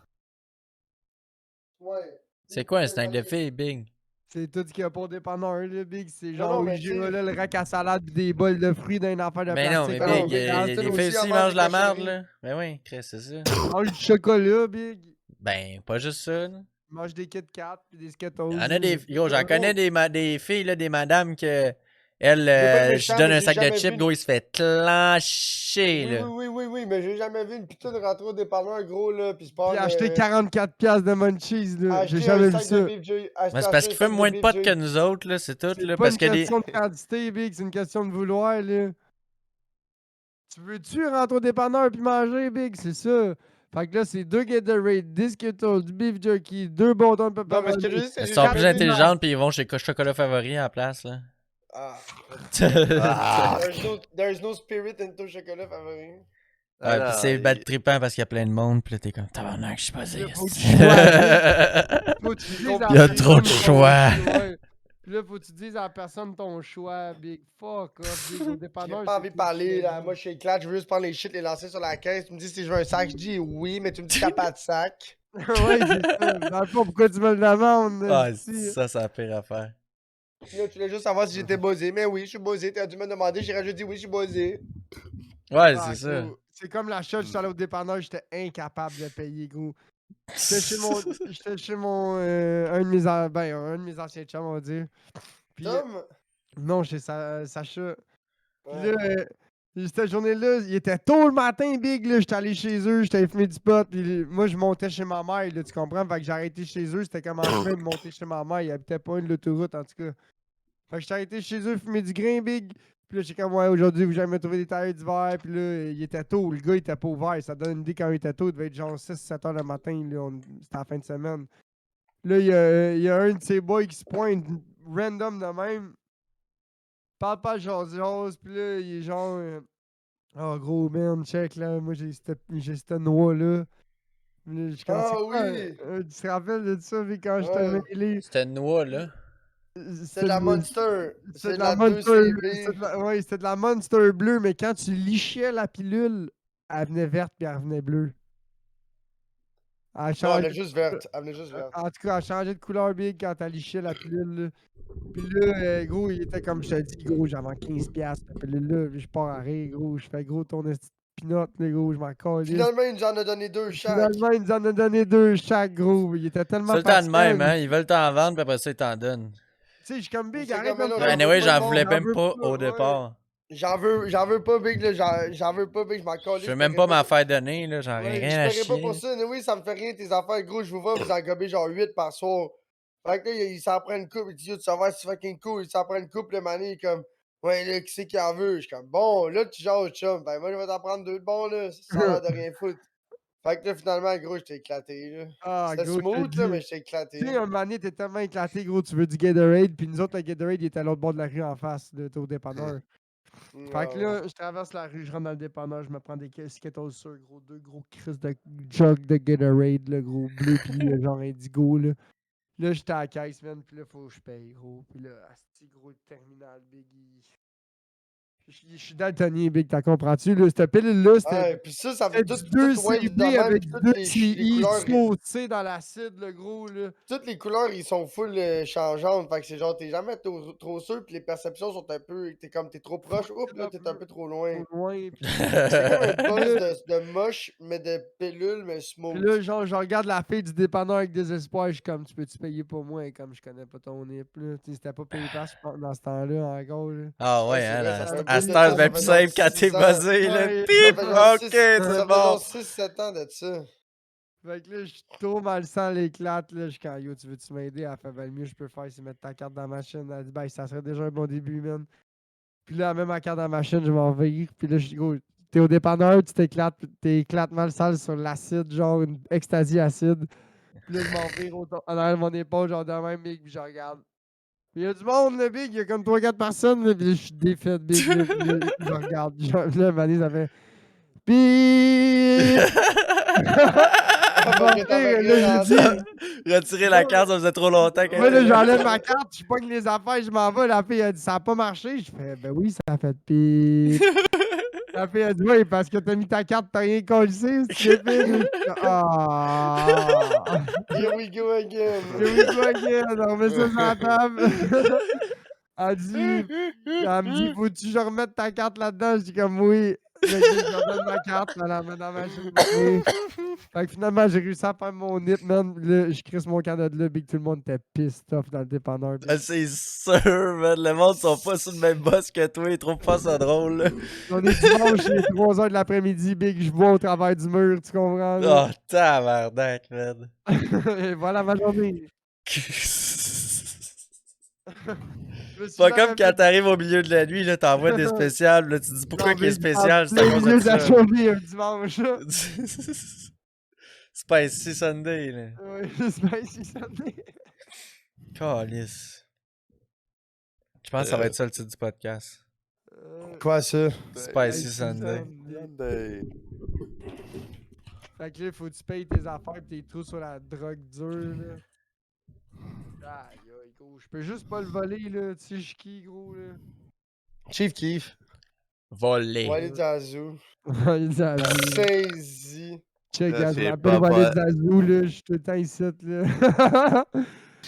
Ouais. C'est quoi un snack de fille, Big? C'est tout ce qu'il y a pour dépanneur, là, Big. C'est Non, genre, non, oui, mais j'ai tu sais- là, le rack à salade pis des bols de fruits dans une affaire de Mais non, mais plastique. non, Big, Big les Dalton filles aussi, aussi en mangent de la vend des merde, cochonneries. là. Ben oui, Chris, c'est ça. Mange du chocolat, Big. Ben, pas juste ça, là. Mange des Kit Kat pis des Skittles. Il y en a des. Yo, j'en Gros. connais des filles, là, des madames que. Elle, Je veux pas être je méchant, donne mais un j'ai sac de jamais chips, vu gros, il se fait clencher, Oui, là. oui, mais j'ai jamais vu une putain de rentrer au dépanneur, gros, là, pis se Pis prendre... acheter 44$ piastres de munchies, là. J'ai acheter jamais un vu sac ça. de beef jerky. Mais c'est parce qu'ils fument moins de potes que nous autres, là, c'est tout, C'est là. pas Parce une que les. question de quantité, Big. C'est une question de vouloir, là. Tu veux-tu rentrer au dépanneur pis manger, Big? C'est ça. Fait que là, c'est 2 Gatorade, 10 Skittles, du beef jerky, 2 bâtons de Non, mais ce que je veux pepperoni. dire, c'est Elles que j'ai sont plus jamais vu... intelligentes pis ils vont chez Chocolat Favori à la place, là. Ah. Ah! There's no spirit into chocolat favori. Ouais, pis c'est il- bad trippant parce qu'il y a plein de monde, pis là, t'es comme, tabarnak, je suis pas Là, faut que tu esti. choisis. Faut que tu dises à Il y a la trop de personne ton choix. ouais. Puis là, faut que tu dises à la personne ton choix, Big. Fuck off, Big. Au J'ai dépanneur, pas c'est envie de tes parler, choix, là. Big. Moi, je suis éclate, je veux juste prendre les shit, les lancer sur la caisse. Tu me dis si je veux un sac, je dis oui, mais tu me dis que t'as pas de sac. Ouais, c'est ça. Dans le fond, pourquoi tu me le demandes? Ah, esti? ça, c'est la pire affaire. Puis là, tu voulais juste savoir si j'étais buzzé. Mais oui, je suis buzzé. T'as dû me demander, j'ai juste dit oui, je suis buzzé. Ouais, Ah, c'est ça. gros, c'est comme la shot, j'étais allé au dépanneur, j'étais incapable de payer, gros. J'étais chez mon un de mes anciens chums, on va dire. Puis, Tom? non, chez Sacha. Puis Ouais. là, cette journée-là, il était tôt le matin, Big, là. J'étais allé chez eux, j'étais allé fumer du pot. Puis moi, je montais chez ma mère, là, tu comprends? Fait que j'ai arrêté chez eux, c'était comme en train de monter chez ma mère. Il habitait pas une l'autoroute, en tout cas. Fait que j'étais arrêté chez eux, fumer du grain, Big. Puis là, j'étais comme, ouais, aujourd'hui, vous jamais trouvé des tailles d'hiver. Puis là, il était tôt. Le gars, il était pas ouvert. Ça donne une idée quand il était tôt. Il devait être genre 6-7 heures le matin. Là, c'était la fin de semaine. Là, il y a un de ses boys qui se pointe random de même. Parle pas jase. Puis là, il est genre, oh, gros, man, check, là. Moi, j'ai cette noix-là. Là, je suis comme, Ah c'est quoi, oui! tu te rappelles de ça, puis quand j'étais Ouais. mêlé? C'était une noix, là. C'est de la Monster. C'est de de la la Monster. 2CB. Ouais, c'était de la Monster bleue, mais quand tu lichais la pilule, elle venait verte puis elle revenait bleue. Elle Non, elle changeait venait juste verte. Elle venait juste verte. En tout cas, elle changeait de couleur big quand elle lichait la pilule. Là. Puis là, gros, il était comme je te dis, gros, j'avais 15$ la pilule là. Je pars à rire, gros. Je fais gros ton esti de pinotte, là, gros. Je m'en calisse. Finalement, il nous en a donné 2 chaque. Finalement, il nous en a donné 2 chaque, gros. Il était tellement C'est le temps de même, fatiguant. hein. Ils veulent t'en vendre, puis après ça, ils t'en donnent. Tu sais, je suis comme big, C'est arrête comme, mais de me là, faire Anyway, pas j'en le voulais monde, même veux pas pas, au ouais. départ. J'en veux pas, Big, là. J'en veux pas, Big. Je m'en calisse. Je veux même pas m'en faire donner, là. J'en ai Ouais, rien à je paierai pas chier. pour ça. Oui, ça me fait rien, tes affaires. Gros, je vous vois, vous en gobez genre 8 par soir. Fait que là, il s'en prend une coupe. Il dit, yo, tu vas voir si c'est fucking cool. Il s'en prend une coupe, le mané, il est comme, ouais, là, qui c'est qui en veut? Je suis comme, bon, là, tu jases, chum. Ben, moi, je vais t'en prendre 2 de bons, là. Ça a l'air de rien foutre. Fait que là, finalement, gros, j'étais éclaté, là. Ah, C'était gros, je te smooth, là, dis. mais j'étais Tu sais, éclaté. un moment donné, t'es tellement éclaté, gros, tu veux du Gatorade, puis nous autres, le Gatorade, il était à l'autre bord de la rue en face, là, t'es au dépanneur. Fait que là, je traverse la rue, je rentre dans le dépanneur, je me prends des Skittles sûrs, gros, 2 gros crises de jug de Gatorade, le gros bleu, puis genre indigo, là. Là, j'étais à la caisse, man, puis là, faut que je paye, gros. Puis là, asti, gros, le terminal, big. Je suis daltonien, big, t'as comprends-tu? Là, cette pilule-là, c'était Ouais, pis ça fait c'était tout, du tout wind 2CB de même, avec pis 2 toutes les CI couleurs. saucés dans l'acide, le gros, là. Toutes les couleurs, ils sont full changeantes. Fait que c'est genre, t'es jamais trop sûr, puis les perceptions sont un peu. T'es trop proche. Oups, là, t'es un peu trop loin. Trop loin, puis... C'est comme un buzz là, de moche, mais de pilule, mais puis smooth. là, genre, je regarde la fille du dépanneur avec désespoir, je suis comme, tu peux-tu payer pour moi? Et comme je connais pas ton nip, là. Tu sais, c'était pas PayPass, je pense, dans ce temps-là, encore, là. Ah ouais, c'est hein. vrai, ça fait un À bout cette de heure, ça, c'est bien ça plus fait genre simple quand t'es 6 ans. buzzé, là. Ouais, Pip! Ça fait genre Ok, 6 c'est ça fait bon. genre 6-7 ans de ça. Fait que là, je suis trop mal sang l'éclate, là. Je suis quand, yo, tu veux-tu m'aider? Elle fait, ben, le mieux je peux faire, c'est mettre ta carte dans la machine. Elle dit, ben, ça serait déjà un bon début, man. Puis là, elle met ma carte dans la machine, je m'en vais. Puis là, je dis, go, t'es au dépanneur, tu t'éclates mal sale sur l'acide, genre une ecstasy acide. Puis là, je m'en vais en arrière de mon épaule, genre de même, big, puis je regarde. Puis il y a du monde, le big, il y a comme 3-4 personnes, là, puis là, je suis défait, big, là, puis là, je regarde. Genre, là, Mané, ça fait. Bip! Parce que t'avais Là, rien j'ai entendu. dit. Retirer la carte, ça faisait trop longtemps qu'elle Moi, là, était là. j'enlève ma carte, je pogne les affaires, je m'en vais. La fille a dit, ça n'a pas marché. Je fais, ben oui, ça a fait pip. La fille a dit, oui, parce que t'as mis ta carte, t'as rien collé, c'est stupide. Ah! Here we go again. Here we go again. On remet ça sur la table. Elle me dit, faut-tu que je remette ta carte là-dedans? Je dis comme oui. Je redonne ma carte, elle la met dans ma machine. Oui. Fait que finalement, j'ai réussi à faire mon nip, man. Là, je crisse mon canot de là, big, tout le monde était pissed off dans le dépanneur. Ah, c'est sûr, man. Le monde sont pas sur le même boss que toi. Ils trouvent pas ça drôle, là. On est dimanche, il est 3h de l'après-midi, big, je vois au travers du mur, tu comprends? Là? Oh, tabarnak, man. Et voilà ma journée. C'est pas comme quand t'arrives au milieu de la nuit, là, t'envoies des spéciales, là, tu dis pourquoi qu'il est spécial, c'est à cause de milieu de la ça. journée, un dimanche. là. Spicy Sunday, là. Ouais, Spicy Sunday. Calice. Je pense que ça va être ça le titre du podcast. Quoi, ça? Spicy Sunday. Sunday. Fait que là, faut que tu payes tes affaires pis tes trous sur la drogue dure, là. Aïe, aïe, gros. Je peux juste pas le voler, là. Tu sais, je suis qui, gros, là. Chief Keef. Volé. Walid Zazou. Walid Zazou. Saisi. Check, Là, gars, je j'ai m'appelle pas Walid vol- Zazou, là. Je suis tout le temps ici, là.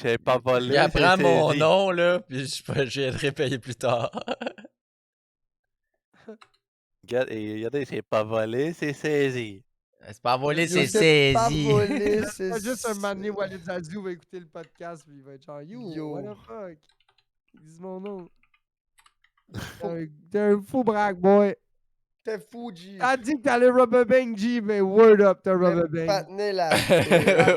J'ai pas volé. Il apprend j'ai mon saisi. nom, là, puis je viendrai payer plus tard. Regarde, et regardez, c'est pas volé, c'est saisi. C'est pas volé, Yo, c'est pas saisi. volé, c'est Pas juste un moment donné, Walid Zazou va écouter le podcast pis il va être genre, yo, Yo. what the fuck? Dis mon nom. T'es un fou braque, boy. T'es fou, G. T'as dit que t'allais rubber bang, G, mais word up, t'as rubber bang. Patiné là.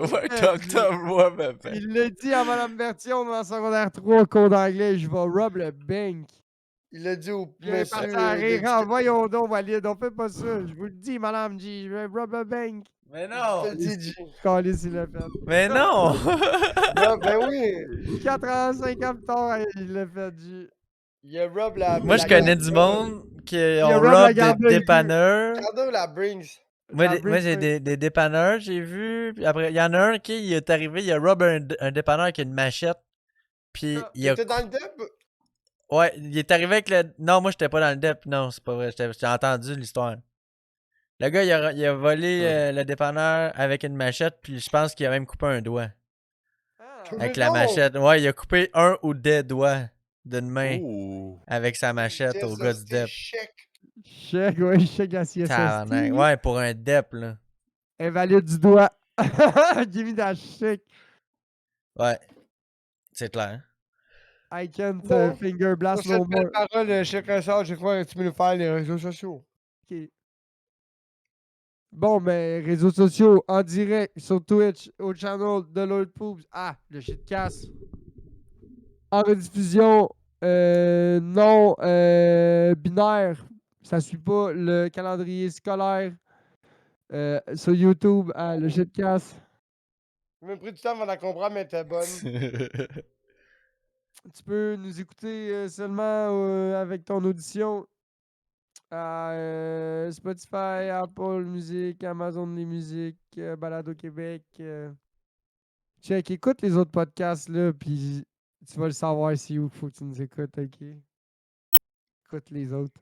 Ouais, Tom, moi, bébé. Il l'a dit à Mme Bertillon dans secondaire 3, cours d'anglais, je vais rub le bank. Il a dit au Il est monsieur. parti à rire. Ah, voyons donc, Walid, on fait pas ça. Je vous le dis, Madame G, je vais rub le bank. Mais Je non! te le dis, G. Calice, il l'a fait. Mais non! Non, ben oui. 85 ans plus tard, il l'a fait, G. Il a rob la. Moi, je connais du monde qui a ont rob la rob garde des de vue. dépanneurs. Regardez la Brings. Moi, La moi, j'ai des dépanneurs, j'ai vu. Puis après, il y en a un qui il est arrivé, il a rob un dépanneur avec une machette. Puis Ah, il a. T'étais dans le deb? Ouais, il est arrivé avec le. Non, moi, j'étais pas dans le dep. Non, c'est pas vrai. J'ai entendu l'histoire. Le gars, il a volé le dépanneur avec une machette, puis je pense qu'il a même coupé un doigt. Ah. Mais Avec la non! machette. Ouais, il a coupé un ou des doigts d'une main Ouh. avec sa machette au gars du CSST dep. chèque. Chèque, ouais, chèque à CSST. Tabarnak. Ouais, pour un dep, là. Invalide du doigt. Give me that chèque. Ouais, c'est clair. I can't Bon, finger blast Sur no cette belle more. parole, cher Ressort, je crois que tu peux nous faire les réseaux sociaux. Ok. Bon, ben, réseaux sociaux, en direct, sur Twitch, au channel de Lord Poops. Ah, le shitcast. En rediffusion, non binaire. Ça suit pas le calendrier scolaire. Sur YouTube, le shitcast. J'ai même pris du temps avant de la comprendre, mais t'es bonne. Tu peux nous écouter seulement avec ton audition à Spotify, Apple Music, Amazon les musiques, Balado Québec. Check, écoute les autres podcasts, là, puis tu vas le savoir c'est où qu'il faut que tu nous écoutes, ok? Écoute les autres.